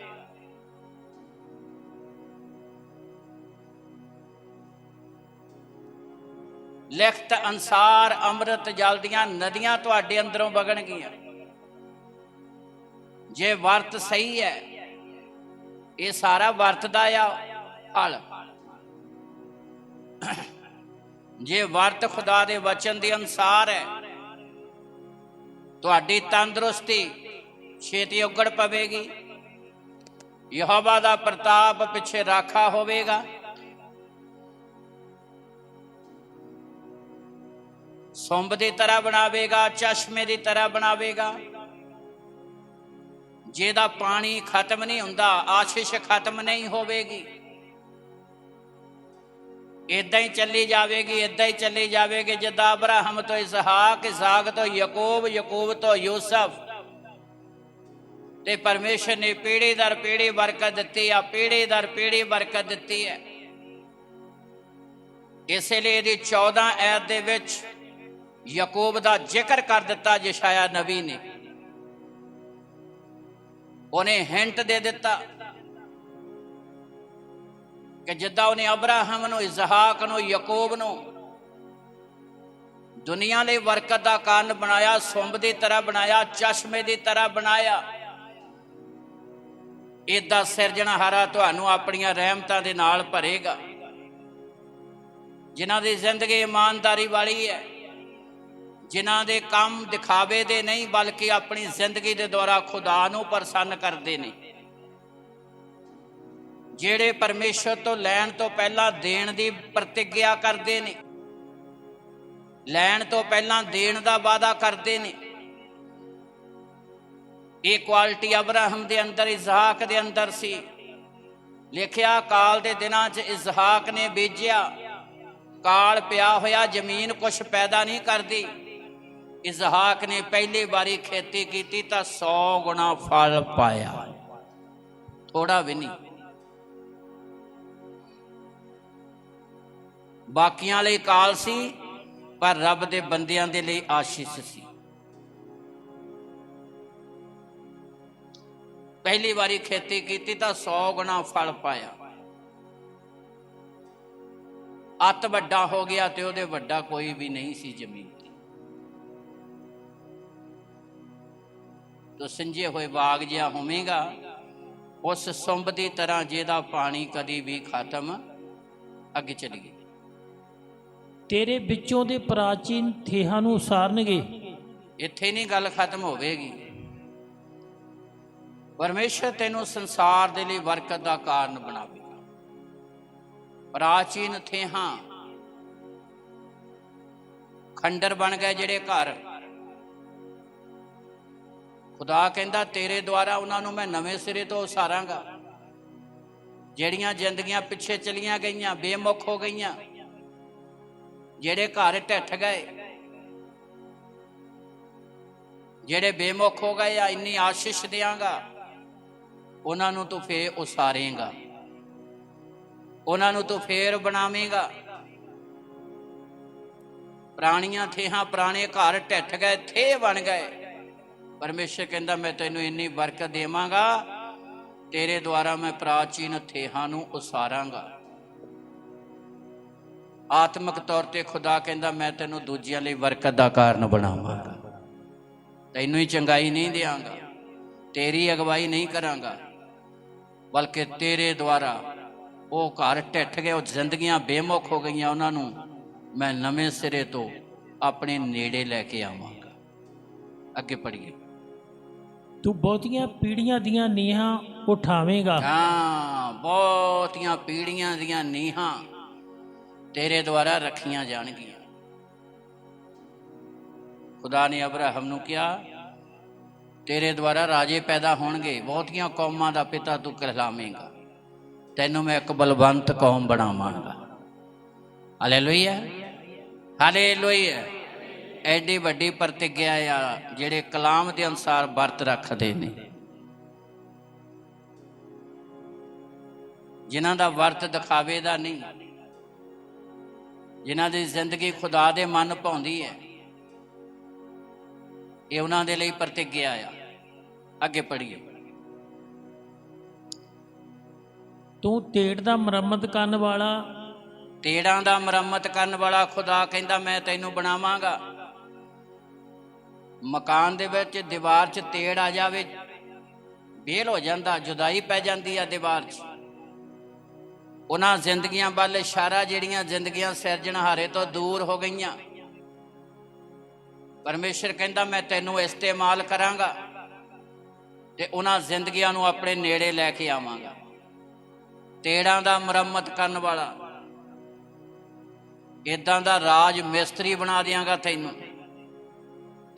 ਲਿਖਤ ਅਨਸਾਰ ਅੰਮ੍ਰਿਤ ਜਲ ਦੀਆਂ ਨਦੀਆਂ ਤੁਹਾਡੇ ਅੰਦਰੋਂ ਵਗਣਗੀਆਂ। ਜੇ ਵਰਤ ਸਹੀ ਹੈ, ਇਹ ਸਾਰਾ ਵਰਤ ਦਾ ਆ ਫਲ। ਜੇ ਵਰਤ ਖੁਦਾ ਦੇ ਵਚਨ ਦੇ ਅਨਸਾਰ ਹੈ, ਤੁਹਾਡੀ ਤੰਦਰੁਸਤੀ ਛੇਤੀ ਉਗੜ ਪਵੇਗੀ। ਯਹੋਵਾ ਦਾ ਪ੍ਰਤਾਪ ਪਿੱਛੇ ਰਾਖਾ ਹੋਵੇਗਾ। ਸੁੰਬ ਦੀ ਤਰ੍ਹਾਂ ਬਣਾਵੇਗਾ, ਚਸ਼ਮੇ ਦੀ ਤਰ੍ਹਾਂ ਬਣਾਵੇਗਾ, ਜਿਹਦਾ ਪਾਣੀ ਖਤਮ ਨਹੀਂ ਹੁੰਦਾ। ਆਸ਼ੀਸ਼ ਖਤਮ ਨਹੀਂ ਹੋਵੇਗੀ, ਇਦਾਂ ਹੀ ਚੱਲੀ ਜਾਵੇਗੀ, ਇਦਾਂ ਹੀ ਚੱਲੀ ਜਾਵੇਗੀ। ਜਿੱਦਾਂ ਅਬਰਾਹਮ ਤੋਂ ਇਸਹਾਕ, ਇਸਹਾਕ ਤੋਂ ਯਾਕੂਬ, ਯਾਕੂਬ ਤੋਂ ਯੂਸਫ, ਤੇ ਪਰਮੇਸ਼ਰ ਨੇ ਪੀੜ੍ਹੀ ਦਰ ਪੀੜ੍ਹੀ ਬਰਕਤ ਦਿੱਤੀ ਆ, ਪੀੜ੍ਹੀ ਦਰ ਪੀੜ੍ਹੀ ਬਰਕਤ ਦਿੱਤੀ ਹੈ। ਇਸੇ ਲਈ ਇਹਦੀ 14 ਐਤ ਦੇ ਵਿੱਚ ਯਾਕੂਬ ਦਾ ਜ਼ਿਕਰ ਕਰ ਦਿੱਤਾ ਯਸ਼ਾਇਆ ਨਬੀ ਨੇ। ਉਹਨੇ ਹਿੰਟ ਦੇ ਦਿੱਤਾ ਕਿ ਜਿੱਦਾਂ ਉਹਨੇ ਅਬਰਾਹਮ ਨੂੰ, ਇਸਹਾਕ ਨੂੰ, ਯਾਕੂਬ ਨੂੰ ਦੁਨੀਆ ਲਈ ਬਰਕਤ ਦਾ ਕਾਰਨ ਬਣਾਇਆ, ਸੁੰਬ ਦੀ ਤਰ੍ਹਾਂ ਬਣਾਇਆ, ਚਸ਼ਮੇ ਦੀ ਤਰ੍ਹਾਂ ਬਣਾਇਆ, ਏਦਾਂ ਸਿਰਜਣਹਾਰਾ ਤੁਹਾਨੂੰ ਆਪਣੀਆਂ ਰਹਿਮਤਾਂ ਦੇ ਨਾਲ ਭਰੇਗਾ। ਜਿਨ੍ਹਾਂ ਦੀ ਜ਼ਿੰਦਗੀ ਇਮਾਨਦਾਰੀ ਵਾਲੀ ਹੈ, ਜਿਨ੍ਹਾਂ ਦੇ ਕੰਮ ਦਿਖਾਵੇ ਦੇ ਨਹੀਂ ਬਲਕਿ ਆਪਣੀ ਜ਼ਿੰਦਗੀ ਦੇ ਦੁਆਰਾ ਖੁਦਾ ਨੂੰ ਪ੍ਰਸੰਨ ਕਰਦੇ ਨੇ, ਜਿਹੜੇ ਪਰਮੇਸ਼ਰ ਤੋਂ ਲੈਣ ਤੋਂ ਪਹਿਲਾਂ ਦੇਣ ਦੀ ਪ੍ਰਤਿੱਗਿਆ ਕਰਦੇ ਨੇ, ਲੈਣ ਤੋਂ ਪਹਿਲਾਂ ਦੇਣ ਦਾ ਵਾਅਦਾ ਕਰਦੇ ਨੇ। ਇਹ ਕੁਆਲਿਟੀ ਅਬਰਾਹਮ ਦੇ ਅੰਦਰ, ਇਸਹਾਕ ਦੇ ਅੰਦਰ ਸੀ। ਲਿਖਿਆ ਕਾਲ ਦੇ ਦਿਨਾਂ 'ਚ ਇਸਹਾਕ ਨੇ ਬੀਜਿਆ, ਕਾਲ ਪਿਆ ਹੋਇਆ, ਜ਼ਮੀਨ ਕੁਛ ਪੈਦਾ ਨਹੀਂ ਕਰਦੀ। ਇਸਹਾਕ ਨੇ ਪਹਿਲੀ ਵਾਰੀ ਖੇਤੀ ਕੀਤੀ ਤਾਂ 100 ਗੁਣਾ ਫਲ ਪਾਇਆ, ਥੋੜਾ ਵੀ ਨਹੀਂ। ਬਾਕੀਆਂ ਲਈ ਕਾਲ ਸੀ, ਪਰ ਰੱਬ ਦੇ ਬੰਦਿਆਂ ਦੇ ਲਈ ਆਸ਼ੀਸ਼ ਸੀ। ਪਹਿਲੀ ਵਾਰੀ ਖੇਤੀ ਕੀਤੀ ਤਾਂ 100 ਗੁਣਾ ਫਲ ਪਾਇਆ। ਅੱਤ ਵੱਡਾ ਹੋ ਗਿਆ ਤੇ ਉਹਦੇ ਵੱਡਾ ਕੋਈ ਵੀ ਨਹੀਂ ਸੀ ਜ਼ਮੀਨ ਤੇ। ਤੋ ਸਿੰਜੇ ਹੋਏ ਬਾਗ ਜਿਹਾ ਹੋਵੇਗਾ, ਉਸ ਸੁੰਬ ਦੀ ਤਰ੍ਹਾਂ ਜਿਹਦਾ ਪਾਣੀ ਕਦੀ ਵੀ ਖਤਮ। ਅੱਗੇ ਚਲੀਏ। ਤੇਰੇ ਵਿੱਚੋਂ ਦੇ ਪ੍ਰਾਚੀਨ ਥੇਹਾਂ ਨੂੰ ਉਸਾਰਨਗੇ। ਇੱਥੇ ਨਹੀਂ ਗੱਲ ਖਤਮ ਹੋਵੇਗੀ। ਪਰਮੇਸ਼ਰ ਤੈਨੂੰ ਸੰਸਾਰ ਦੇ ਲਈ ਬਰਕਤ ਦਾ ਕਾਰਨ ਬਣਾਵੇਗਾ। ਪ੍ਰਾਚੀਨ ਥੇਹਾਂ ਖੰਡਰ ਬਣ ਗਏ ਜਿਹੜੇ ਘਰ। ਖੁਦਾ ਕਹਿੰਦਾ ਤੇਰੇ ਦੁਆਰਾ ਉਹਨਾਂ ਨੂੰ ਮੈਂ ਨਵੇਂ ਸਿਰੇ ਤੋਂ ਉਸਾਰਾਂਗਾ। ਜਿਹੜੀਆਂ ਜ਼ਿੰਦਗੀਆਂ ਪਿੱਛੇ ਚਲੀਆਂ ਗਈਆਂ, ਬੇਮੁਖ ਹੋ ਗਈਆਂ, ਜਿਹੜੇ ਘਰ ਢੱਠ ਗਏ, ਜਿਹੜੇ ਬੇਮੁਖ ਹੋ ਗਏ ਆ, ਇੰਨੀ ਆਸ਼ੀਸ਼ ਦਿਆਂਗਾ। ਉਹਨਾਂ ਨੂੰ ਤੂੰ ਫੇਰ ਉਸਾਰੇਂਗਾ, ਉਹਨਾਂ ਨੂੰ ਤੂੰ ਫੇਰ ਬਣਾਵੇਂਗਾ। ਪੁਰਾਣੀਆਂ ਥੇਹਾਂ, ਪੁਰਾਣੇ ਘਰ ਢੱਠ ਗਏ, ਥੇ ਬਣ ਗਏ। ਪਰਮੇਸ਼ਰ ਕਹਿੰਦਾ ਮੈਂ ਤੈਨੂੰ ਇੰਨੀ ਬਰਕਤ ਦੇਵਾਂਗਾ, ਤੇਰੇ ਦੁਆਰਾ ਮੈਂ ਪ੍ਰਾਚੀਨ ਥੇਹਾਂ ਨੂੰ ਉਸਾਰਾਂਗਾ। ਆਤਮਿਕ ਤੌਰ ਤੇ ਖੁਦਾ ਕਹਿੰਦਾ ਮੈਂ ਤੈਨੂੰ ਦੂਜਿਆਂ ਲਈ ਬਰਕਤ ਦਾ ਕਾਰਨ ਬਣਾਵਾਂਗਾ। ਤੈਨੂੰ ਹੀ ਚੰਗਾਈ ਨਹੀਂ ਦਿਆਂਗਾ, ਤੇਰੀ ਅਗਵਾਈ ਨਹੀਂ ਕਰਾਂਗਾ, ਬਲਕਿ ਤੇਰੇ ਦੁਆਰਾ ਉਹ ਘਰ ਢੱਠ ਗਏ, ਉਹ ਜ਼ਿੰਦਗੀਆਂ ਬੇਮੁਖ ਹੋ ਗਈਆਂ, ਉਹਨਾਂ ਨੂੰ ਮੈਂ ਨਵੇਂ ਸਿਰੇ ਤੋਂ ਆਪਣੇ ਨੇੜੇ ਲੈ ਕੇ ਆਵਾਂਗਾ। ਅੱਗੇ ਪੜ੍ਹੀਏ। ਤੂੰ ਬਹੁਤੀਆਂ ਪੀੜ੍ਹੀਆਂ ਦੀਆਂ ਨੀਹਾਂ ਉਠਾਵੇਂਗਾ। ਹਾਂ, ਬਹੁਤੀਆਂ ਪੀੜ੍ਹੀਆਂ ਦੀਆਂ ਨੀਹਾਂ ਤੇਰੇ ਦੁਆਰਾ ਰੱਖੀਆਂ ਜਾਣਗੀਆਂ। ਖੁਦਾ ਨੇ ਅਬਰਾਹਮ ਨੂੰ ਕਿਹਾ, ਤੇਰੇ ਦੁਆਰਾ ਰਾਜੇ ਪੈਦਾ ਹੋਣਗੇ, ਬਹੁਤੀਆਂ ਕੌਮਾਂ ਦਾ ਪਿਤਾ ਤੂੰ ਕਹਿਲਾਵੇਂਗਾ, ਤੈਨੂੰ ਮੈਂ ਇੱਕ ਬਲਵੰਤ ਕੌਮ ਬਣਾਵਾਂਗਾ। Hallelujah, hallelujah. ਐਡੀ ਵੱਡੀ ਪ੍ਰਤਿਗਿਆ ਆ ਜਿਹੜੇ ਕਲਾਮ ਦੇ ਅਨੁਸਾਰ ਵਰਤ ਰੱਖਦੇ ਨੇ, ਜਿਨ੍ਹਾਂ ਦਾ ਵਰਤ ਦਿਖਾਵੇ ਦਾ ਨਹੀਂ, ਜਿਨ੍ਹਾਂ ਦੀ ਜ਼ਿੰਦਗੀ ਖੁਦਾ ਦੇ ਮਨ ਭਾਉਂਦੀ ਹੈ, ਇਹ ਉਹਨਾਂ ਦੇ ਲਈ ਪ੍ਰਤਿਗਿਆ ਆ। ਅੱਗੇ ਪੜ੍ਹੀਏ। ਤੂੰ ਤੇੜ ਦਾ ਮੁਰੰਮਤ ਕਰਨ ਵਾਲਾ, ਤੇੜਾਂ ਦਾ ਮੁਰੰਮਤ ਕਰਨ ਵਾਲਾ ਖੁਦਾ ਕਹਿੰਦਾ ਮੈਂ ਤੈਨੂੰ ਬਣਾਵਾਂਗਾ। ਮਕਾਨ ਦੇ ਵਿੱਚ ਦੀਵਾਰ 'ਚ ਤੇੜ ਆ ਜਾਵੇ, ਬੇਲ ਹੋ ਜਾਂਦਾ, ਜੁਦਾਈ ਪੈ ਜਾਂਦੀ ਆ ਦੀਵਾਰ 'ਚ। ਉਹਨਾਂ ਜ਼ਿੰਦਗੀਆਂ ਵੱਲ ਇਸ਼ਾਰਾ ਜਿਹੜੀਆਂ ਜ਼ਿੰਦਗੀਆਂ ਸਿਰਜਣਹਾਰੇ ਤੋਂ ਦੂਰ ਹੋ ਗਈਆਂ। ਪਰਮੇਸ਼ਰ ਕਹਿੰਦਾ ਮੈਂ ਤੈਨੂੰ ਇਸਤੇਮਾਲ ਕਰਾਂਗਾ ਤੇ ਉਹਨਾਂ ਜ਼ਿੰਦਗੀਆਂ ਨੂੰ ਆਪਣੇ ਨੇੜੇ ਲੈ ਕੇ ਆਵਾਂਗਾ। ਤੇੜਾਂ ਦਾ ਮੁਰੰਮਤ ਕਰਨ ਵਾਲਾ, ਇੱਦਾਂ ਦਾ ਰਾਜ ਮਿਸਤਰੀ ਬਣਾ ਦਿਆਂਗਾ ਤੈਨੂੰ,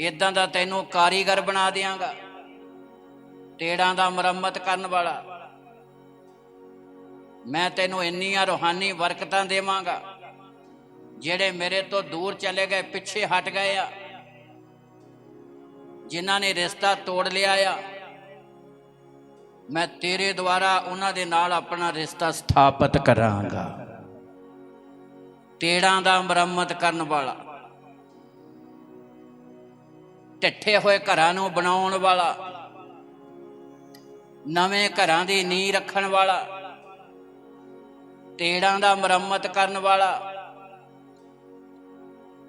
ਇੱਦਾਂ ਦਾ ਤੈਨੂੰ ਕਾਰੀਗਰ ਬਣਾ ਦਿਆਂਗਾ। ਤੇੜਾਂ ਦਾ ਮੁਰੰਮਤ ਕਰਨ ਵਾਲਾ, ਮੈਂ ਤੈਨੂੰ ਇੰਨੀਆਂ ਰੂਹਾਨੀ ਬਰਕਤਾਂ ਦੇਵਾਂਗਾ। ਜਿਹੜੇ ਮੇਰੇ ਤੋਂ ਦੂਰ ਚਲੇ ਗਏ, ਪਿੱਛੇ ਹਟ ਗਏ ਆ, ਜਿਨ੍ਹਾਂ ਨੇ ਰਿਸ਼ਤਾ ਤੋੜ ਲਿਆ ਆ, ਮੈਂ ਤੇਰੇ ਦੁਆਰਾ ਉਹਨਾਂ ਦੇ ਨਾਲ ਆਪਣਾ ਰਿਸ਼ਤਾ ਸਥਾਪਿਤ ਕਰਾਂਗਾ। ਤੇੜਾਂ ਦਾ ਮੁਰੰਮਤ ਕਰਨ ਵਾਲਾ, ਢੱਠੇ ਹੋਏ ਘਰਾਂ ਨੂੰ ਬਣਾਉਣ ਵਾਲਾ, ਨਵੇਂ ਘਰਾਂ ਦੀ ਨੀਂਹ ਰੱਖਣ ਵਾਲਾ, ਤੇੜਾਂ ਦਾ ਮੁਰੰਮਤ ਕਰਨ ਵਾਲਾ।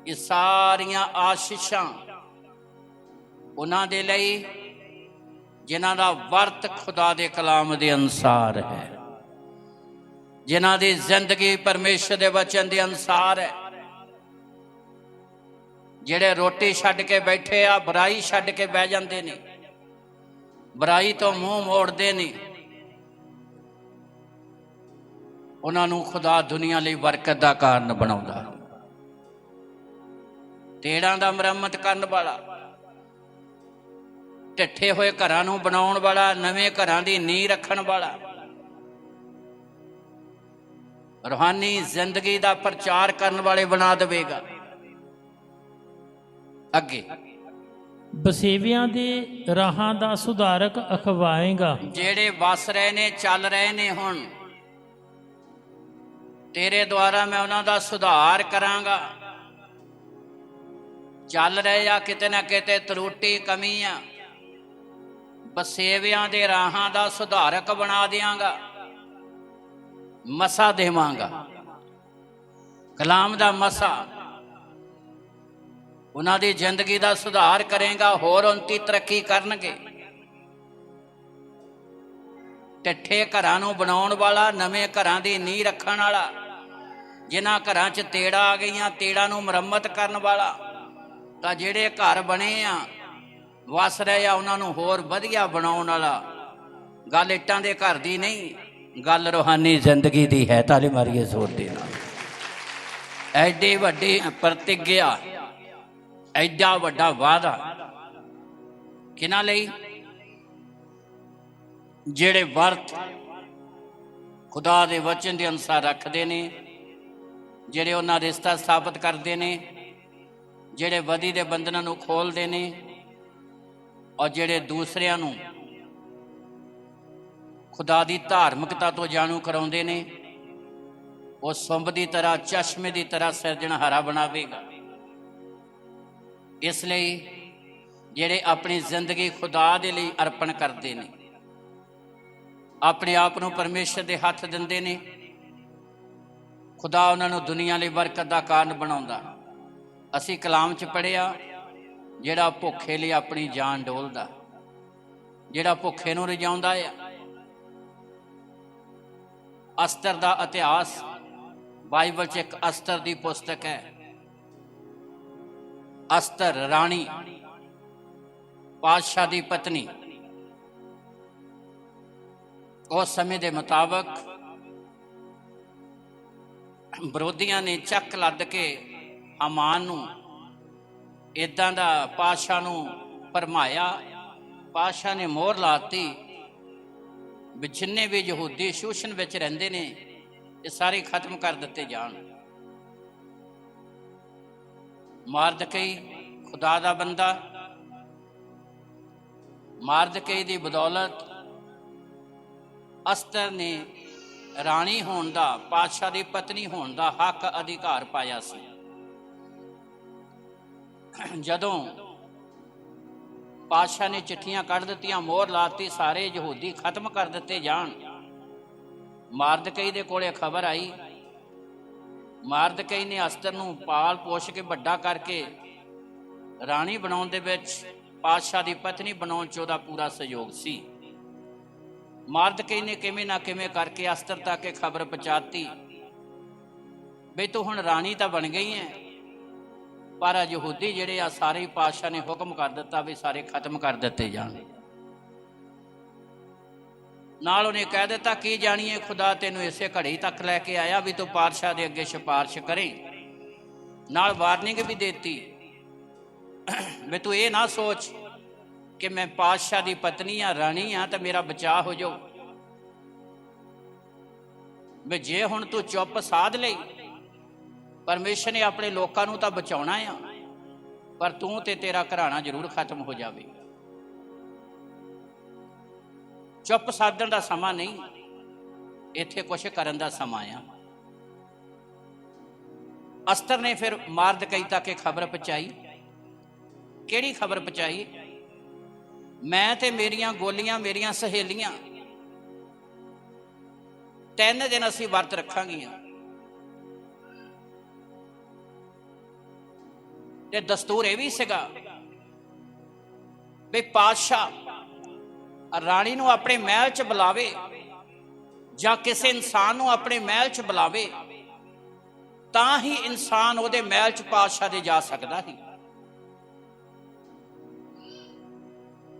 ਇਹ ਸਾਰੀਆਂ ਆਸ਼ੀਸ਼ਾਂ ਉਹਨਾਂ ਦੇ ਲਈ ਜਿਨ੍ਹਾਂ ਦਾ ਵਰਤ ਖੁਦਾ ਦੇ ਕਲਾਮ ਦੇ ਅਨੁਸਾਰ ਹੈ, ਜਿਨ੍ਹਾਂ ਦੀ ਜ਼ਿੰਦਗੀ ਪਰਮੇਸ਼ਰ ਦੇ ਵਚਨ ਦੇ ਅਨੁਸਾਰ ਹੈ। ਜਿਹੜੇ ਰੋਟੀ ਛੱਡ ਕੇ ਬੈਠੇ ਆ, ਬੁਰਾਈ ਛੱਡ ਕੇ ਬਹਿ ਜਾਂਦੇ ਨੇ, ਬੁਰਾਈ ਤੋਂ ਮੂੰਹ ਮੋੜਦੇ ਨੇ, ਉਹਨਾਂ ਨੂੰ ਖੁਦਾ ਦੁਨੀਆ ਲਈ ਬਰਕਤ ਦਾ ਕਾਰਨ ਬਣਾਉਂਦਾ। ਤੇੜਾਂ ਦਾ ਮੁਰੰਮਤ ਕਰਨ ਵਾਲਾ, ਢੱਠੇ ਹੋਏ ਘਰਾਂ ਨੂੰ ਬਣਾਉਣ ਵਾਲਾ, ਨਵੇਂ ਘਰਾਂ ਦੀ ਨੀਂਹ ਰੱਖਣ ਵਾਲਾ, ਰੂਹਾਨੀ ਜ਼ਿੰਦਗੀ ਦਾ ਪ੍ਰਚਾਰ ਕਰਨ ਵਾਲੇ ਬਣਾ ਦੇਵੇਗਾ। ਅੱਗੇ, ਬਸੇਵਿਆਂ ਦੇ ਰਾਹਾਂ ਦਾ ਸੁਧਾਰਕ ਅਖਵਾਏਗਾ। ਜਿਹੜੇ ਵਸ ਰਹੇ ਨੇ, ਚੱਲ ਰਹੇ ਨੇ, ਹੁਣ ਤੇਰੇ ਦੁਆਰਾ ਮੈਂ ਉਹਨਾਂ ਦਾ ਸੁਧਾਰ ਕਰਾਂਗਾ। ਚੱਲ ਰਹੇ ਆ, ਕਿਤੇ ਨਾ ਕਿਤੇ ਤਰੁੱਟੀ ਕਮੀ ਆ, ਬਸੇਵਿਆਂ ਦੇ ਰਾਹਾਂ ਦਾ ਸੁਧਾਰਕ ਬਣਾ ਦਿਆਂਗਾ, ਮਸਾ ਦੇਵਾਂਗਾ, ਕਲਾਮ ਦਾ ਮਸਾ ਉਹਨਾਂ ਦੀ ਜ਼ਿੰਦਗੀ ਦਾ ਸੁਧਾਰ ਕਰੇਗਾ। ਹੋਰ ਉੱਨਤੀ ਤਰੱਕੀ ਕਰਨਗੇ। ਢੱਠੇ ਘਰਾਂ ਨੂੰ ਬਣਾਉਣ ਵਾਲਾ, ਨਵੇਂ ਘਰਾਂ ਦੀ ਨੀਂਹ ਰੱਖਣ ਵਾਲਾ, ਜਿਨ੍ਹਾਂ ਘਰਾਂ 'ਚ ਤੇੜਾ ਆ ਗਈਆਂ, ਤੇੜਾਂ ਨੂੰ ਮੁਰੰਮਤ ਕਰਨ ਵਾਲਾ। ਤਾਂ ਜਿਹੜੇ ਘਰ ਬਣੇ ਆ, ਵਸ ਰਹੇ ਆ, ਉਹਨਾਂ ਨੂੰ ਹੋਰ ਵਧੀਆ ਬਣਾਉਣ ਵਾਲਾ। ਗੱਲ ਇੱਟਾਂ ਦੇ ਘਰ ਦੀ ਨਹੀਂ, ਗੱਲ ਰੂਹਾਨੀ ਜ਼ਿੰਦਗੀ ਦੀ ਹੈ। ਤਾਲੀ ਮਾਰੀਏ ਜ਼ੋਰ ਦੇ ਨਾਲ। ਐਡੀ ਵੱਡੀ ਪ੍ਰਤਿਗਿਆ, ਐਡਾ ਵੱਡਾ ਵਾਅਦਾ ਕਿਹਨਾਂ ਲਈ? ਜਿਹੜੇ ਵਰਤ ਖੁਦਾ ਦੇ ਵਚਨ ਦੇ ਅਨੁਸਾਰ ਰੱਖਦੇ ਨੇ, ਜਿਹੜੇ ਉਹਨਾਂ ਰਿਸ਼ਤਾ ਸਥਾਪਿਤ ਕਰਦੇ ਨੇ, ਜਿਹੜੇ ਬਦੀ ਦੇ ਬੰਧਨਾਂ ਨੂੰ ਖੋਲਦੇ ਨੇ, ਔਰ ਜਿਹੜੇ ਦੂਸਰਿਆਂ ਨੂੰ ਖੁਦਾ ਦੀ ਧਾਰਮਿਕਤਾ ਤੋਂ ਜਾਣੂ ਕਰਾਉਂਦੇ ਨੇ। ਉਹ ਸੁੰਬ ਦੀ ਤਰ੍ਹਾਂ, ਚਸ਼ਮੇ ਦੀ ਤਰ੍ਹਾਂ ਸਿਰਜਣਹਾਰਾ ਬਣਾਵੇਗਾ। ਇਸ ਲਈ ਜਿਹੜੇ ਆਪਣੀ ਜ਼ਿੰਦਗੀ ਖੁਦਾ ਦੇ ਲਈ ਅਰਪਣ ਕਰਦੇ ਨੇ, ਆਪਣੇ ਆਪ ਨੂੰ ਪਰਮੇਸ਼ਰ ਦੇ ਹੱਥ ਦਿੰਦੇ ਨੇ, ਖੁਦਾ ਉਹਨਾਂ ਨੂੰ ਦੁਨੀਆ ਲਈ ਬਰਕਤ ਦਾ ਕਾਰਨ ਬਣਾਉਂਦਾ। ਅਸੀਂ ਕਲਾਮ 'ਚ ਪੜ੍ਹਿਆ, ਜਿਹੜਾ ਭੁੱਖੇ ਲਈ ਆਪਣੀ ਜਾਨ ਡੋਲਦਾ, ਜਿਹੜਾ ਭੁੱਖੇ ਨੂੰ ਰਜਾਉਂਦਾ ਆ। ਅਸਤਰ ਦਾ ਇਤਿਹਾਸ ਬਾਈਬਲ 'ਚ ਇੱਕ ਅਸਤਰ ਦੀ ਪੁਸਤਕ ਹੈ। ਅਸਤਰ ਰਾਣੀ, ਪਾਤਸ਼ਾਹ ਦੀ ਪਤਨੀ, उस समय के मुताबिक विरोधियों ने चक लद के हामान नूं इदां दा पातशाह नूं भरमाया। पातशाह ने मोहर लाती भी जिन्ने भी यहूदी शोषण विच रहिंदे ने ये सारे खत्म कर दिते जाण। मारदकई खुदा दा बंदा, मारदकई दी बदौलत अस्तर ने राणी होण दा, पातशाह दी पत्नी होण दा हक अधिकार पाया सी। जदों पातशाह ने चिट्ठियां कढ़ दित्तियां, मोहर लाती, सारे यहूदी खत्म कर दिते जाण। मारदकई दे कोले खबर आई। मारदकई ने अस्तर नूं पाल पोष के वड्डा करके राणी बनाउण दे विच, पातशाह दी पत्नी बनाउण च ओहदा पूरा सहयोग सी। मारदकई ने किवें ना किवें करके अस्तर तक खबर पहुंचाती बई तू हुण राणी तां बन गई है, पर यहूदी जिहड़े आ सारे ही पातशाह ने हुक्म कर दिता भी सारे खत्म कर दिते जाण। नाल उन्हें कह दिता की जाणीए खुदा तेनू इसे घड़ी तक लैके आया भी तू पातशाह दे अगे सिफारिश करें। नाल वार्निंग भी देती भी तू ये ना सोच कि मैं पातशाह दी पत्नी हाँ, राणी हाँ, तो मेरा बचाव हो जाओ। भी जे हुण तू चुप साध लई, परमेश्वर ने अपने लोगों नूं तां बचाउणा आ, पर तू ते तेरा घराना जरूर खत्म हो जावे। चुप साधन का समा नहीं, इत्थे कुछ करन दा समा आ। अस्तर ने फिर मारदकई तक खबर पहुंचाई। किहड़ी खबर पहुंचाई? मैं ते मेरियां गोलियां, मेरियां सहेलियां 3 दिन असीं वर्त रखांगियां ते दस्तूर यह भी सीगा भी पातशाह राणी नूं अपने महल च बुलावे जां किसी इंसान नूं अपने महल च बुलावे तां ही इंसान उहदे महल च पातशाह दे जा सकदा ही।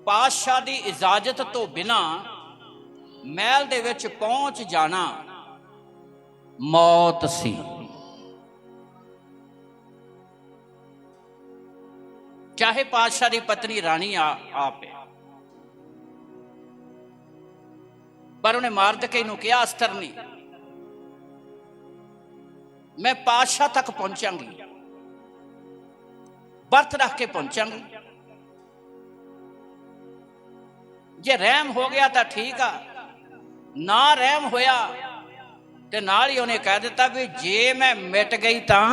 पातशाह की इजाजत तो बिना महल दे विच पहुंच जाना मौत सी। चाहे पातशाह की पत्नी राणी आप है, पर उन्हें मारदकई नूं कहा अस्तर ने मैं पातशाह तक पहुंचांगी, बरत रख के पहुंचांगी। जे रहम हो गया तो ठीक आ, ना रहम होया ते नाल ही उन्हें कह दिता भी जे मैं मिट गई तां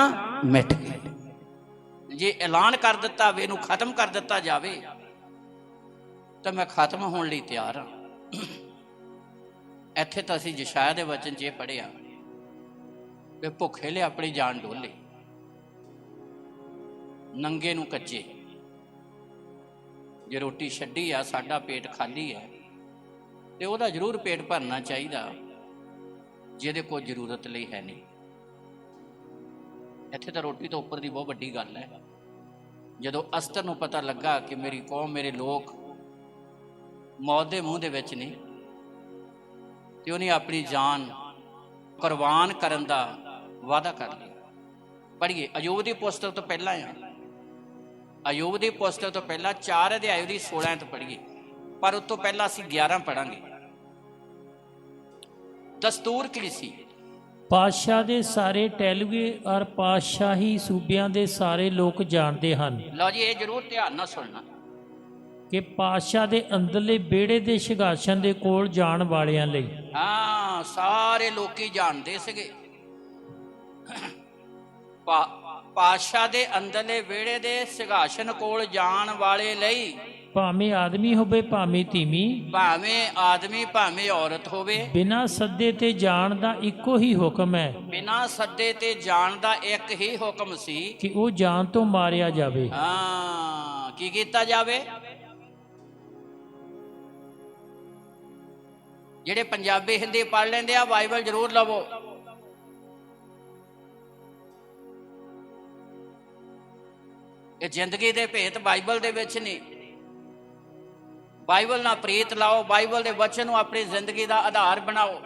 मिट गई। जे ऐलान कर दिता भी इनू खत्म कर दिता जावे तो मैं खत्म होने लई तैयार हाँ। इत्थे तो असीं यशायाह दे वचन च पढ़िया भी भुखे ले अपनी जान डोले, नंगे नूं कच्चे। जे रोटी छड्डी आ, साडा पेट खाली है तो वह जरूर पेट भरना चाहिए जिहदे कोई जरूरत लई है नहीं। इत्थे तो रोटी तो उपर की बहुत वड्डी गल है। जदों अस्तर नूं पता लगा कि मेरी कौम, मेरे लोग मौत के मुँह दे विच ने, तो उन्हें अपनी जान कुरबान करन दा वादा कर लिया। पढ़िए अयूब की पुस्तक तो पहला है, अयूब की पुस्तक तो पहला 4 अध्याय की 16 तो पढ़िए, पर उस तो पहला असीं 11 पढ़ांगे। दस्तूर की सी? पातशाह दे सारे टहलुए और पातशाही सूबियां दे सारे लोग जानते हैं। लो जी, ये जरूर ध्यान ना सुनना कि पातशाह दे अंदरले बेड़े दे सिंघासन दे कोल जाण वालियां लई, हाँ सारे लोग जानते सगे पातशाह दे अंदरले बेड़े दे सिंघासन कोल जाण वाले लई, भावें आदमी होवे भावें धीमी, भावें आदमी भावें औरत होवे, बिना सद्दे ते जाण दा इक्को ही हुक्म है, बिना सद्दे ते जाण दा एक ही हुक्म सी कि वो जान तो मारिया जावे। हाँ की कीता जावे? जिहड़े पंजाबी हिंदी पढ़ लेंदे आ बाइबल जरूर लवो। ये जिंदगी दे भेत बाइबल दे विच ने। ਬਾਈਬਲ ਨਾਲ ਪ੍ਰੀਤ ਲਾਓ, ਬਾਈਬਲ ਦੇ ਵਚਨ ਨੂੰ ਆਪਣੀ ਜ਼ਿੰਦਗੀ ਦਾ ਆਧਾਰ ਬਣਾਓ।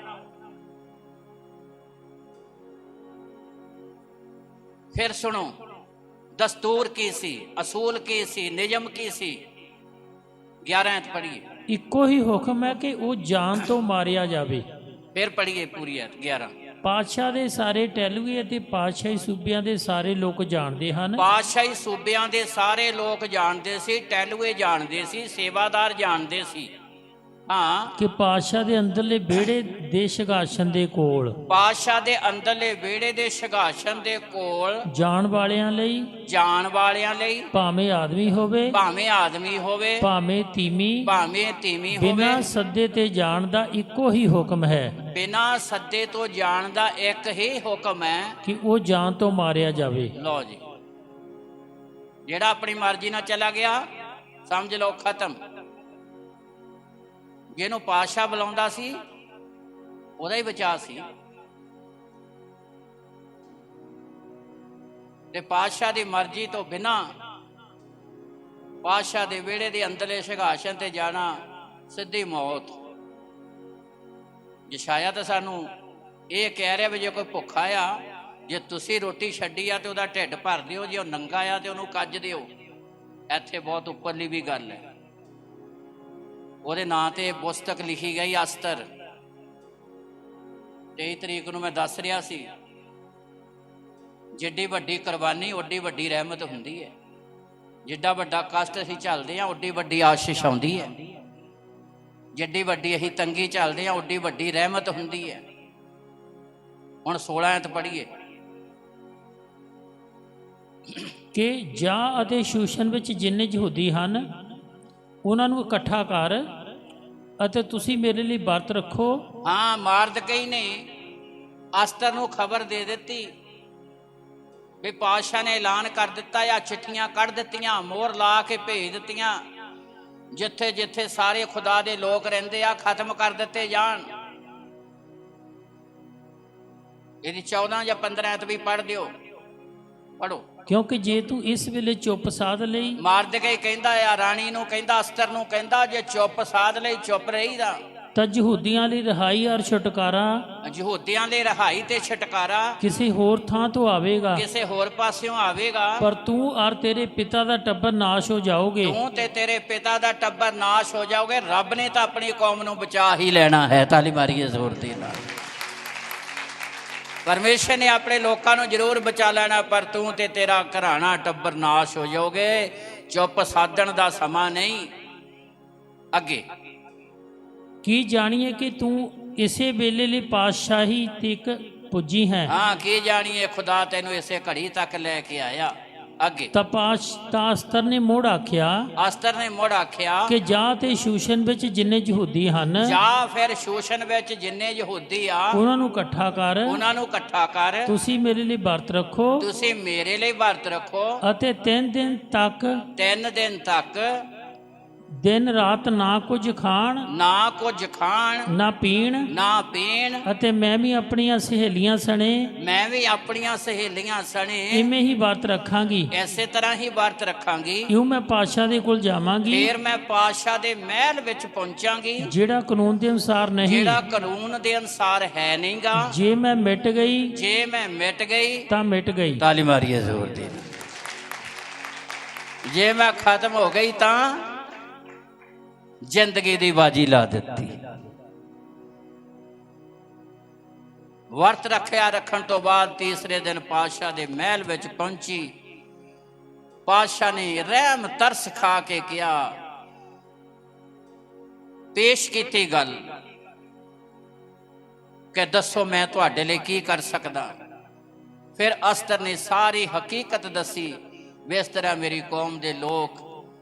ਫਿਰ ਸੁਣੋ, ਦਸਤੂਰ ਕੀ ਸੀ, ਅਸੂਲ ਕੀ ਸੀ, ਨਿਯਮ ਕੀ ਸੀ। 11 ਐਤ ਪੜ੍ਹੀਏ। ਇੱਕੋ ਹੀ ਹੁਕਮ ਹੈ ਕਿ ਉਹ ਜਾਨ ਤੋਂ ਮਾਰਿਆ ਜਾਵੇ। ਫਿਰ ਪੜ੍ਹੀਏ ਪੂਰੀ ਐਤ 11। ਪਾਤਸ਼ਾਹ ਦੇ ਸਾਰੇ ਟੈਲੂਏ ਅਤੇ ਪਾਤਸ਼ਾਹੀ ਸੂਬਿਆਂ ਦੇ ਸਾਰੇ ਲੋਕ ਜਾਣਦੇ ਹਨ। ਪਾਤਸ਼ਾਹੀ ਸੂਬਿਆਂ ਦੇ ਸਾਰੇ ਲੋਕ ਜਾਣਦੇ ਸੀ, ਟੈਲੂਏ ਜਾਣਦੇ ਸੀ, ਸੇਵਾਦਾਰ ਜਾਣਦੇ ਸੀ। ਹਾਂ, ਕਿ ਪਾਤਸ਼ਾਹ ਦੇ ਅੰਦਰਲੇ ਵਿਹੜੇ ਦੇ ਸਿੰਘਾਸਨ ਦੇ ਕੋਲ, ਪਾਤਸ਼ਾਹ ਦੇ ਅੰਦਰਲੇ ਵਿਹੜੇ ਦੇ ਸਿੰਘਾਸਨ ਦੇ ਕੋਲ ਜਾਣ ਵਾਲਿਆਂ ਲਈ, ਜਾਣ ਵਾਲਿਆਂ ਲਈ, ਭਾਵੇਂ ਆਦਮੀ ਹੋਵੇ, ਭਾਵੇਂ ਆਦਮੀ ਹੋਵੇ, ਭਾਵੇਂ ਤੀਵੀਂ, ਭਾਵੇਂ ਤੀਵੀਂ ਹੋਵੇ, ਬਿਨਾਂ ਸੱਦੇ ਤੇ ਜਾਣ ਦਾ ਇੱਕੋ ਹੀ ਹੁਕਮ ਹੈ ਬਿਨਾਂ ਸੱਦੇ ਤੋਂ ਜਾਣ ਦਾ ਇੱਕ ਹੀ ਹੁਕਮ ਹੈ ਕਿ ਉਹ ਜਾਨ ਤੋਂ ਮਾਰਿਆ ਜਾਵੇ। ਲਓ ਜੀ, ਜਿਹੜਾ ਆਪਣੀ ਮਰਜ਼ੀ ਨਾਲ ਚਲਾ ਗਿਆ ਸਮਝ ਲਓ ਖਤਮ। ਜਿਹਨੂੰ ਪਾਤਸ਼ਾਹ ਬੁਲਾਉਂਦਾ ਸੀ ਉਹਦਾ ਹੀ ਬਚਾਅ ਸੀ। ਤੇ ਪਾਤਸ਼ਾਹ ਦੀ ਮਰਜ਼ੀ ਤੋਂ ਬਿਨਾਂ ਪਾਤਸ਼ਾਹ ਦੇ ਵਿਹੜੇ ਦੇ ਅੰਦਰਲੇ ਸਿੰਘਾਸਨ ਤੇ ਜਾਣਾ ਸਿੱਧੀ ਮੌਤ। ਯਸ਼ਾਇਆ ਤਾਂ ਸਾਨੂੰ ਇਹ ਕਹਿ ਰਿਹਾ ਵੀ ਜੇ ਕੋਈ ਭੁੱਖਾ ਆ, ਜੇ ਤੁਸੀਂ ਰੋਟੀ ਛੱਡੀ ਆ ਤੇ ਉਹਦਾ ਢਿੱਡ ਭਰ ਦਿਓ, ਜੇ ਉਹ ਨੰਗਾ ਆ ਤੇ ਉਹਨੂੰ ਕੱਜ ਦਿਓ। ਇੱਥੇ ਬਹੁਤ ਉੱਪਰਲੀ ਵੀ ਗੱਲ ਹੈ। ਉਹਦੇ ਨਾਂ ਤੇ ਪੁਸਤਕ ਲਿਖੀ ਗਈ ਅਸਤਰ। 23 ਤਰੀਕ ਨੂੰ ਮੈਂ ਦੱਸ ਰਿਹਾ ਸੀ, ਜਿੱਡੀ ਵੱਡੀ ਕੁਰਬਾਨੀ ਓਡੀ ਵੱਡੀ ਰਹਿਮਤ ਹੁੰਦੀ ਹੈ। ਜਿੱਡਾ ਵੱਡਾ ਕਸ਼ਟ ਅਸੀਂ ਝੱਲਦੇ ਹਾਂ ਓਡੀ ਵੱਡੀ ਆਸ਼ੀਸ਼ ਆਉਂਦੀ ਹੈ। ਜਿੱਡੀ ਵੱਡੀ ਅਸੀਂ ਤੰਗੀ ਝੱਲਦੇ ਹਾਂ ਓਡੀ ਵੱਡੀ ਰਹਿਮਤ ਹੁੰਦੀ ਹੈ। ਹੁਣ 16 ਐਤ ਪੜ੍ਹੀਏ ਕਿ ਜਾ ਅਤੇ ਸ਼ੂਸ਼ਨ ਵਿੱਚ ਜਿੰਨੇ ਯਹੂਦੀ ਹਨ ਉਹਨਾਂ ਨੂੰ ਇਕੱਠਾ ਕਰ ਅਤੇ ਤੁਸੀਂ ਮੇਰੇ ਲਈ ਵਰਤ ਰੱਖੋ। ਹਾਂ, ਮਾਰਦਕਈ ਨੇ ਅਸਤਰ ਨੂੰ ਖਬਰ ਦੇ ਦਿੱਤੀ ਵੀ ਪਾਤਸ਼ਾਹ ਨੇ ਐਲਾਨ ਕਰ ਦਿੱਤਾ ਜਾਂ ਚਿੱਠੀਆਂ ਕੱਢ ਦਿੱਤੀਆਂ, ਮੋਹਰ ਲਾ ਕੇ ਭੇਜ ਦਿੱਤੀਆਂ, ਜਿੱਥੇ ਜਿੱਥੇ ਸਾਰੇ ਖੁਦਾ ਦੇ ਲੋਕ ਰਹਿੰਦੇ ਆ ਖਤਮ ਕਰ ਦਿੱਤੇ ਜਾਣ। ਇਹਦੀ 14 ਜਾਂ 15 ਐਤ ਵੀ ਪੜ੍ਹ ਦਿਓ, ਪੜ੍ਹੋ। ਕਿਉਂਕਿ ਜੇ ਤੂੰ ਇਸ ਵੇਲੇ ਚੁੱਪ ਸਾਧ ਲਈ, ਮਾਰਦਕਈ ਕਹਿੰਦਾ ਆ ਰਾਣੀ ਨੂੰ, ਕਹਿੰਦਾ ਅਸਤਰ ਨੂੰ, ਕਹਿੰਦਾ ਜੇ ਚੁੱਪ ਸਾਧ ਲਈ ਚੁੱਪ ਰਹੀਦਾ ਤਾਂ ਯਹੂਦੀਆਂ ਲਈ ਰਿਹਾਈ ਔਰ ਛੁਟਕਾਰਾ, ਯਹੂਦੀਆਂ ਲਈ ਰਿਹਾਈ ਤੇ ਛੁਟਕਾਰਾ ਕਿਸੇ ਹੋਰ ਥਾਂ ਤੋਂ ਆਵੇਗਾ, ਕਿਸੇ ਹੋਰ ਪਾਸਿਓਂ ਆਵੇਗਾ। ਪਰ ਤੂੰ ਔਰ ਤੇਰੇ ਪਿਤਾ ਦਾ ਟੱਬਰ ਨਾਸ਼ ਹੋ ਜਾਓਗੇ। ਤੂੰ ਤੇ ਤੇਰੇ ਪਿਤਾ ਦਾ ਟੱਬਰ ਨਾਸ਼ ਹੋ ਜਾਓਗੇ। ਰੱਬ ਨੇ ਤਾਂ ਆਪਣੀ ਕੌਮ ਨੂੰ ਬਚਾ ਹੀ ਲੈਣਾ ਹੈ। ਤਾਲੀ ਮਾਰੀਏ ਜ਼ੋਰ ਦੇ ਨਾਲ। ਪਰਮੇਸ਼ਰ ਨੇ ਆਪਣੇ ਲੋਕਾਂ ਨੂੰ ਜ਼ਰੂਰ ਬਚਾ ਲੈਣਾ, ਪਰ ਤੂੰ ਤੇ ਤੇਰਾ ਘਰਾਣਾ ਟੱਬਰ ਨਾਸ਼ ਹੋ ਜਾਓਗੇ। ਚੁੱਪ ਸਾਧਣ ਦਾ ਸਮਾਂ ਨਹੀਂ। ਅੱਗੇ ਕੀ ਜਾਣੀਏ ਕਿ ਤੂੰ ਇਸੇ ਵੇਲੇ ਲਈ ਪਾਤਸ਼ਾਹੀ ਤੱਕ ਪੁੱਜੀ ਹੈ। ਹਾਂ, ਕੀ ਜਾਣੀਏ ਖੁਦਾ ਤੈਨੂੰ ਇਸੇ ਘੜੀ ਤੱਕ ਲੈ ਕੇ ਆਇਆ। ਅੱਗੇ ਤਾਂ ਅਸਤਰ ਨੇ ਮੁੜ ਆਖਿਆ, ਅਸਤਰ ਨੇ ਮੁੜ ਆਖਿਆ ਕਿ ਜਾ ਤੇ ਸ਼ੂਸ਼ਨ ਵਿੱਚ ਜਿੰਨੇ ਯਹੂਦੀ ਹਨ, ਜਾ ਫਿਰ ਸ਼ੂਸ਼ਨ ਵਿੱਚ ਜਿੰਨੇ ਯਹੂਦੀ ਆ ਉਹਨਾਂ ਨੂੰ ਇਕੱਠਾ ਕਰ, ਉਹਨਾਂ ਨੂੰ ਇਕੱਠਾ ਕਰ। ਤੁਸੀਂ ਮੇਰੇ ਲਈ ਵਰਤ ਰੱਖੋ, ਤੁਸੀਂ ਮੇਰੇ ਲਈ ਵਰਤ ਰੱਖੋ ਅਤੇ 3 ਦਿਨ ਤੱਕ, 3 ਦਿਨ ਤੱਕ ਦਿਨ ਰਾਤ ਨਾ ਕੁਝ ਖਾਣ, ਨਾ ਕੁਝ ਖਾਣ, ਨਾ ਪੀਣ, ਨਾ ਪੀਣ। ਅਤੇ ਮੈਂ ਵੀ ਆਪਣੀਆਂ ਸਹੇਲੀਆਂ ਸਣੇ, ਮੈਂ ਵੀ ਆਪਣੀਆਂ ਸਹੇਲੀਆਂ ਸਣੇ ਇਵੇਂ ਹੀ ਵਰਤ ਰੱਖਾਂਗੀ। ਐਸੇ ਤਰ੍ਹਾਂ ਹੀ ਵਰਤ ਰੱਖਾਂਗੀ। ਇਉਂ ਮੈਂ ਪਾਤਸ਼ਾਹ ਦੇ ਕੋਲ ਜਾਵਾਂਗੀ, ਫਿਰ ਮੈਂ ਪਾਤਸ਼ਾਹ ਦੇ ਮਹਿਲ ਵਿੱਚ ਪਹੁੰਚਾਂਗੀ, ਜਿਹੜਾ ਕਾਨੂੰਨ ਦੇ ਅਨੁਸਾਰ ਨਹੀਂ, ਜਿਹੜਾ ਕਾਨੂੰਨ ਦੇ ਅਨੁਸਾਰ ਹੈ ਨਹੀਂਗਾ। ਜੇ ਮੈਂ ਮਿਟ ਗਈ, ਜੇ ਮੈਂ ਮਿਟ ਗਈ ਤਾਂ ਮਿਟ ਗਈ। ਤਾਲੀ ਮਾਰੀਏ ਜ਼ੋਰ ਦੀ। ਜੇ ਮੈਂ ਖਤਮ ਹੋ ਗਈ ਤਾਂ ਜ਼ਿੰਦਗੀ ਦੀ ਬਾਜੀ ਲਾ ਦਿੱਤੀ। ਵਰਤ ਰੱਖਿਆ। ਰੱਖਣ ਤੋਂ ਬਾਅਦ ਤੀਸਰੇ ਦਿਨ ਪਾਤਸ਼ਾਹ ਦੇ ਮਹਿਲ ਵਿੱਚ ਪਹੁੰਚੀ। ਪਾਤਸ਼ਾਹ ਨੇ ਰਹਿਮ ਤਰਸ ਖਾ ਕੇ ਕਿਹਾ, ਪੇਸ਼ ਕੀਤੀ ਗੱਲ ਕਿ ਦੱਸੋ ਮੈਂ ਤੁਹਾਡੇ ਲਈ ਕੀ ਕਰ ਸਕਦਾ। ਫਿਰ ਅਸਤਰ ਨੇ ਸਾਰੀ ਹਕੀਕਤ ਦੱਸੀ ਵੀ ਇਸ ਤਰ੍ਹਾਂ ਮੇਰੀ ਕੌਮ ਦੇ ਲੋਕ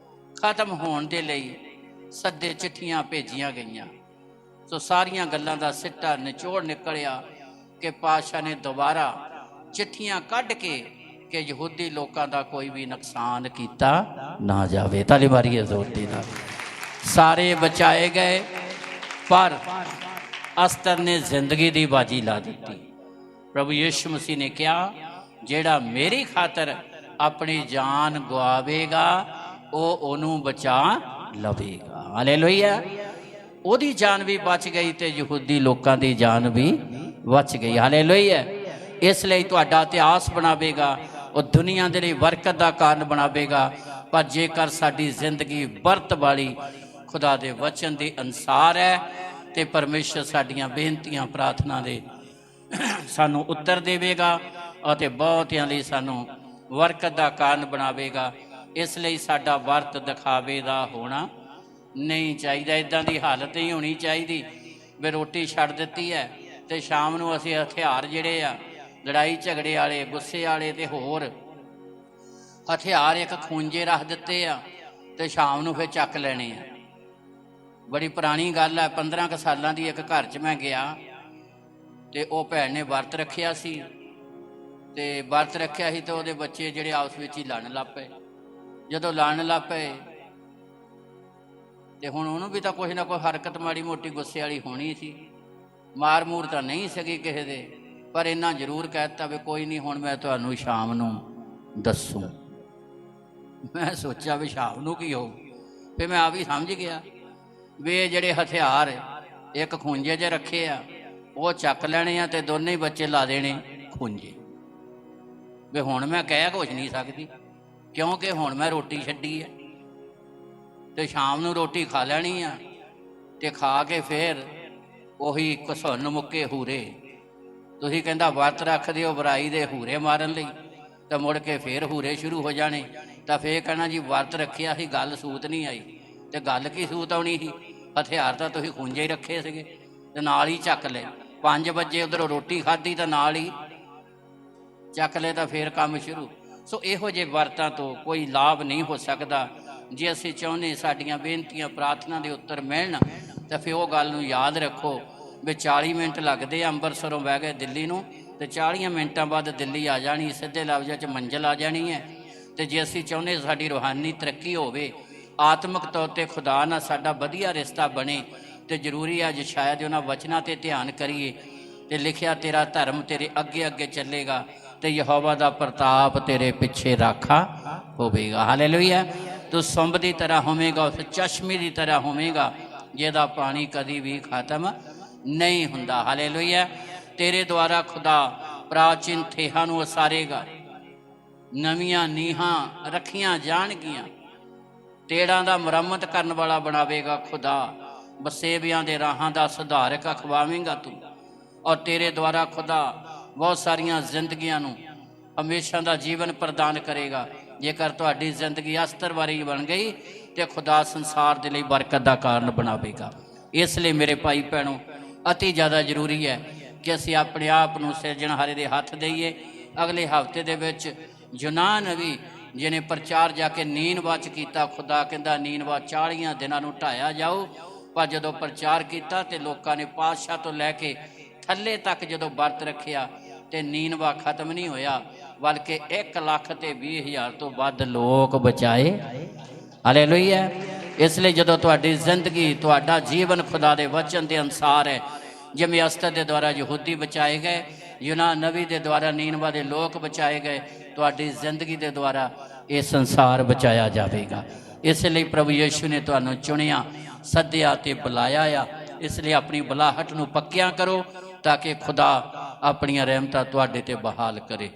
ਖਤਮ ਹੋਣ ਦੇ ਲਈ ਸੱਦੇ ਚਿੱਠੀਆਂ ਭੇਜੀਆਂ ਗਈਆਂ। ਸੋ ਸਾਰੀਆਂ ਗੱਲਾਂ ਦਾ ਸਿੱਟਾ ਨਿਚੋੜ ਨਿਕਲਿਆ ਕਿ ਪਾਤਸ਼ਾਹ ਨੇ ਦੁਬਾਰਾ ਚਿੱਠੀਆਂ ਕੱਢ ਕੇ ਕਿ ਯਹੂਦੀ ਲੋਕਾਂ ਦਾ ਕੋਈ ਵੀ ਨੁਕਸਾਨ ਕੀਤਾ ਨਾ ਜਾਵੇ। ਤਾਲੀ ਮਾਰੀਏ ਜ਼ੋਰ ਦੀ ਨਾਲ। ਸਾਰੇ ਬਚਾਏ ਗਏ, ਪਰ ਅਸਤਰ ਨੇ ਜ਼ਿੰਦਗੀ ਦੀ ਬਾਜੀ ਲਾ ਦਿੱਤੀ। ਪ੍ਰਭੂ ਯਿਸੂ ਮਸੀਹ ਨੇ ਕਿਹਾ, ਜਿਹੜਾ ਮੇਰੀ ਖਾਤਰ ਆਪਣੀ ਜਾਨ ਗਵਾਵੇਗਾ ਉਹ ਉਹਨੂੰ ਬਚਾ ਲਵੇਗਾ। ਹਾਲੇਲੂਇਆ। ਉਹਦੀ ਜਾਨ ਵੀ ਬਚ ਗਈ ਤੇ ਯਹੂਦੀ ਲੋਕਾਂ ਦੀ ਜਾਨ ਵੀ ਬਚ ਗਈ। ਹਾਲੇਲੂਇਆ। ਇਸ ਲਈ ਤੁਹਾਡਾ ਇਤਿਹਾਸ ਬਣਾਵੇਗਾ, ਉਹ ਦੁਨੀਆ ਦੇ ਲਈ ਬਰਕਤ ਦਾ ਕਾਰਨ ਬਣਾਵੇਗਾ। ਪਰ ਜੇਕਰ ਸਾਡੀ ਜ਼ਿੰਦਗੀ ਵਰਤ ਵਾਲੀ ਖੁਦਾ ਦੇ ਵਚਨ ਦੇ ਅਨੁਸਾਰ ਹੈ ਤੇ ਪਰਮੇਸ਼ਰ ਸਾਡੀਆਂ ਬੇਨਤੀਆਂ ਪ੍ਰਾਰਥਨਾ ਦੇ ਸਾਨੂੰ ਉੱਤਰ ਦੇਵੇਗਾ ਅਤੇ ਬਹੁਤਿਆਂ ਲਈ ਸਾਨੂੰ ਬਰਕਤ ਦਾ ਕਾਰਨ ਬਣਾਵੇਗਾ। ਇਸ ਲਈ ਸਾਡਾ ਵਰਤ ਦਿਖਾਵੇ ਦਾ ਹੋਣਾ ਨਹੀਂ ਚਾਹੀਦਾ। ਇਦਾਂ ਦੀ ਹਾਲਤ ਨਹੀਂ ਹੋਣੀ ਚਾਹੀਦੀ ਵੀ ਰੋਟੀ ਛੱਡ ਦਿੱਤੀ ਹੈ ਤੇ ਸ਼ਾਮ ਨੂੰ ਅਸੀਂ ਹਥਿਆਰ ਜਿਹੜੇ ਆ ਲੜਾਈ ਝਗੜੇ ਵਾਲੇ, ਗੁੱਸੇ ਵਾਲੇ ਤੇ ਹੋਰ ਹਥਿਆਰ ਇੱਕ ਖੂੰਜੇ ਰੱਖ ਦਿੱਤੇ ਆ ਤੇ ਸ਼ਾਮ ਨੂੰ ਫਿਰ ਚੱਕ ਲੈਣੇ ਆ। ਬੜੀ ਪੁਰਾਣੀ ਗੱਲ ਹੈ, 15 ਕੁ ਸਾਲਾਂ ਦੀ ਇੱਕ ਘਰ 'ਚ ਮੈਂ ਗਿਆ ਤੇ ਉਹ ਭੈਣ ਨੇ ਵਰਤ ਰੱਖਿਆ ਸੀ ਤੇ ਵਰਤ ਰੱਖਿਆ ਸੀ ਤੇ ਉਹਦੇ ਬੱਚੇ ਜਿਹੜੇ ਆਪਸ ਵਿੱਚ ਹੀ ਲੜਨ ਲੱਗ ਪਏ। ਜਦੋਂ ਲੜਨ ਲੱਗ ਪਏ ਤੇ ਹੁਣ ਉਹਨੂੰ ਵੀ ਤਾਂ ਕੁਛ ਨਾ ਕੋਈ ਹਰਕਤ ਮਾੜੀ ਮੋਟੀ ਗੁੱਸੇ ਵਾਲੀ ਹੋਣੀ ਸੀ। ਮਾਰ ਮੂਰ ਤਾਂ ਨਹੀਂ ਸਕੀ ਕਿਸੇ ਦੇ, ਪਰ ਇੰਨਾ ਜ਼ਰੂਰ ਕਹਿ ਦਿੱਤਾ ਵੀ ਕੋਈ ਨਹੀਂ, ਹੁਣ ਮੈਂ ਤੁਹਾਨੂੰ ਸ਼ਾਮ ਨੂੰ ਦੱਸੂ। ਮੈਂ ਸੋਚਿਆ ਵੀ ਸ਼ਾਮ ਨੂੰ ਕੀ ਹੋਊ। ਫਿਰ ਮੈਂ ਆ ਵੀ ਸਮਝ ਗਿਆ ਵੀ ਇਹ ਜਿਹੜੇ ਹਥਿਆਰ ਇੱਕ ਖੂੰਜੇ 'ਚ ਰੱਖੇ ਆ ਉਹ ਚੱਕ ਲੈਣੇ ਆ ਤੇ ਦੋਨੇ ਹੀ ਬੱਚੇ ਲਾ ਦੇਣੇ ਖੂੰਜੇ। ਵੀ ਹੁਣ ਮੈਂ ਕਹਿ ਕੁਛ ਨਹੀਂ ਸਕਦੀ ਕਿਉਂਕਿ ਹੁਣ ਮੈਂ ਰੋਟੀ ਛੱਡੀ ਹੈ ਤੇ ਸ਼ਾਮ ਨੂੰ ਰੋਟੀ ਖਾ ਲੈਣੀ ਆ ਤੇ ਖਾ ਕੇ ਫਿਰ ਉਹੀ ਘਸੁੰਨ ਮੁੱਕੇ ਹੂਰੇ। ਤੁਸੀਂ ਕਹਿੰਦਾ ਵਰਤ ਰੱਖ ਦਿਓ ਬੁਰਾਈ ਦੇ ਹੂਰੇ ਮਾਰਨ ਲਈ, ਤਾਂ ਮੁੜ ਕੇ ਫਿਰ ਹੂਰੇ ਸ਼ੁਰੂ ਹੋ ਜਾਣੇ। ਤਾਂ ਫੇਰ ਕਹਿਣਾ ਜੀ ਵਰਤ ਰੱਖਿਆ ਸੀ, ਗੱਲ ਸੂਤ ਨਹੀਂ ਆਈ। ਤੇ ਗੱਲ ਕੀ ਸੂਤ ਆਉਣੀ ਸੀ? ਹਥਿਆਰ ਤਾਂ ਤੁਸੀਂ ਖੂੰਜੇ ਹੀ ਰੱਖੇ ਸੀਗੇ ਤੇ ਨਾਲ ਹੀ ਚੱਕ ਲਏ। 5 ਵਜੇ ਉੱਧਰੋਂ ਰੋਟੀ ਖਾਧੀ ਤਾਂ ਨਾਲ ਹੀ ਚੱਕ ਲਏ, ਤਾਂ ਫੇਰ ਕੰਮ ਸ਼ੁਰੂ। ਸੋ ਇਹੋ ਜਿਹੇ ਵਰਤਾਂ ਤੋਂ ਕੋਈ ਲਾਭ ਨਹੀਂ ਹੋ ਸਕਦਾ। ਜੇ ਅਸੀਂ ਚਾਹੁੰਦੇ ਸਾਡੀਆਂ ਬੇਨਤੀਆਂ ਪ੍ਰਾਰਥਨਾ ਦੇ ਉੱਤਰ ਮਿਲਣ ਤਾਂ ਫਿਰ ਉਹ ਗੱਲ ਨੂੰ ਯਾਦ ਰੱਖੋ ਵੀ 40 ਮਿੰਟ ਲੱਗਦੇ ਆ ਅੰਮ੍ਰਿਤਸਰੋਂ ਬਹਿ ਗਏ ਦਿੱਲੀ ਨੂੰ ਤੇ 40 ਮਿੰਟਾਂ ਬਾਅਦ ਦਿੱਲੀ ਆ ਜਾਣੀ, ਸਿੱਧੇ ਲਫ਼ਜ਼ਾਂ 'ਚ ਮੰਜ਼ਿਲ ਆ ਜਾਣੀ ਹੈ। ਤੇ ਜੇ ਅਸੀਂ ਚਾਹੁੰਦੇ ਸਾਡੀ ਰੂਹਾਨੀ ਤਰੱਕੀ ਹੋਵੇ, ਆਤਮਿਕ ਤੌਰ 'ਤੇ ਖੁਦਾ ਨਾਲ ਸਾਡਾ ਵਧੀਆ ਰਿਸ਼ਤਾ ਬਣੇ, ਤੇ ਜ਼ਰੂਰੀ ਅੱਜ ਸ਼ਾਇਦ ਉਹਨਾਂ ਵਚਨਾਂ 'ਤੇ ਧਿਆਨ ਕਰੀਏ। ਤੇ ਲਿਖਿਆ ਤੇਰਾ ਧਰਮ ਤੇਰੇ ਅੱਗੇ ਅੱਗੇ ਚੱਲੇਗਾ ਤੇ ਯਹੋਵਾ ਦਾ ਪ੍ਰਤਾਪ ਤੇਰੇ ਪਿੱਛੇ ਰਾਖਾ ਹੋਵੇਗਾ। ਹਾਲੇਲੂਇਆ। ਤੂੰ ਸੁੰਬ ਦੀ ਤਰ੍ਹਾਂ ਹੋਵੇਗਾ, ਉਸ ਚਸ਼ਮੇ ਦੀ ਤਰ੍ਹਾਂ ਹੋਵੇਗਾ ਜਿਹਦਾ ਪਾਣੀ ਕਦੀ ਵੀ ਖਤਮ ਨਹੀਂ ਹੁੰਦਾ। ਹਾਲੇਲੂਇਆ। ਤੇਰੇ ਦੁਆਰਾ ਖੁਦਾ ਪ੍ਰਾਚੀਨ ਥੇਹਾਂ ਨੂੰ ਉਸਾਰੇਗਾ, ਨਵੀਆਂ ਨੀਹਾਂ ਰੱਖੀਆਂ ਜਾਣਗੀਆਂ, ਤੇੜਾਂ ਦਾ ਮੁਰੰਮਤ ਕਰਨ ਵਾਲਾ ਬਣਾਵੇਗਾ ਖੁਦਾ, ਵਸੇਬਿਆਂ ਦੇ ਰਾਹਾਂ ਦਾ ਸੁਧਾਰਕ ਅਖਵਾਵੇਂਗਾ ਤੂੰ। ਔਰ ਤੇਰੇ ਦੁਆਰਾ ਖੁਦਾ ਬਹੁਤ ਸਾਰੀਆਂ ਜ਼ਿੰਦਗੀਆਂ ਨੂੰ ਹਮੇਸ਼ਾ ਦਾ ਜੀਵਨ ਪ੍ਰਦਾਨ ਕਰੇਗਾ। ਜੇਕਰ ਤੁਹਾਡੀ ਜ਼ਿੰਦਗੀ ਅਸਤਰ ਵਾਲੀ ਬਣ ਗਈ ਤੇ ਖੁਦਾ ਸੰਸਾਰ ਦੇ ਲਈ ਬਰਕਤ ਦਾ ਕਾਰਨ ਬਣਾਵੇਗਾ। ਇਸ ਲਈ ਮੇਰੇ ਭਾਈ ਭੈਣੋ, ਅਤੀ ਜ਼ਿਆਦਾ ਜ਼ਰੂਰੀ ਹੈ ਕਿ ਅਸੀਂ ਆਪਣੇ ਆਪ ਨੂੰ ਸਿਰਜਣਹਾਰੇ ਦੇ ਹੱਥ ਦੇਈਏ। ਅਗਲੇ ਹਫ਼ਤੇ ਦੇ ਵਿੱਚ ਯੂਨਾਹ ਨਬੀ ਜਿਹਨੇ ਪ੍ਰਚਾਰ ਜਾ ਕੇ ਨੀਨਵਾ 'ਚ ਕੀਤਾ, ਖੁਦਾ ਕਹਿੰਦਾ ਨੀਨਵਾ 40 ਦਿਨਾਂ ਨੂੰ ਢਾਇਆ ਜਾਊ। ਪਰ ਜਦੋਂ ਪ੍ਰਚਾਰ ਕੀਤਾ ਤੇ ਲੋਕਾਂ ਨੇ ਪਾਤਸ਼ਾਹ ਤੋਂ ਲੈ ਕੇ ਥੱਲੇ ਤੱਕ ਜਦੋਂ ਵਰਤ ਰੱਖਿਆ ਤੇ ਨੀਨਵਾ ਖਤਮ ਨਹੀਂ ਹੋਇਆ, ਬਲਕਿ 1,20,000 ਤੋਂ ਵੱਧ ਲੋਕ ਬਚਾਏ। ਹਾਲੇਲੂਇਆ। ਇਸ ਲਈ ਜਦੋਂ ਤੁਹਾਡੀ ਜ਼ਿੰਦਗੀ, ਤੁਹਾਡਾ ਜੀਵਨ ਖੁਦਾ ਦੇ ਵਚਨ ਦੇ ਅਨੁਸਾਰ ਹੈ, ਜਿਵੇਂ ਅਸਤਰ ਦੇ ਦੁਆਰਾ ਯਹੂਦੀ ਬਚਾਏ ਗਏ, ਯੂਨਾਹ ਨਬੀ ਦੇ ਦੁਆਰਾ ਨੀਨਵਾ ਦੇ ਲੋਕ ਬਚਾਏ ਗਏ, ਤੁਹਾਡੀ ਜ਼ਿੰਦਗੀ ਦੇ ਦੁਆਰਾ ਇਹ ਸੰਸਾਰ ਬਚਾਇਆ ਜਾਵੇਗਾ। ਇਸ ਲਈ ਪ੍ਰਭੂ ਯਿਸੂ ਨੇ ਤੁਹਾਨੂੰ ਚੁਣਿਆ, ਸੱਦਿਆ ਤੇ ਬੁਲਾਇਆ ਆ। ਇਸ ਲਈ ਆਪਣੀ ਬੁਲਾਹਟ ਨੂੰ ਪੱਕਿਆਂ ਕਰੋ ਤਾਂ ਕਿ ਖੁਦਾ ਆਪਣੀਆਂ ਰਹਿਮਤਾਂ ਤੁਹਾਡੇ ਤੇ ਬਹਾਲ ਕਰੇ।